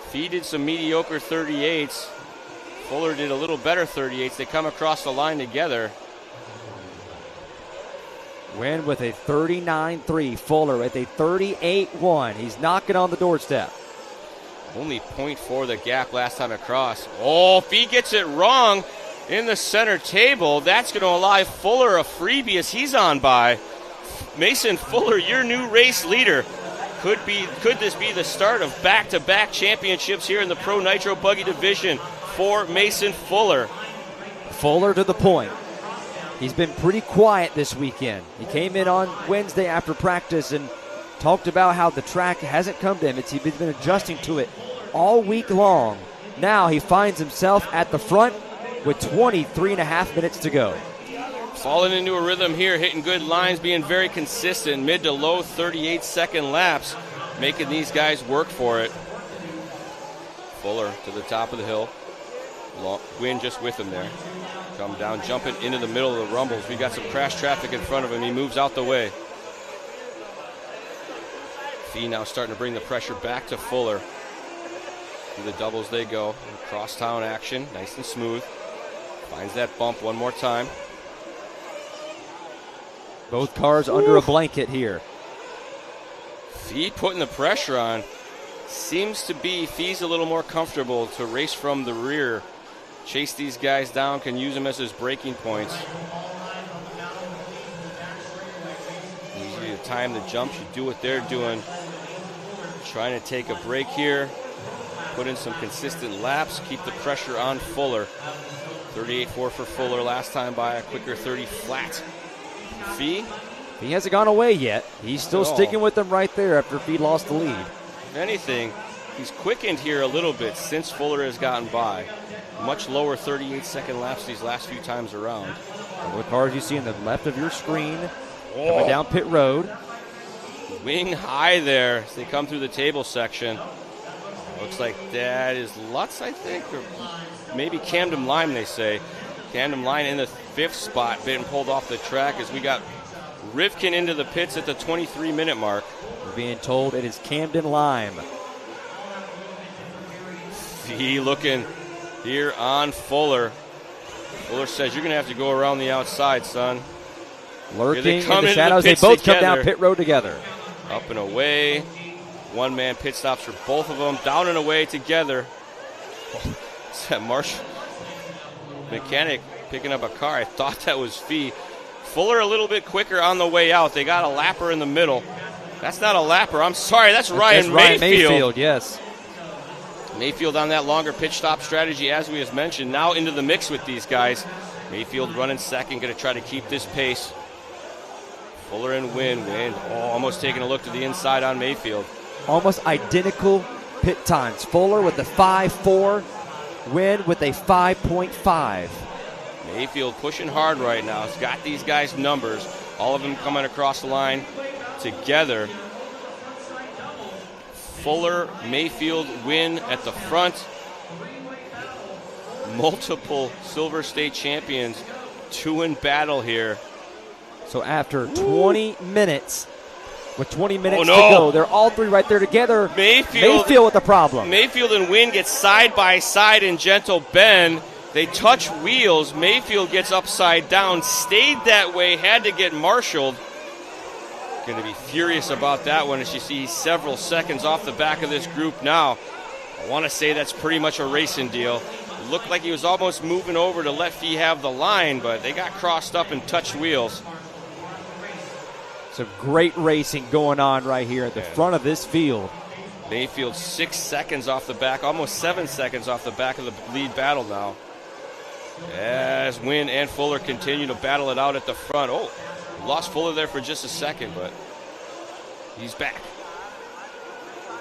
Fee did some mediocre 38s. Fuller did a little better 38s. They come across the line together. Wynn with a 39.3. Fuller with a 38.1. He's knocking on the doorstep. Only 0.4 the gap last time across. Oh, Fee gets it wrong in the center table. That's going to allow Fuller a freebie as he's on by. Mason Fuller, your new race leader. Could this be the start of back-to-back championships here in the Pro Nitro Buggy Division for Mason Fuller? Fuller to the point. He's been pretty quiet this weekend. He came in on Wednesday after practice and talked about how the track hasn't come to him. He's been adjusting to it all week long. Now he finds himself at the front with 23.5 minutes to go. Falling into a rhythm here, hitting good lines, being very consistent, mid to low 38-second laps, making these guys work for it. Fuller to the top of the hill. Wynn just with him there. Come down, jumping into the middle of the rumbles. We got some crash traffic in front of him. He moves out the way. Fee now starting to bring the pressure back to Fuller. Through the doubles they go. Cross-town action, nice and smooth. Finds that bump one more time. Both cars under a blanket here. Fee putting the pressure on. Seems to be Fee's a little more comfortable to race from the rear. Chase these guys down, can use them as his braking points. Easy to time the jumps, you do what they're doing. Trying to take a break here. Put in some consistent laps, keep the pressure on Fuller. 38.4 for Fuller last time by a quicker 30 flat. Fee? He hasn't gone away yet. He's still sticking with them right there after Fee lost the lead. If anything, he's quickened here a little bit since Fuller has gotten by. Much lower 38-second laps these last few times around. Some of the cars you see on the left of your screen coming down pit road. Wing high there as they come through the table section. Looks like that is Lutz, I think, or maybe Camden Lime, they say. Camden Lime in the 5th spot, being pulled off the track as we got Rivkin into the pits at the 23-minute mark. We're being told it is Camden Lime. Fee looking here on Fuller. Fuller says, you're going to have to go around the outside, son. Lurking in the shadows. They both come down pit road together. Up and away. One-man pit stops for both of them. Down and away together. It's that Marshall mechanic picking up a car. I thought that was Fee. Fuller a little bit quicker on the way out. They got a lapper in the middle. That's not a lapper. I'm sorry. That's Ryan Mayfield. Yes. Mayfield on that longer pitch stop strategy, as we have mentioned. Now into the mix with these guys. Mayfield running second, going to try to keep this pace. Fuller and Wynn. Almost taking a look to the inside on Mayfield. Almost identical pit times. Fuller with the 5.4, Wynn with a 5.5. Mayfield pushing hard right now. He's got these guys' numbers. All of them coming across the line together. Fuller, Mayfield, Wynn at the front. Multiple Silver State champions, 2 in battle here. So after 20 minutes, with 20 minutes to go, they're all 3 right there together. Mayfield with the problem. Mayfield and Wynn get side by side in gentle bend. They touch wheels. Mayfield gets upside down, stayed that way, had to get marshaled. Going to be furious about that one as you see several seconds off the back of this group now. I want to say that's pretty much a racing deal. It looked like he was almost moving over to let Fee have the line, but they got crossed up and touched wheels. Some great racing going on right here at the front of this field. Mayfield 6 seconds off the back, almost 7 seconds off the back of the lead battle now. As Wynn and Fuller continue to battle it out at the front. Lost Fuller there for just a second, but he's back.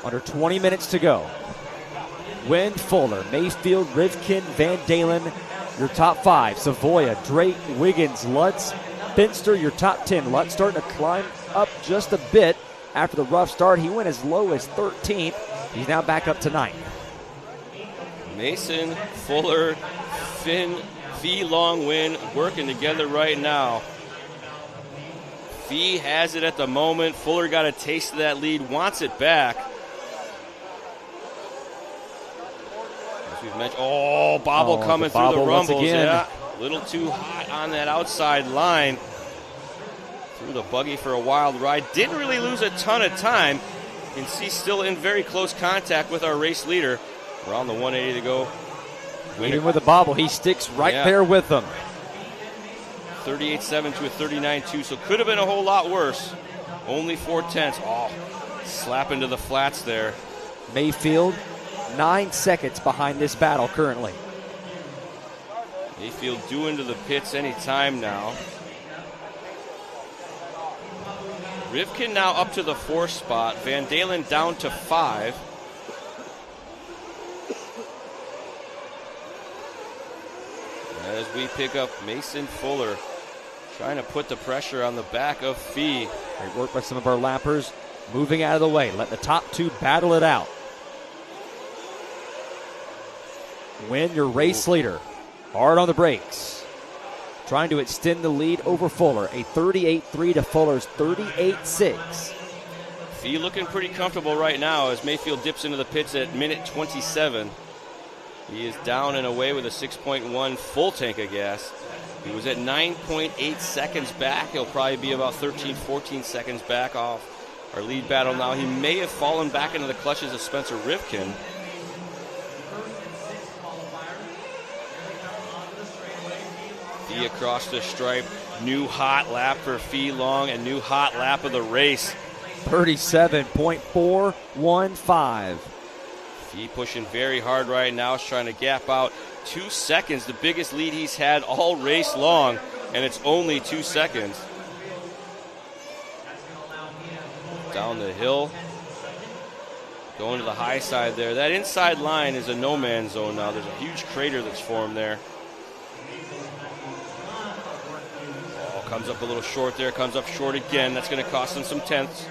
Under 20 minutes to go. Wynn, Fuller, Mayfield, Rivkin, Van Dalen, your top 5. Savoya, Drake, Wiggins, Lutz, Finster, your top 10. Lutz starting to climb up just a bit after the rough start. He went as low as 13th. He's now back up to 9th. Mason, Fuller, Fee, Long, Wynn working together right now. Fee has it at the moment. Fuller got a taste of that lead, wants it back. As we've mentioned, bobble coming through the rumbles. Yeah, a little too hot on that outside line. Through the buggy for a wild ride. Didn't really lose a ton of time. You can see still in very close contact with our race leader. Around the 180 to go. Even with the bobble, he sticks right there with them. 38.7 to a 39.2, so could have been a whole lot worse. Only 0.4. Slap into the flats there. Mayfield, 9 seconds behind this battle currently. Mayfield due into the pits any time now. Rivkin now up to the 4th spot. Van Dalen down to 5. As we pick up Mason Fuller, trying to put the pressure on the back of Fee. Great work by some of our lappers, moving out of the way. Let the top 2 battle it out. Wynn, your race leader, hard on the brakes. Trying to extend the lead over Fuller. A 38.3 to Fuller's 38.6. Fee looking pretty comfortable right now as Mayfield dips into the pits at minute 27. He is down and away with a 6.1 full tank of gas. He was at 9.8 seconds back. He'll probably be about 13, 14 seconds back off our lead battle now. He may have fallen back into the clutches of Spencer Rivkin. Fee across the stripe. New hot lap for Fee Long, and new hot lap of the race. 37.415. Fee pushing very hard right now. He's trying to gap out 2 seconds, the biggest lead he's had all race long, and it's only 2 seconds. Down the hill, going to the high side there. That inside line is a no man's zone now. There's a huge crater that's formed there. Oh, comes up a little short there, comes up short again. That's going to cost him some tenths.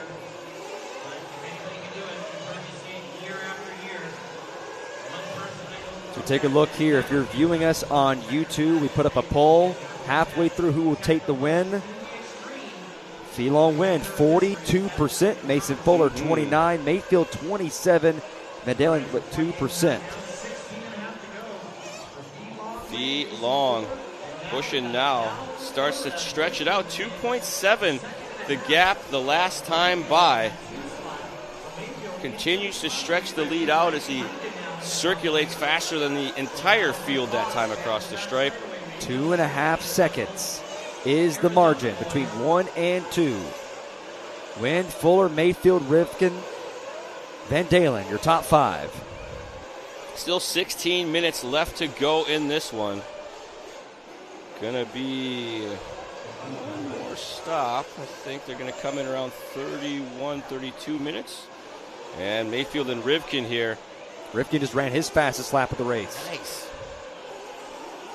So take a look here. If you're viewing us on YouTube, we put up a poll halfway through who will take the win. Fee Long win 42%, Mason Fuller 29%, Mayfield 27%, Van Dalen with 2%. Fee Long pushing now, starts to stretch it out, 2.7 the gap the last time by. Continues to stretch the lead out as he circulates faster than the entire field that time across the stripe. 2.5 seconds is the margin between 1 and 2. Wynn, Fuller, Mayfield, Rivkin, Van Dalen, your top 5. Still 16 minutes left to go in this one. Gonna be one more stop. I think they're gonna come in around 31, 32 minutes. And Mayfield and Rivkin here. Rivkin just ran his fastest lap of the race. Nice.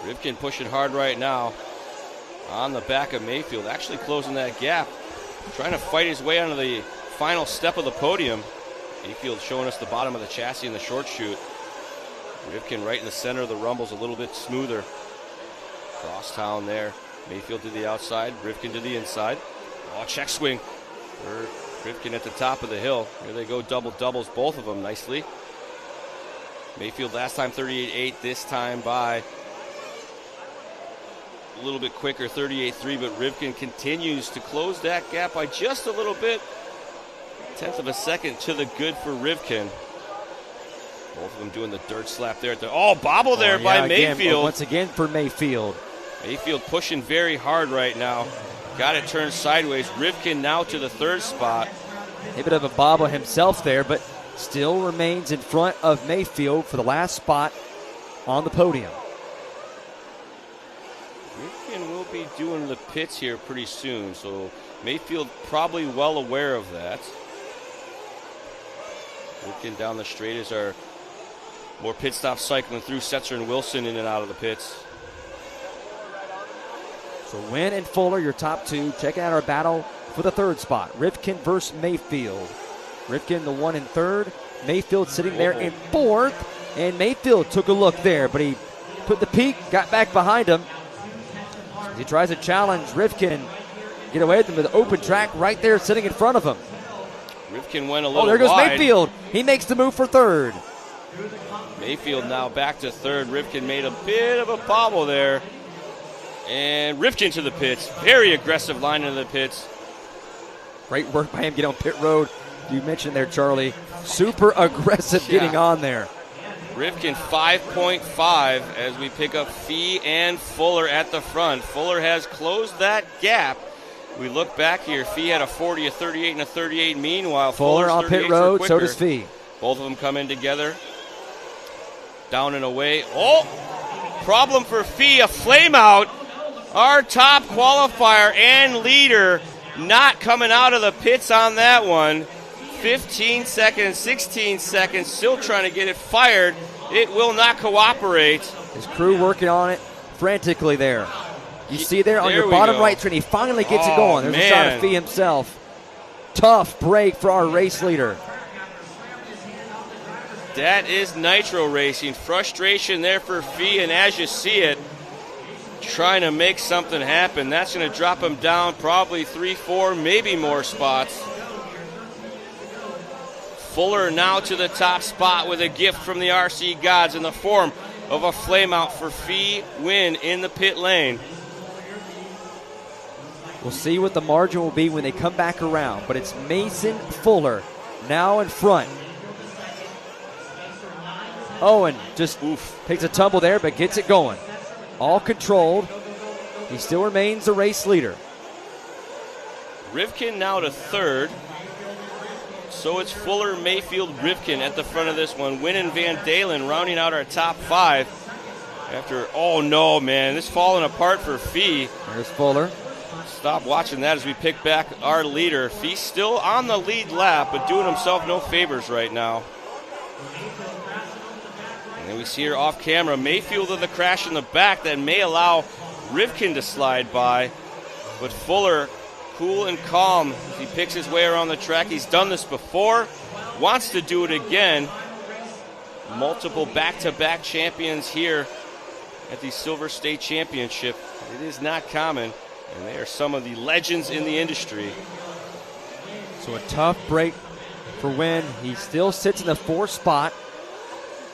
Rivkin pushing hard right now on the back of Mayfield, actually closing that gap, trying to fight his way onto the final step of the podium. Mayfield showing us the bottom of the chassis in the short chute. Rivkin right in the center of the rumbles, a little bit smoother. Crosstown there. Mayfield to the outside, Rivkin to the inside. Oh, check swing for Rivkin at the top of the hill. Here they go, double doubles, both of them nicely. Mayfield last time 38.8, this time by a little bit quicker, 38.3, but Rivkin continues to close that gap by just a little bit. 1/10 of a second to the good for Rivkin. Both of them doing the dirt slap there. Bobble there by Mayfield. Once again for Mayfield. Mayfield pushing very hard right now. Got it turned sideways. Rivkin now to the 3rd spot. A bit of a bobble himself there, but still remains in front of Mayfield for the last spot on the podium. Rivkin will be doing the pits here pretty soon, so Mayfield probably well aware of that. Rivkin down the straight as our more pit stops cycling through. Setzer and Wilson in and out of the pits. So Wynn and Fuller, your top 2. Check out our battle for the 3rd spot. Rivkin versus Mayfield. Rivkin the 1 and 3rd. Mayfield sitting there in 4th. And Mayfield took a look there, but he put the peak, got back behind him. He tries to challenge Rivkin, get away with him with an open track right there sitting in front of him. Rivkin went a little wide. Oh, there goes Mayfield. He makes the move for 3rd. Mayfield now back to 3rd. Rivkin made a bit of a bobble there. And Rivkin to the pits. Very aggressive line into the pits. Great work by him getting on pit road. You mentioned there, Charlie. Super aggressive getting on there. Rivkin 5.5 as we pick up Fee and Fuller at the front. Fuller has closed that gap. We look back here. Fee had a 40, a 38, and a 38. Meanwhile, Fuller on pit road, so does Fee. Both of them come in together. Down and away. Oh! Problem for Fee, a flame out. Our top qualifier and leader not coming out of the pits on that one. 15 seconds, 16 seconds, still trying to get it fired. It will not cooperate. His crew working on it frantically there. You see there on your bottom right train, he finally gets it going. There's a shot of Fee himself. Tough break for our race leader. That is nitro racing. Frustration there for Fee, and as you see it, trying to make something happen. That's going to drop him down probably 3, 4, maybe more spots. Fuller now to the top spot with a gift from the RC gods in the form of a flameout for Fee Win in the pit lane. We'll see what the margin will be when they come back around. But it's Mason Fuller now in front. Owen just takes a tumble there, but gets it going. All controlled. He still remains the race leader. Rivkin now to third. So it's Fuller, Mayfield, Rivkin at the front of this one. Wynn and Van Dalen rounding out our top 5. After, oh no, man, this falling apart for Fee. There's Fuller. Stop watching that as we pick back our leader. Fee's still on the lead lap, but doing himself no favors right now. And then we see her off camera. Mayfield with the crash in the back that may allow Rivkin to slide by. But Fuller, cool and calm as he picks his way around the track. He's done this before, wants to do it again. Multiple back-to-back champions here at the Silver State Championship. It is not common, and they are some of the legends in the industry. So a tough break for Wynn. He still sits in the 4th spot.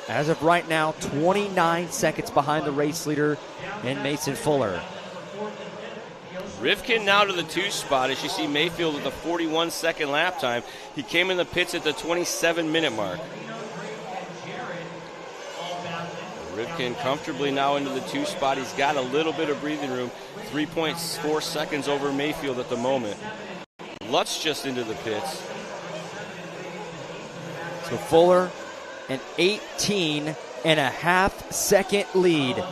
As of right now, 29 seconds behind the race leader in Mason Fuller. Rivkin now to the 2 spot as you see Mayfield with a 41-second lap time. He came in the pits at the 27-minute mark. Rivkin comfortably now into the 2 spot. He's got a little bit of breathing room. 3.4 seconds over Mayfield at the moment. Lutz just into the pits. So Fuller, an 18.5-second lead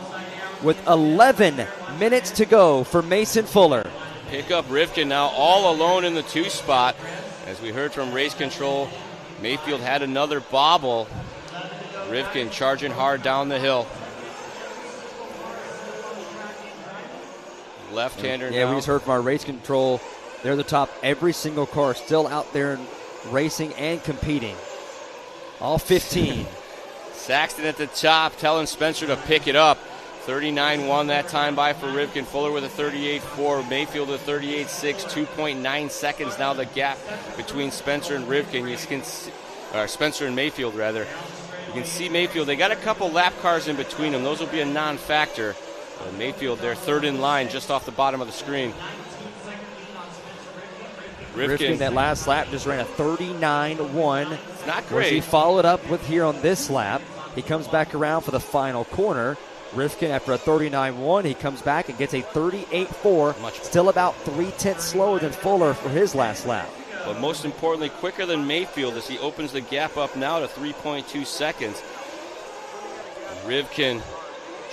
with 11 minutes to go for Mason Fuller. Pick up Rivkin now all alone in the 2 spot. As we heard from race control, Mayfield had another bobble. Rivkin charging hard down the hill. Left-hander now. Yeah, we just heard from our race control. They're the top. Every single car still out there racing and competing. All 15. Saxton at the top telling Spencer to pick it up. 39.1 that time by for Rivkin. Fuller with a 38.4. Mayfield with a 38.6. 2.9 seconds now the gap between Spencer and Rivkin. You can see, Spencer and Mayfield rather. You can see Mayfield. They got a couple lap cars in between them. Those will be a non-factor. Mayfield, they're third in line just off the bottom of the screen. Rivkin, that last lap, just ran a 39.1. It's not great. Which he followed up with here on this lap. He comes back around for the final corner. Rivkin, after a 39.1, he comes back and gets a 38.4. Still about 0.3 slower than Fuller for his last lap. But most importantly, quicker than Mayfield as he opens the gap up now to 3.2 seconds. Rivkin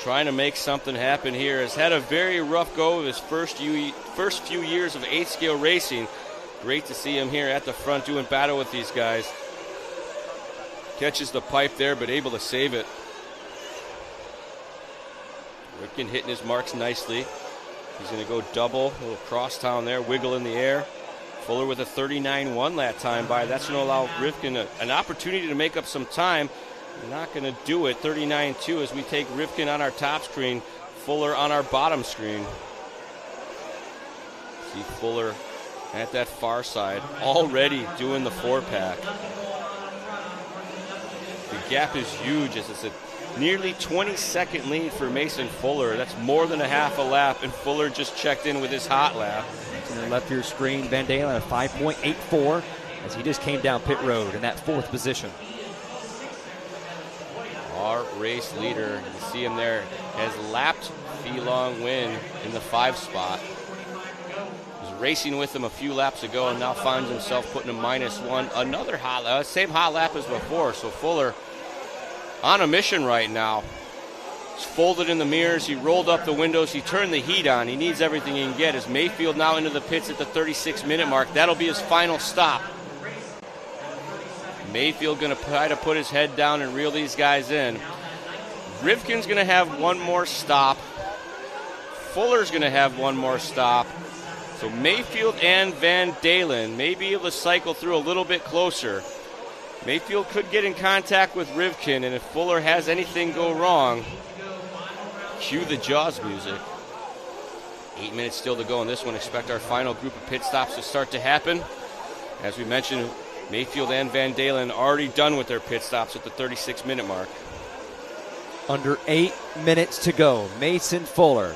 trying to make something happen here. Has had a very rough go of his first few years of 8-scale racing. Great to see him here at the front doing battle with these guys. Catches the pipe there, but able to save it. Rivkin hitting his marks nicely. He's going to go double, a little crosstown there, wiggle in the air. Fuller with a 39.1 lap time by. That's going to allow Rivkin an opportunity to make up some time. Not going to do it. 39.2 as we take Rivkin on our top screen, Fuller on our bottom screen. See Fuller at that far side, already doing the 4-pack. The gap is huge as it's a nearly 20-second lead for Mason Fuller. That's more than a half a lap, and Fuller just checked in with his hot lap. To the left of your screen, Van Dalen at 5.84 as he just came down pit road in that 4th position. Our race leader, you see him there, has lapped Fee-Long Win in the 5 spot. Was racing with him a few laps ago and now finds himself putting a -1. Another hot lap, same hot lap as before. So Fuller on a mission right now. He's folded in the mirrors. He rolled up the windows. He turned the heat on. He needs everything he can get. As Mayfield now into the pits at the 36-minute mark. That'll be his final stop. Mayfield going to try to put his head down and reel these guys in. Rivkin's going to have one more stop. Fuller's going to have one more stop. So Mayfield and Van Dalen may be able to cycle through a little bit closer. Mayfield could get in contact with Rivkin, and if Fuller has anything go wrong, cue the Jaws music. 8 minutes still to go in this one. Expect our final group of pit stops to start to happen. As we mentioned, Mayfield and Van Dalen already done with their pit stops at the 36-minute mark. Under 8 minutes to go. Mason Fuller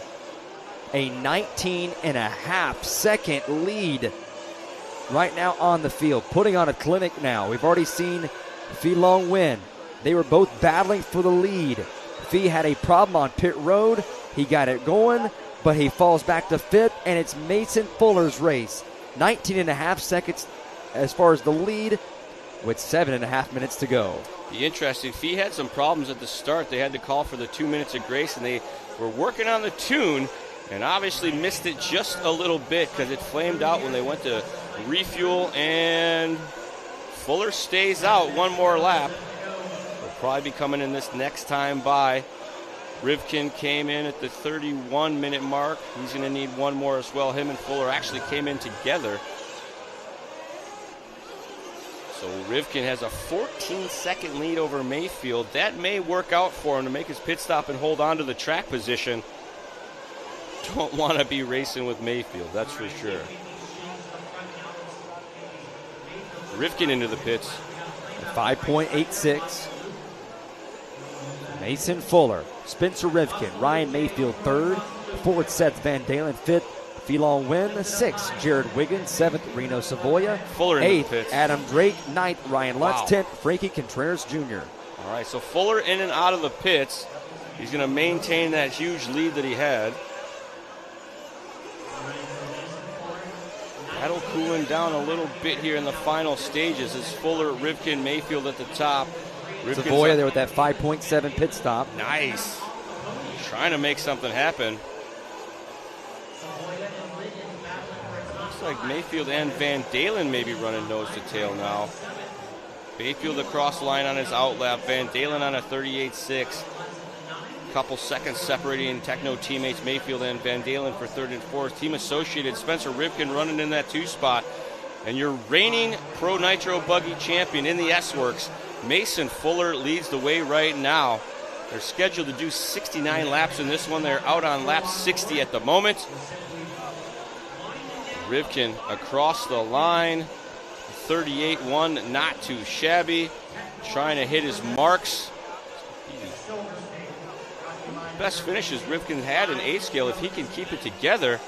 a 19.5-second lead right now on the field, putting on a clinic now. We've already seen Phi Long win. They were both battling for the lead. Phi had a problem on pit road. He got it going, but he falls back to fifth, and it's Mason Fuller's race. 19.5 seconds as far as the lead with 7.5 minutes to go. Be interesting. Phi had some problems at the start. They had to call for the 2 minutes of grace, and they were working on the tune and obviously missed it just a little bit because it flamed out when they went to refuel, and Fuller stays out one more lap. Will probably be coming in this next time by. Rivkin came in at the 31-minute mark. He's going to need one more as well. Him and Fuller actually came in together. So Rivkin has a 14-second lead over Mayfield. That may work out for him to make his pit stop and hold on to the track position. Don't want to be racing with Mayfield, that's for sure. Rivkin into the pits. 5.86. Mason Fuller, Spencer Rivkin, Ryan Mayfield third, fourth Seth Van Dalen, fifth Phi Long Nguyen, sixth Jared Wiggins, seventh Reno Savoya, Fuller in eighth the pits. Adam Drake, ninth Ryan Lutz, Wow. 10th Frankie Contreras Jr. All right, so Fuller in and out of the pits. He's going to maintain that huge lead that he had. That'll cooling down a little bit here in the final stages as Fuller, Rivkin, Mayfield at the top. Rivkin's Savoya there with that 5.7 pit stop. Nice. Trying to make something happen. Looks like Mayfield and Van Dalen may be running nose to tail now. Mayfield across the line on his outlap. Van Dalen on a 38.6. Couple seconds separating Techno teammates Mayfield and Van Dalen for third and fourth. Team associated Spencer Rivkin running in that 2 spot. And your reigning Pro Nitro Buggy champion in the S-Works, Mason Fuller, leads the way right now. They're scheduled to do 69 laps in this one. They're out on lap 60 at the moment. Rivkin across the line. 38.1, not too shabby. Trying to hit his marks. Best finishes Rivkin had in 8 scale if he can keep it together.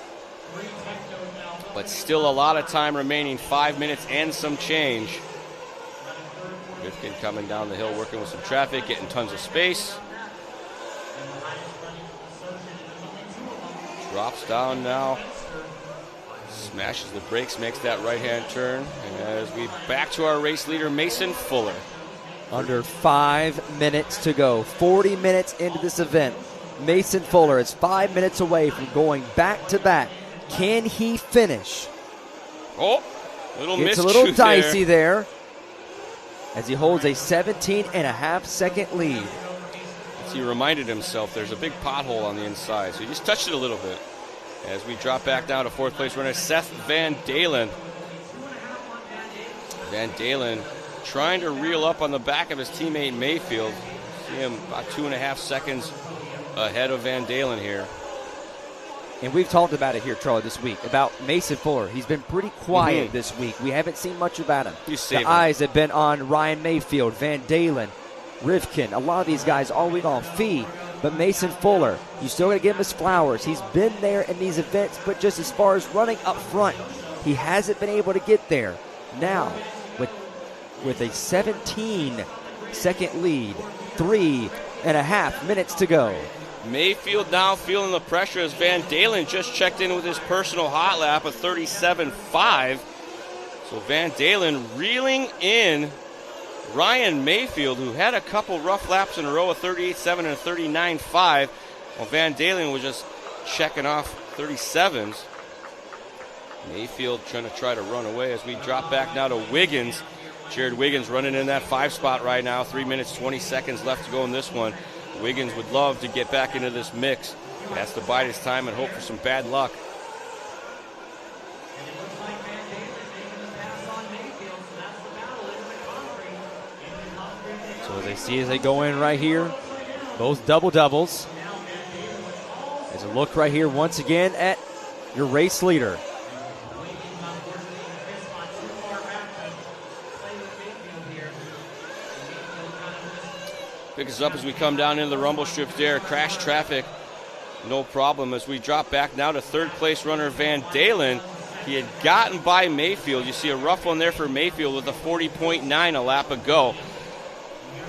But still a lot of time remaining, 5 minutes and some change. Rivkin coming down the hill, working with some traffic, getting tons of space. Drops down now. Smashes the brakes, makes that right-hand turn. And as we back to our race leader, Mason Fuller. Under 5 minutes to go. 40 minutes into this event. Mason Fuller is 5 minutes away from going back-to-back. Can he finish? Oh, little It's miscue a little dicey there as he holds a 17.5-second lead. As he reminded himself there's a big pothole on the inside, so he just touched it a little bit. As we drop back down to fourth place runner Seth Van Dalen. Van Dalen trying to reel up on the back of his teammate Mayfield. See him about 2.5 seconds ahead of Van Dalen here. And we've talked about it here, Charlie, this week, about Mason Fuller. He's been pretty quiet this week. We haven't seen much about him. The eyes have been on Ryan Mayfield, Van Dalen, Rivkin, a lot of these guys all week on Phi. But Mason Fuller, you still got to give him his flowers. He's been there in these events, but just as far as running up front, he hasn't been able to get there. Now, with a 17-second lead, 3.5 minutes to go. Mayfield now feeling the pressure as Van Dalen just checked in with his personal hot lap of 37.5. So Van Dalen reeling in Ryan Mayfield, who had a couple rough laps in a row of 38.7 and 39.5. Well, Van Dalen was just checking off 37s. Mayfield trying to run away as we drop back now to Wiggins. Jared Wiggins running in that 5 spot right now. 3 minutes, 20 seconds left to go in this one. Wiggins would love to get back into this mix. He has to bide his time and hope for some bad luck. So as they go in right here, both double-doubles. As a look right here once again at your race leader. Pick us up as we come down into the rumble strips there. Crash traffic no problem. As we drop back now to third place runner Van Dalen. He had gotten by Mayfield. You see a rough one there for Mayfield with a 40.9 a lap ago.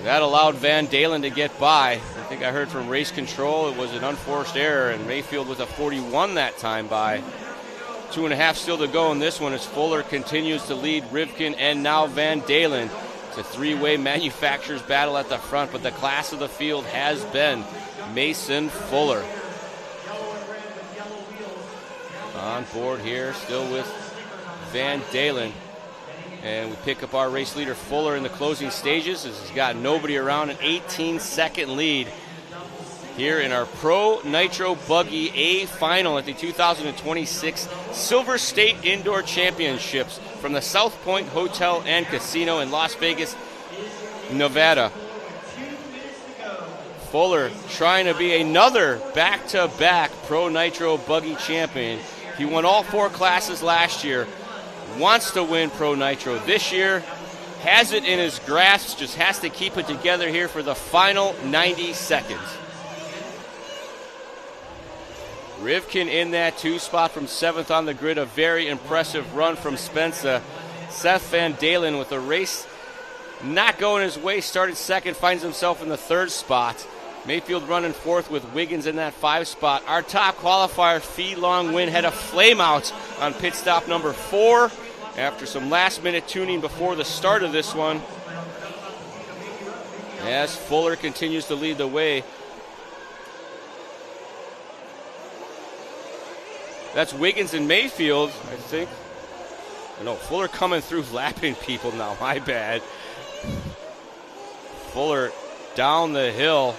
That allowed Van Dalen to get by. I think I heard from race control it was an unforced error, and Mayfield with a 41 that time by. 2.5 still to go in this one as Fuller continues to lead Rivkin and now Van Dalen. It's a three-way manufacturers battle at the front, but the class of the field has been Mason Fuller. On board here, still with Van Dalen. And we pick up our race leader Fuller in the closing stages as he's got nobody around, an 18-second lead here in our Pro Nitro Buggy A final at the 2026 Silver State Indoor Championships from the South Point Hotel and Casino in Las Vegas, Nevada. Fuller trying to be another back-to-back Pro Nitro Buggy champion. He won all 4 classes last year, wants to win Pro Nitro this year, has it in his grasp, just has to keep it together here for the final 90 seconds. Rivkin in that 2 spot from 7th on the grid, a very impressive run from Spencer. Seth Van Dalen with the race not going his way, started 2nd, finds himself in the 3rd spot. Mayfield running 4th with Wiggins in that 5 spot. Our top qualifier, Fee Long Win, had a flame out on pit stop number 4 after some last minute tuning before the start of this one. As Fuller continues to lead the way. That's Wiggins and Mayfield, I think. No, Fuller coming through lapping people now, my bad. Fuller down the hill.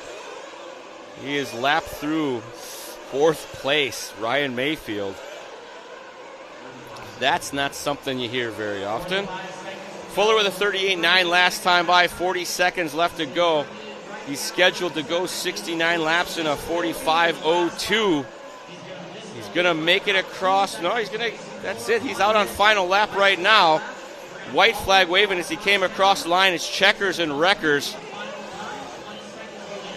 He is lapped through 4th place, Ryan Mayfield. That's not something you hear very often. Fuller with a 38.9 last time by, 40 seconds left to go. He's scheduled to go 69 laps in a 45.02. He's going to make it across. No, that's it. He's out on final lap right now. White flag waving as he came across the line. It's checkers and wreckers.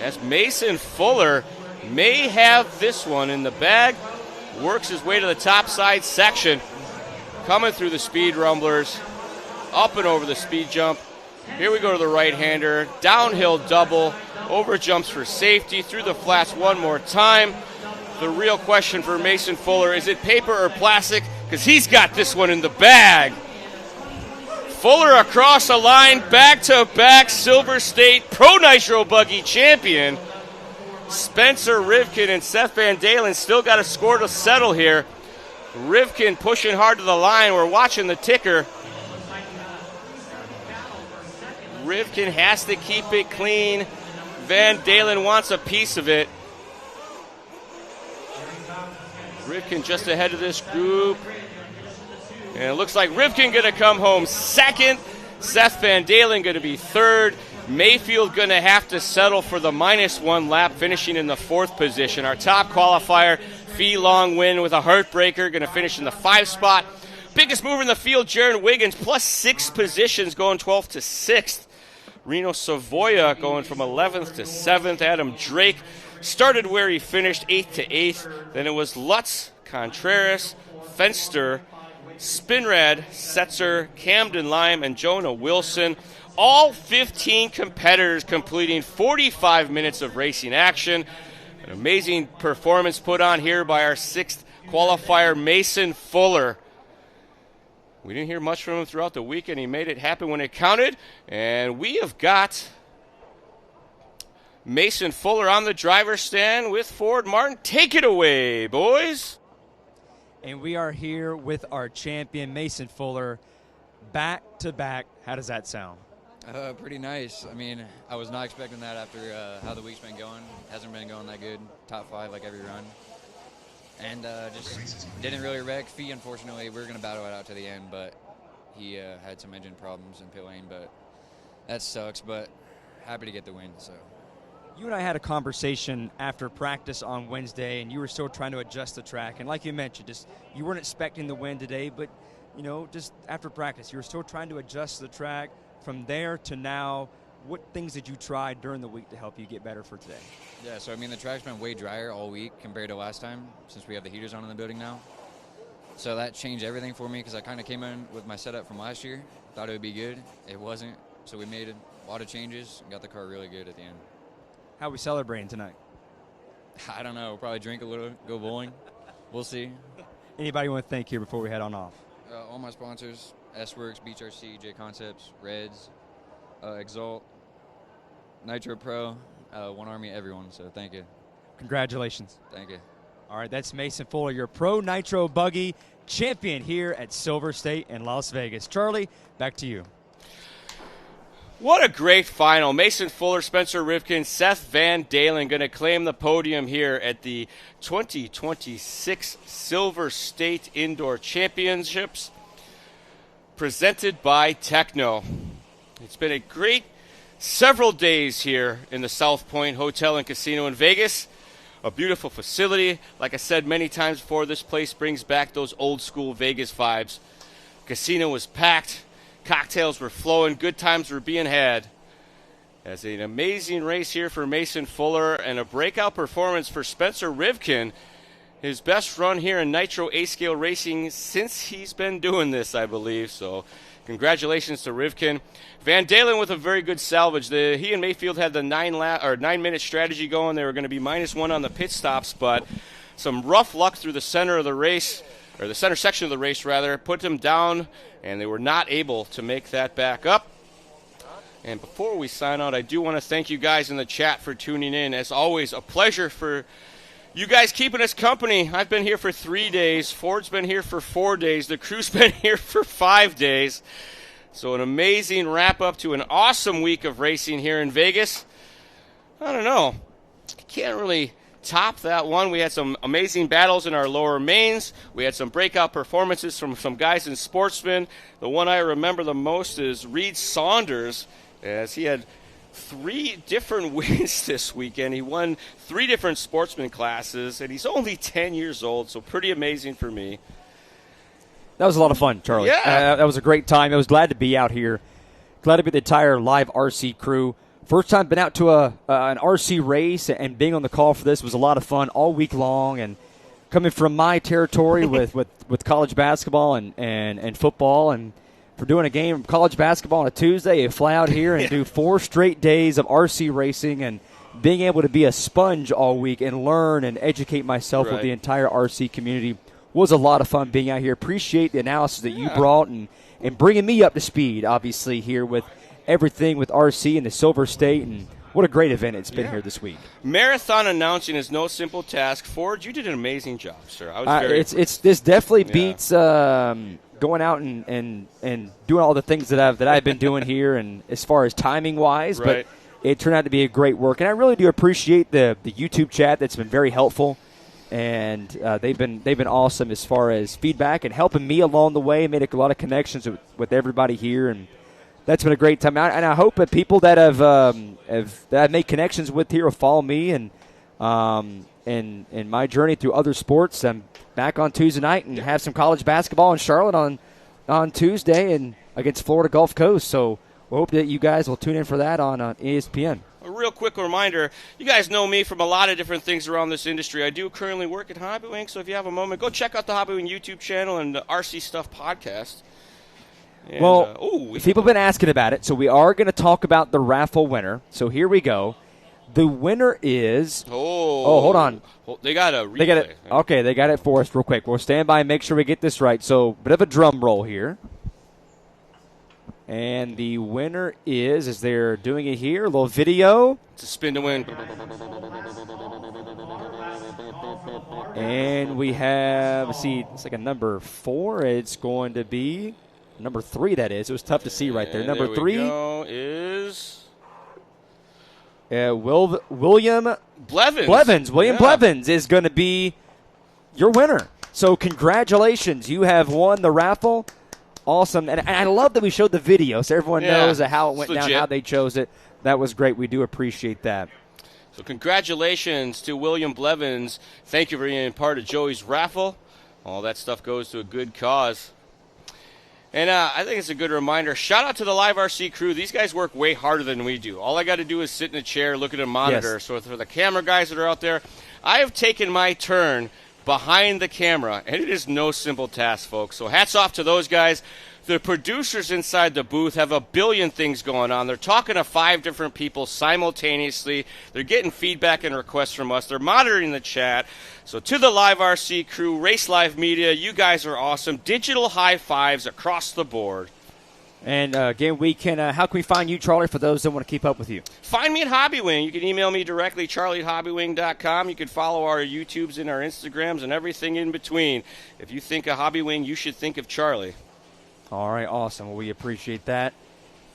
As Mason Fuller may have this one in the bag. Works his way to the top side section. Coming through the speed rumblers. Up and over the speed jump. Here we go to the right-hander. Downhill double. Over jumps for safety. Through the flats one more time. The real question for Mason Fuller, is it paper or plastic? Because he's got this one in the bag. Fuller across the line, back-to-back Silver State Pro Nitro Buggy champion. Spencer Rivkin and Seth Van Dalen still got a score to settle here. Rivkin pushing hard to the line. We're watching the ticker. Rivkin has to keep it clean. Van Dalen wants a piece of it. Rivkin just ahead of this group. And it looks like Rivkin going to come home 2nd. Seth Van Dalen going to be 3rd. Mayfield going to have to settle for the -1 lap, finishing in the 4th position. Our top qualifier, Fee Long Win with a heartbreaker, going to finish in the 5 spot. Biggest mover in the field, Jaron Wiggins, +6 positions, going 12th to 6th. Reno Savoya going from 11th to 7th. Adam Drake started where he finished, 8th to 8th. Then it was Lutz, Contreras, Fenster, Spinrad, Setzer, Camden Lime, and Jonah Wilson. All 15 competitors completing 45 minutes of racing action. An amazing performance put on here by our 6th qualifier, Mason Fuller. We didn't hear much from him throughout the weekend. He made it happen when it counted. And we have got Mason Fuller on the driver's stand with Ford Martin. Take it away, boys. And we are here with our champion, Mason Fuller, back to back. How does that sound? Pretty nice. I mean, I was not expecting that after how the week's been going. Hasn't been going that good. Top 5 like every run. And just didn't really wreck. Fee, unfortunately, we were going to battle it out to the end, but he had some engine problems in pit lane, but that sucks. But happy to get the win, so. You and I had a conversation after practice on Wednesday, and you were still trying to adjust the track. And like you mentioned, just you weren't expecting the win today, but, you know, just after practice, you were still trying to adjust the track. From there to now, what things did you try during the week to help you get better for today? Yeah, so I mean the track's been way drier all week compared to last time since we have the heaters on in the building now. So that changed everything for me because I kind of came in with my setup from last year. Thought it would be good. It wasn't. So we made a lot of changes and got the car really good at the end. How are we celebrating tonight? I don't know. Probably drink a little, go bowling. We'll see. Anybody you want to thank here before we head on off? All my sponsors, S-Works, Beach RC, J Concepts, Reds, Exalt, Nitro Pro, One Army, everyone. So thank you. Congratulations. Thank you. All right, that's Mason Fuller, your Pro Nitro Buggy champion here at Silver State in Las Vegas. Charlie, back to you. What a great final. Mason Fuller, Spencer Rivkin, Seth Van Dalen going to claim the podium here at the 2026 Silver State Indoor Championships presented by Techno. It's been a great several days here in the South Point Hotel and Casino in Vegas. A beautiful facility. Like I said many times before, this place brings back those old school Vegas vibes. Casino was packed. Cocktails were flowing. Good times were being had. As an amazing race here for Mason Fuller and a breakout performance for Spencer Rivkin. His best run here in Nitro A-Scale Racing since he's been doing this, I believe. So congratulations to Rivkin. Van Dalen with a very good salvage. He and Mayfield had the 9-minute strategy going. They were going to be -1 on the pit stops, but some rough luck through the center of the race, or the center section of the race, rather, put them down, and they were not able to make that back up. And before we sign out, I do want to thank you guys in the chat for tuning in. As always, a pleasure for you guys keeping us company. I've been here for 3 days. Ford's been here for 4 days. The crew's been here for 5 days. So an amazing wrap-up to an awesome week of racing here in Vegas. I don't know. Can't really top that one. We had some amazing battles in our lower mains. We had some breakout performances from some guys in Sportsman. The one I remember the most is Reed Saunders, as he had 3 different wins this weekend. He won 3 different Sportsman classes, and he's only 10 years old, so pretty amazing for me. That was a lot of fun, Charlie. Yeah. That was a great time. I was glad to be out here. Glad to be the entire live RC crew. First time been out to an RC race, and being on the call for this was a lot of fun all week long. And coming from my territory with college basketball and football, and for doing a game of college basketball on a Tuesday, you fly out here and do 4 straight days of RC racing, and being able to be a sponge all week and learn and educate myself with the entire RC community was a lot of fun being out here. Appreciate the analysis that you brought and bringing me up to speed, obviously, here with everything with RC and the Silver State, and what a great event it's been here this week. Marathon announcing is no simple task. Ford, you did an amazing job, sir. I was very this definitely beats going out and doing all the things that I've been doing here, and as far as timing wise, but it turned out to be a great work, and I really do appreciate the YouTube chat that's been very helpful. And they've been awesome as far as feedback and helping me along the way. Made a lot of connections with everybody here, and that's been a great time. And I hope that people that I've made connections with here will follow me and in my journey through other sports. I'm back on Tuesday night and have some college basketball in Charlotte on Tuesday and against Florida Gulf Coast. So we hope that you guys will tune in for that on ESPN. A real quick reminder, you guys know me from a lot of different things around this industry. I do currently work at Hobbywing, so if you have a moment, go check out the Hobbywing YouTube channel and the RC Stuff podcast. And, people have been asking about it, so we are going to talk about the raffle winner. So here we go. The winner is... Oh, hold on. They got a replay. They got it. Okay, they got it for us real quick. We'll stand by and make sure we get this right. So, bit of a drum roll here. And the winner is, as they're doing it here, a little video. It's a spin to win. And we have, let's see, it's like a number 4. It's going to be number 3, that is. It was tough to see right there. Number 3 is William Blevins. William Blevins is going to be your winner. So congratulations. You have won the raffle. Awesome. And I love that we showed the video so everyone knows how it went down, how they chose it. That was great. We do appreciate that. So congratulations to William Blevins. Thank you for being part of Joey's raffle. All that stuff goes to a good cause. And I think it's a good reminder. Shout out to the Live RC crew. These guys work way harder than we do. All I got to do is sit in a chair, look at a monitor. Yes. So for the camera guys that are out there, I have taken my turn behind the camera, and it is no simple task, folks. So hats off to those guys. The producers inside the booth have a billion things going on. They're talking to 5 different people simultaneously. They're getting feedback and requests from us. They're monitoring the chat. So to the Live RC crew, Race Live Media, you guys are awesome. Digital high fives across the board. And again, how can we find you, Charlie, for those that want to keep up with you? Find me at Hobbywing. You can email me directly, charlie@hobbywing.com. You can follow our YouTubes and our Instagrams and everything in between. If you think of Hobbywing, you should think of Charlie. All right, awesome. Well, we appreciate that.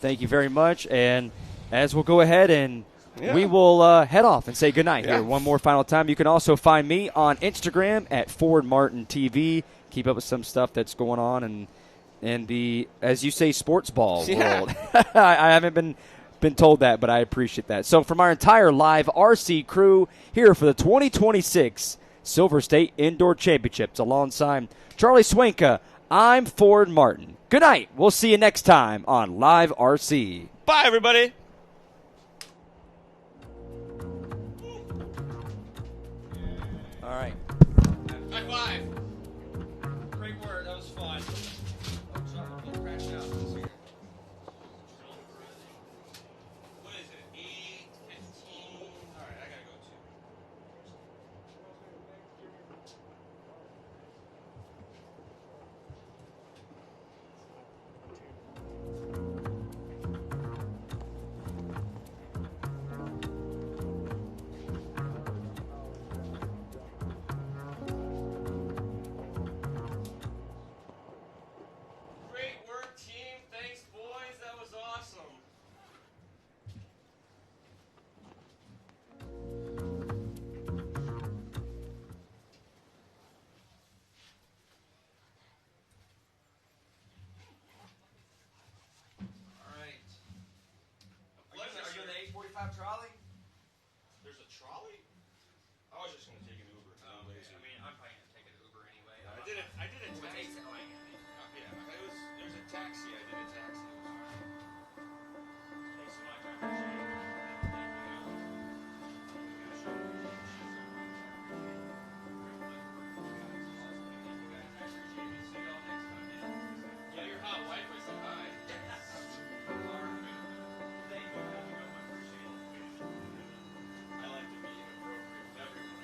Thank you very much. And as we'll go ahead and we will head off and say goodnight here one more final time. You can also find me on Instagram at FordMartinTV. Keep up with some stuff that's going on in the, as you say, sports ball world. I haven't been told that, but I appreciate that. So from our entire Live RC crew here for the 2026 Silver State Indoor Championships alongside Charlie Swanka, I'm Ford Martin. Good night. We'll see you next time on Live RC. Bye, everybody. All right. High five. Great work. That was fun. What is it? 8:15. All right, I gotta go too. Great work, team. Thanks, boys. That was awesome. All right. Are you in the 845 trolley? There's a trolley? I was just going to take an Uber. I mean, I'm probably going to take an Uber anyway. I did a taxi. Yeah, there's a taxi. I did a taxi. Thanks so much. I appreciate it. Yeah, your hot wife was said hi. Thank you. I appreciate it. I like to be inappropriate with everyone.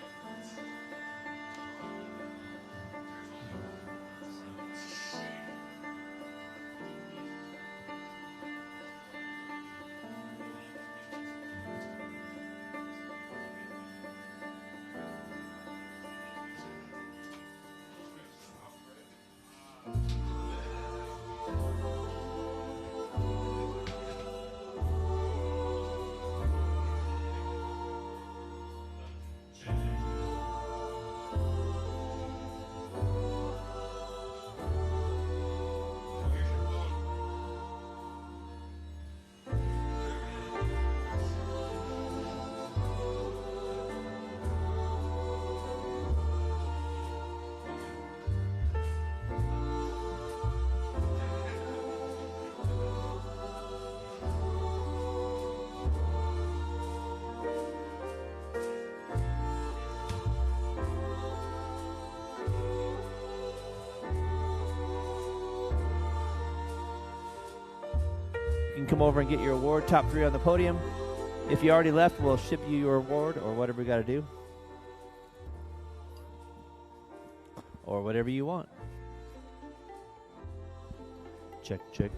You can come over and get your award, top 3 on the podium. If you already left, we'll ship you your award or whatever we got to do. Or whatever you want. Check, check.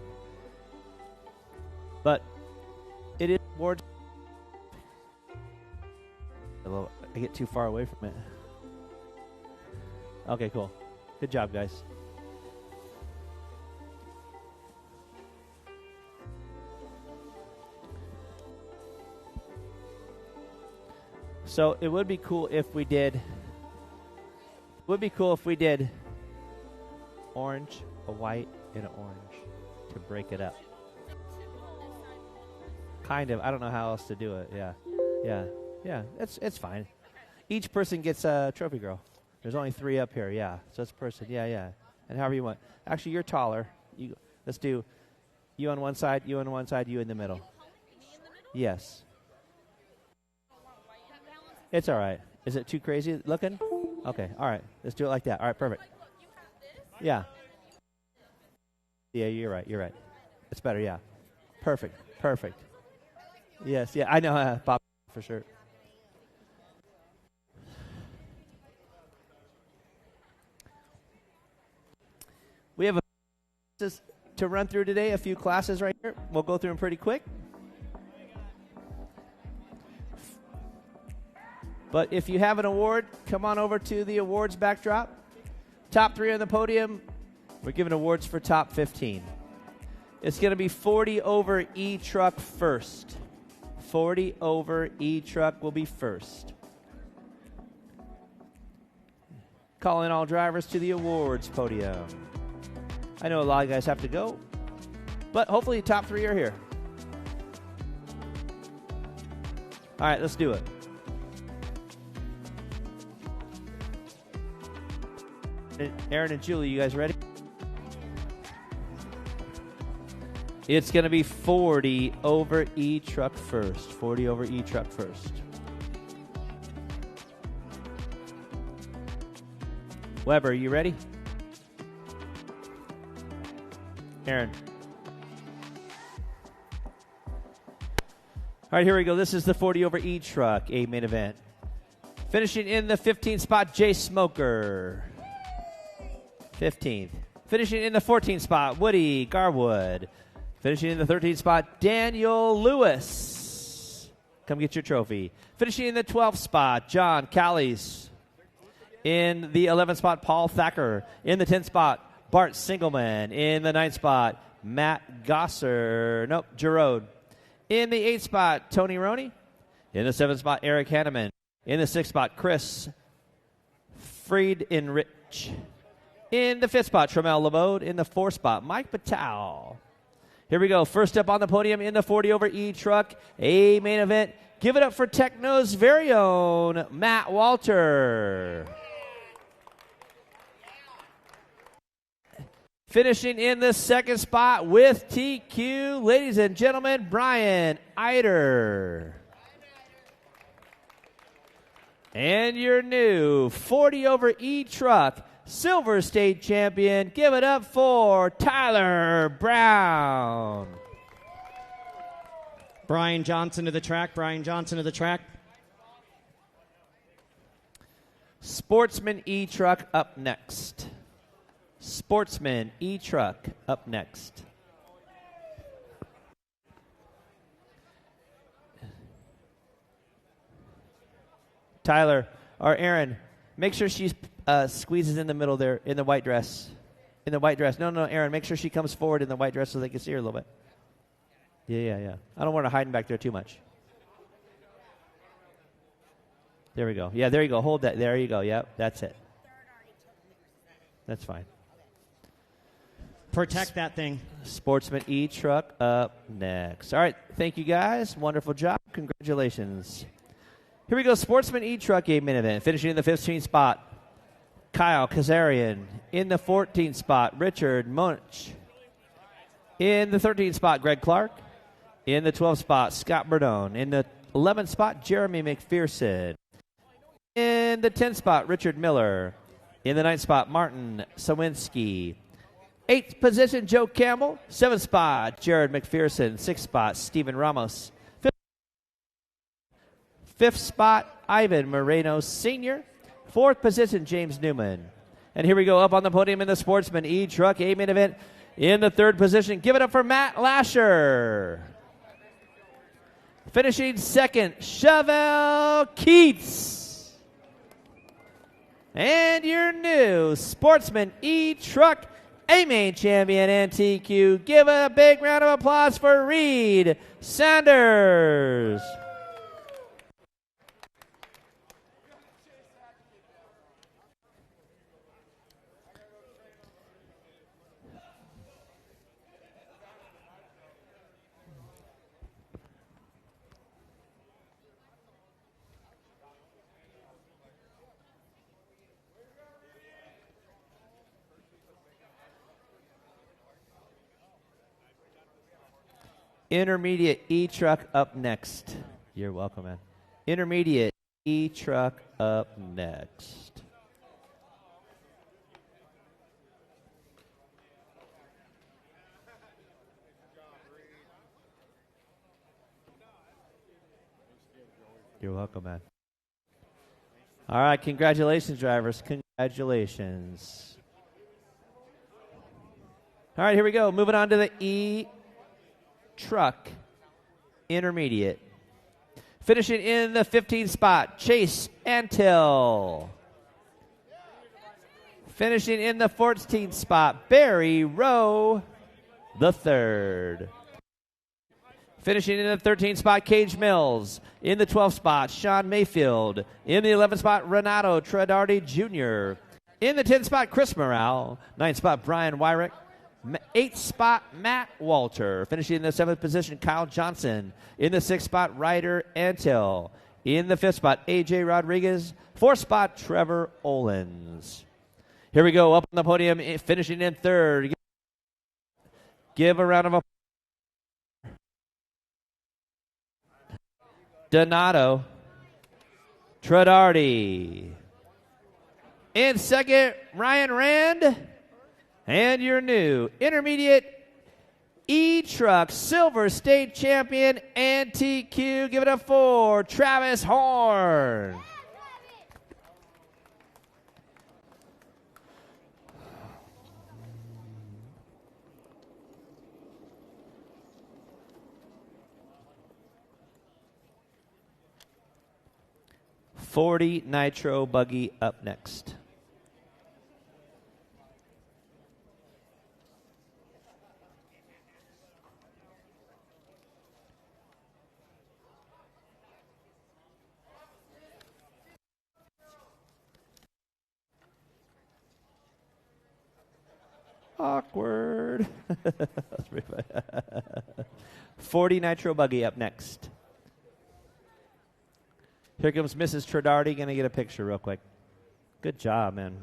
But it is award. I get too far away from it. Okay, cool. Good job, guys. So it would be cool if we did. Orange, a white, and an orange to break it up. Kind of. I don't know how else to do it. Yeah. It's fine. Each person gets a trophy girl. There's only 3 up here. Yeah. So it's person. Yeah. And however you want. Actually, you're taller. Let's do you on one side, you on one side, you in the middle. Yes. It's all right. Is it too crazy looking? Okay. All right. Let's do it like that. All right. Perfect. Yeah. Yeah, you're right. You're right. It's better. Yeah. Perfect. Perfect. Yes. Yeah. I know. Bob, for sure. We have to run through today, a few classes right here. We'll go through them pretty quick. But if you have an award, come on over to the awards backdrop. Top 3 on the podium, we're giving awards for top 15. It's going to be 40 over E-Truck first. 40 over E-Truck will be first. Calling all drivers to the awards podium. I know a lot of guys have to go, but hopefully top 3 are here. All right, let's do it. Aaron and Julie, you guys ready? It's going to be 40 over E-Truck first. 40 over E-Truck first. Weber, you ready? Aaron. All right, here we go. This is the 40 over E-Truck, a main event. Finishing in the 15th spot, Jay Smoker. 15th. Finishing in the 14th spot, Woody Garwood. Finishing in the 13th spot, Daniel Lewis. Come get your trophy. Finishing in the 12th spot, John Callies. In the 11th spot, Paul Thacker. In the 10th spot, Bart Singleman. In the 9th spot, Matt Giroud. In the 8th spot, Tony Roney. In the 7th spot, Eric Hanneman. In the 6th spot, Chris Friedrich. In the 5th spot, Tremel LeBode. In the 4th spot, Mike Patel. Here we go. First up on the podium in the 40 over E-Truck, a main event. Give it up for Techno's very own Matt Walter. Finishing in the 2nd spot with TQ, ladies and gentlemen, Brian Eider. And your new 40 over E-Truck Silver State champion. Give it up for Tyler Brown. Brian Johnson to the track. Brian Johnson to the track. Sportsman E-Truck up next. Sportsman E-Truck up next. Tyler, or Aaron, make sure she squeezes in the middle there in the white dress. In the white dress. No, Aaron, make sure she comes forward in the white dress so they can see her a little bit. Yeah. I don't want her hiding back there too much. There we go. Yeah, there you go. Hold that. There you go. Yep, that's it. That's fine. Protect that thing. Sportsman E-Truck up next. All right, thank you guys. Wonderful job. Congratulations. Here we go. Sportsman E-Truck a main event. Finishing in the 15th spot, Kyle Kazarian. In the 14th spot, Richard Munch. In the 13th spot, Greg Clark. In the 12th spot, Scott Burdone. In the 11th spot, Jeremy McPherson. In the 10th spot, Richard Miller. In the 9th spot, Martin Sawinski. 8th position, Joe Campbell. 7th spot, Jared McPherson. 6th spot, Steven Ramos. 5th spot, Ivan Moreno Sr. 4th position, James Newman. And here we go, up on the podium in the Sportsman E-Truck A main event. In the 3rd position, give it up for Matt Lasher. Finishing 2nd, Chevelle Keats. And your new Sportsman E-Truck A-Main champion and TQ. Give a big round of applause for Reed Sanders. Intermediate E-Truck up next. You're welcome, man. Intermediate E-Truck up next. You're welcome, man. All right, congratulations, drivers. Congratulations. All right, here we go. Moving on to the E-Truck Intermediate. Finishing in the 15th spot, Chase Antill. Finishing in the 14th spot, Barry Rowe the third. Finishing in the 13th spot, Cage Mills. In the 12th spot, Sean Mayfield. In the 11th spot, Renato Tradardi Jr. In the 10th spot, Chris Morale. 9th spot, Brian Wyrick. 8th spot, Matt Walter. Finishing in the 7th position, Kyle Johnson. In the 6th spot, Ryder Antill. In the 5th spot, AJ Rodriguez. 4th spot, Trevor Olens. Here we go, up on the podium, finishing in third. Give a round of applause. Donato Tradardi. In second, Ryan Rand. And your new intermediate E-Truck Silver State Champion and TQ. Give it up for Travis Horn. .40 Nitro Buggy up next. Awkward. 40 Nitro Buggy up next. Here comes Mrs. Tradardi. Going to get a picture real quick. Good job, man.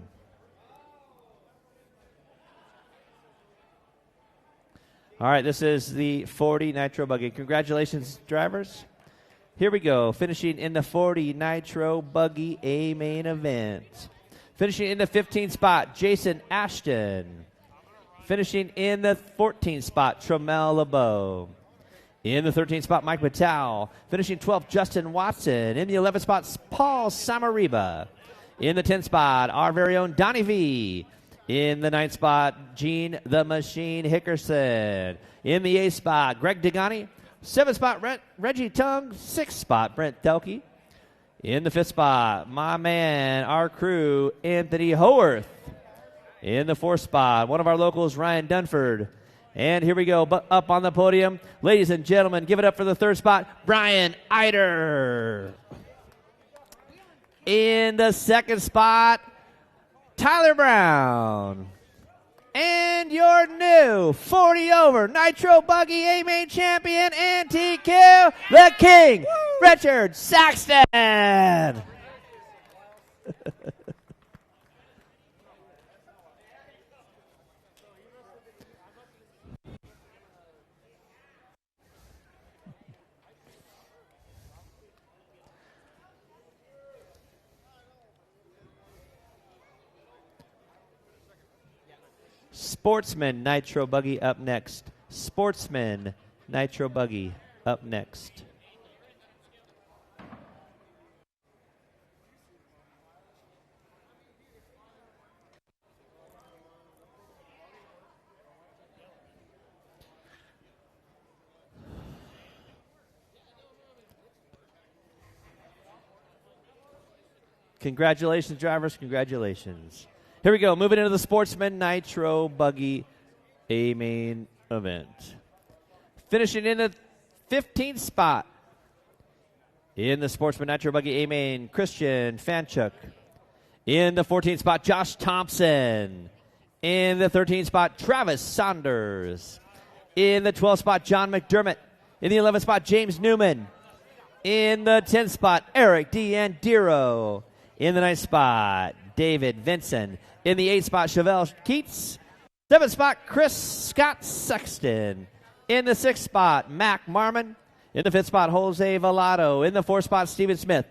All right, this is the 40 Nitro Buggy. Congratulations, drivers. Here we go. Finishing in the 40 Nitro Buggy A main event. Finishing in the 15th spot, Jason Ashton. Finishing in the 14th spot, Tremel LeBeau. In the 13th spot, Mike Patel. Finishing 12th, Justin Watson. In the 11th spot, Paul Samariba. In the 10th spot, our very own Donnie V. In the 9th spot, Gene the Machine Hickerson. In the 8th spot, Greg Degani. 7th spot, Reggie Tung. 6th spot, Brent Delkey. In the 5th spot, my man, our crew, Anthony Howarth. In the 4th spot, one of our locals, Ryan Dunford. And here we go, up on the podium. Ladies and gentlemen, give it up for the 3rd spot, Brian Eider. In the 2nd spot, Tyler Brown. And your new 40 over Nitro Buggy A-Main champion and TQ, the King, Richard Saxton. Sportsman Nitro Buggy up next. Sportsman Nitro Buggy up next. Congratulations, drivers. Congratulations. Here we go. Moving into the Sportsman Nitro Buggy A-Main event. Finishing in the 15th spot in the Sportsman Nitro Buggy A-Main, Christian Fanchuk. In the 14th spot, Josh Thompson. In the 13th spot, Travis Saunders. In the 12th spot, John McDermott. In the 11th spot, James Newman. In the 10th spot, Eric D'Andiro. In the 9th spot, David Vinson. In the 8th spot, Chevelle Keats. 7th spot, Chris Scott Sexton. In the 6th spot, Mac Marmon. In the 5th spot, Jose Velado. In the 4th spot, Steven Smith.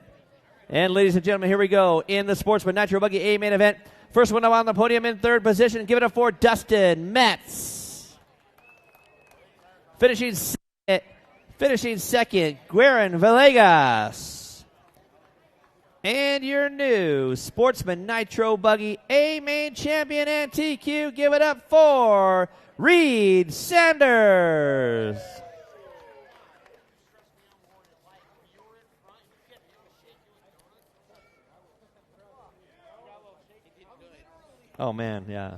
And ladies and gentlemen, here we go in the Sportsman Nitro Buggy A main event. First one up on the podium in 3rd position. Give it up for Dustin Metz. Finishing second, Guerin Villegas. And your new Sportsman Nitro Buggy A main champion and TQ. Give it up for Reed Sanders. Oh, man, yeah.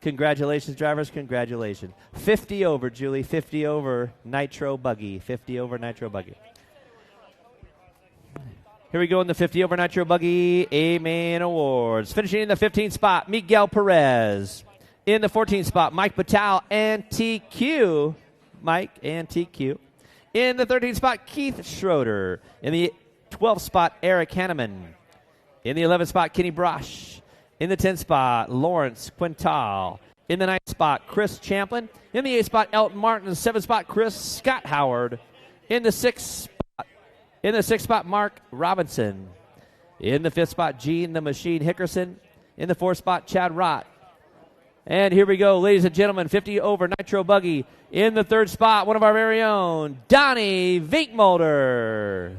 Congratulations, drivers. Congratulations. 50 over, Julie. 50 over Nitro Buggy. 50 over Nitro Buggy. Here we go in the 50 over Nitro Buggy A-Main Awards. Finishing in the 15th spot, Miguel Perez. In the 14th spot, Mike Patel and TQ. Mike and TQ. In the 13th spot, Keith Schroeder. In the 12th spot, Eric Hanneman. In the 11th spot, Kenny Brosh. In the 10th spot, Lawrence Quintal. In the 9th spot, Chris Champlin. In the 8th spot, Elton Martin. In the 7th spot, Chris Scott Howard. In the 6th spot, Mark Robinson. In the 5th spot, Gene the Machine Hickerson. In the 4th spot, Chad Rott. And here we go, ladies and gentlemen, 50 over Nitro Buggy. In the 3rd spot, one of our very own, Donnie Vinkamolder.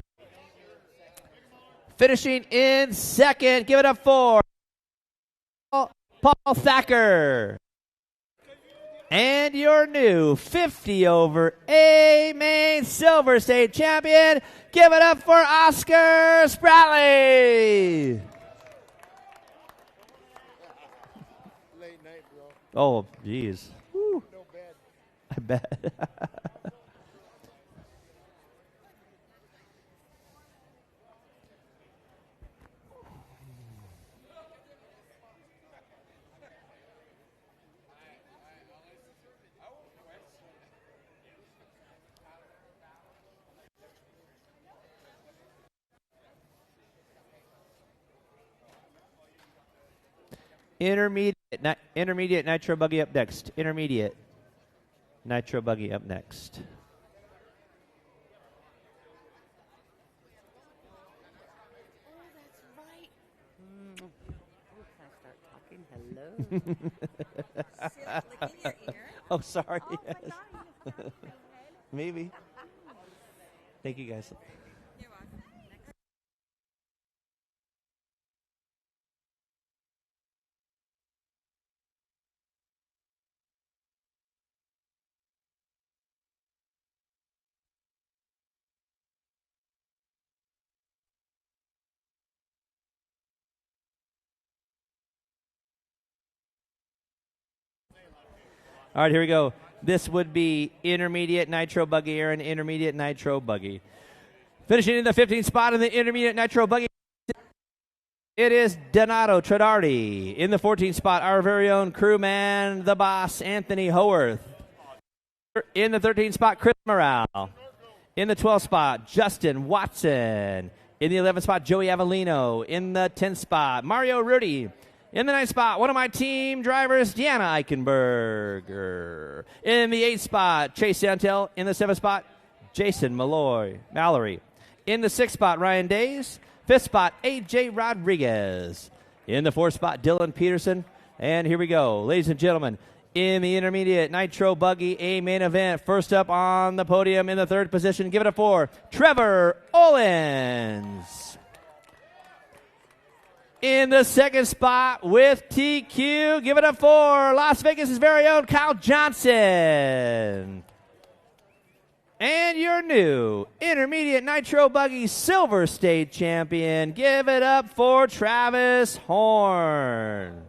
Finishing in 2nd, give it up for Paul Thacker. And your new 50 over A-Main Silver State champion. Give it up for Oscar Spratley. Late night, bro. Oh, geez. Woo. No bed. I bet. Intermediate Nitro Buggy up next. Intermediate Nitro Buggy up next. Oh, sorry. Oh, yes. Maybe. Thank you, guys. All right, here we go. This would be intermediate Nitro Buggy, Aaron, intermediate Nitro Buggy. Finishing in the 15th spot in the intermediate Nitro Buggy, it is Donato Tradardi. In the 14th spot, our very own crewman, the boss, Anthony Howarth. In the 13th spot, Chris Morale. In the 12th spot, Justin Watson. In the 11th spot, Joey Avellino. In the 10th spot, Mario Rudy. In the 9th spot, one of my team drivers, Deanna Eichenberger. In the 8th spot, Chase Santel. In the 7th spot, Jason Mallory. In the 6th spot, Ryan Days. 5th spot, A.J. Rodriguez. In the 4th spot, Dylan Peterson. And here we go, ladies and gentlemen, in the intermediate Nitro Buggy A main event. First up on the podium in the 3rd position, give it up for Trevor Owens. In the 2nd spot with TQ, give it up for Las Vegas' very own Kyle Johnson. And your new intermediate Nitro Buggy Silver State champion, give it up for Travis Horn.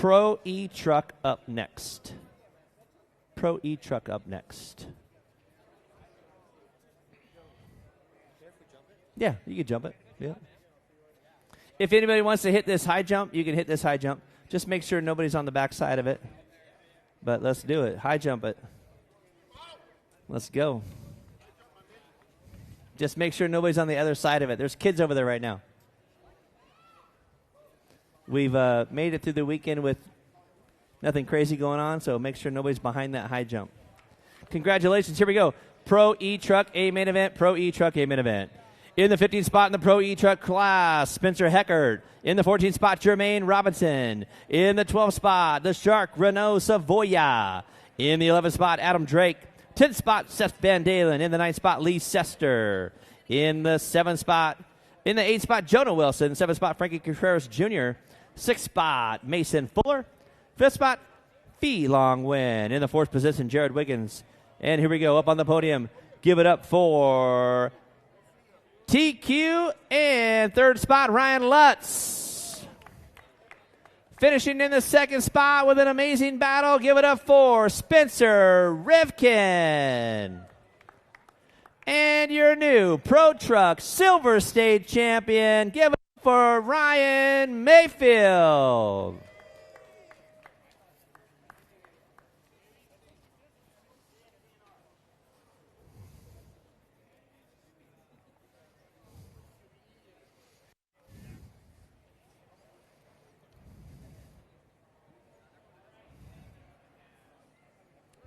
Pro E truck up next. Pro E truck up next. Yeah, you can jump it. Yeah. If anybody wants to hit this high jump, you can hit this high jump. Just make sure nobody's on the back side of it. But let's do it. High jump it. Let's go. Just make sure nobody's on the other side of it. There's kids over there right now. We've made it through the weekend with nothing crazy going on, so make sure nobody's behind that high jump. Congratulations. Here we go. Pro E-Truck A main event. Pro E-Truck A main event. In the 15th spot in the Pro E-Truck class, Spencer Heckert. In the 14th spot, Jermaine Robinson. In the 12th spot, the Shark, Renault Savoya. In the 11th spot, Adam Drake. 10th spot, Seth Van Dalen. In the 9th spot, Lee Sester. In the 7th spot, in the 8th spot, Jonah Wilson. 7th spot, Frankie Contreras Jr. 6th spot, Mason Fuller. 5th spot, Fee Long Win. In the 4th position, Jared Wiggins. And here we go, up on the podium. Give it up for TQ. And 3rd spot, Ryan Lutz. Finishing in the 2nd spot with an amazing battle. Give it up for Spencer Rivkin. And your new Pro Truck Silver State champion. Give it up for Ryan Mayfield.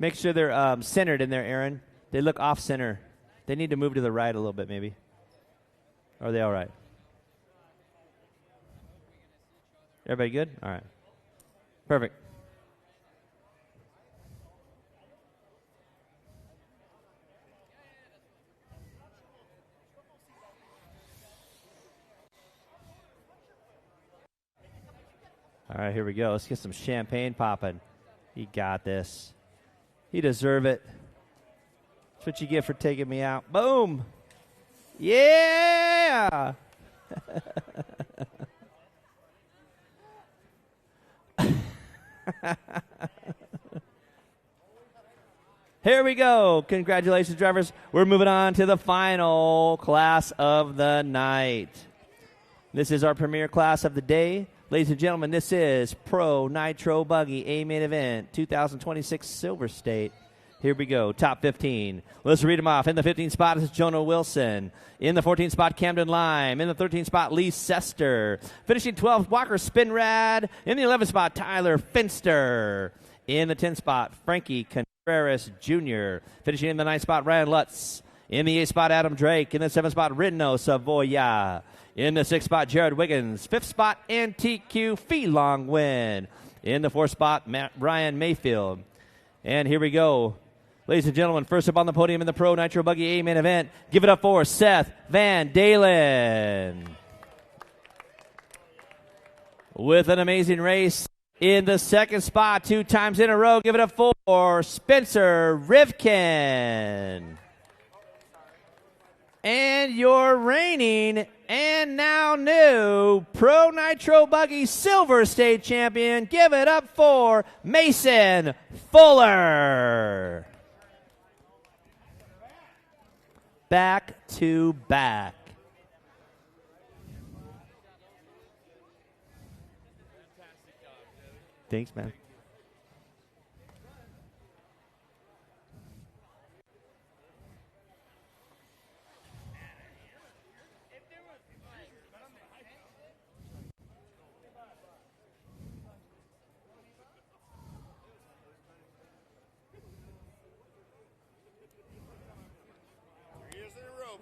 Make sure they're centered in there, Aaron. They look off-center. They need to move to the right a little bit, maybe. Are they all right? Everybody good? All right. Perfect. All right, here we go. Let's get some champagne popping. You got this. You deserve it. That's what you get for taking me out. Boom. Yeah. Here we go. Congratulations, drivers. We're moving on to the final class of the night. This is our premier class of the day. Ladies and gentlemen, this is Pro Nitro Buggy A main event 2026 Silver State. Here we go. Top 15. Let's read them off. In the 15th spot is Jonah Wilson. In the 14th spot, Camden Lime. In the 13th spot, Lee Sester. Finishing 12th, Walker Spinrad. In the 11th spot, Tyler Finster. In the 10th spot, Frankie Contreras Jr. Finishing in the 9th spot, Ryan Lutz. In the 8th spot, Adam Drake. In the 7th spot, Renault Savoya. In the 6th spot, Jared Wiggins. 5th spot, NTQ Fee Long Win. In the 4th spot, Ryan Mayfield. And here we go. Ladies and gentlemen, first up on the podium in the Pro Nitro Buggy A main event, give it up for Seth Van Dalen. With an amazing race in the 2nd spot, 2 times in a row, give it up for Spencer Rivkin. And your reigning and now new Pro Nitro Buggy Silver State champion, give it up for Mason Fuller. Back to back. Thanks, man.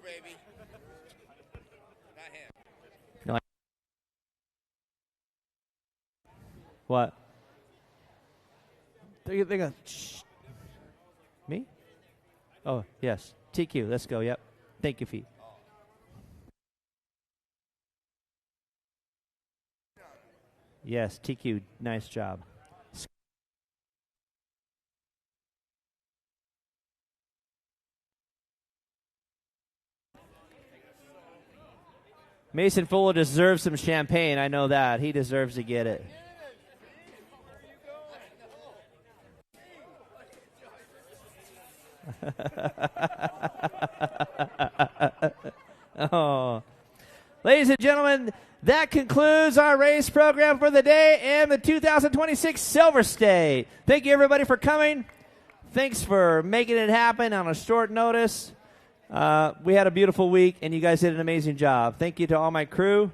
Baby. Not him. No. What? They're gonna, shh. Me? Oh, yes. TQ, let's go. Yep. Thank you, Fee. Yes, TQ, nice job. Mason Fuller deserves some champagne. I know that. He deserves to get it. Oh. Ladies and gentlemen, that concludes our race program for the day and the 2026 Silver State. Thank you, everybody, for coming. Thanks for making it happen on a short notice. We had a beautiful week, and you guys did an amazing job. Thank you to all my crew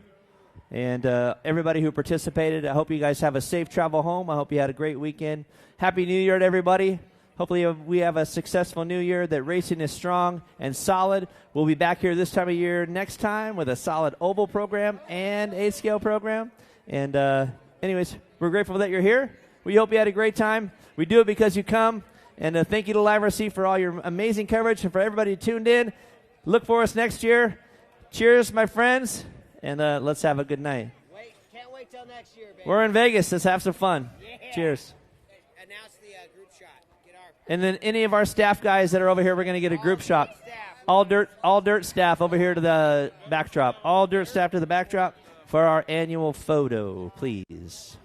and everybody who participated. I hope you guys have a safe travel home. I hope you had a great weekend. Happy New Year to everybody. Hopefully we have a successful new year, that racing is strong and solid. We'll be back here this time of year next time with a solid oval program and 8-scale program. And anyways, we're grateful that you're here. We hope you had a great time. We do it because you come. And thank you to Live RC for all your amazing coverage and for everybody who tuned in. Look for us next year. Cheers, my friends, and let's have a good night. Can't wait till next year, baby. We're in Vegas. Let's have some fun. Yeah. Cheers. Announce the group shot. Get our And then any of our staff guys that are over here, we're going to get a group shot. All dirt staff over here to the backdrop. All dirt staff to the backdrop for our annual photo, please.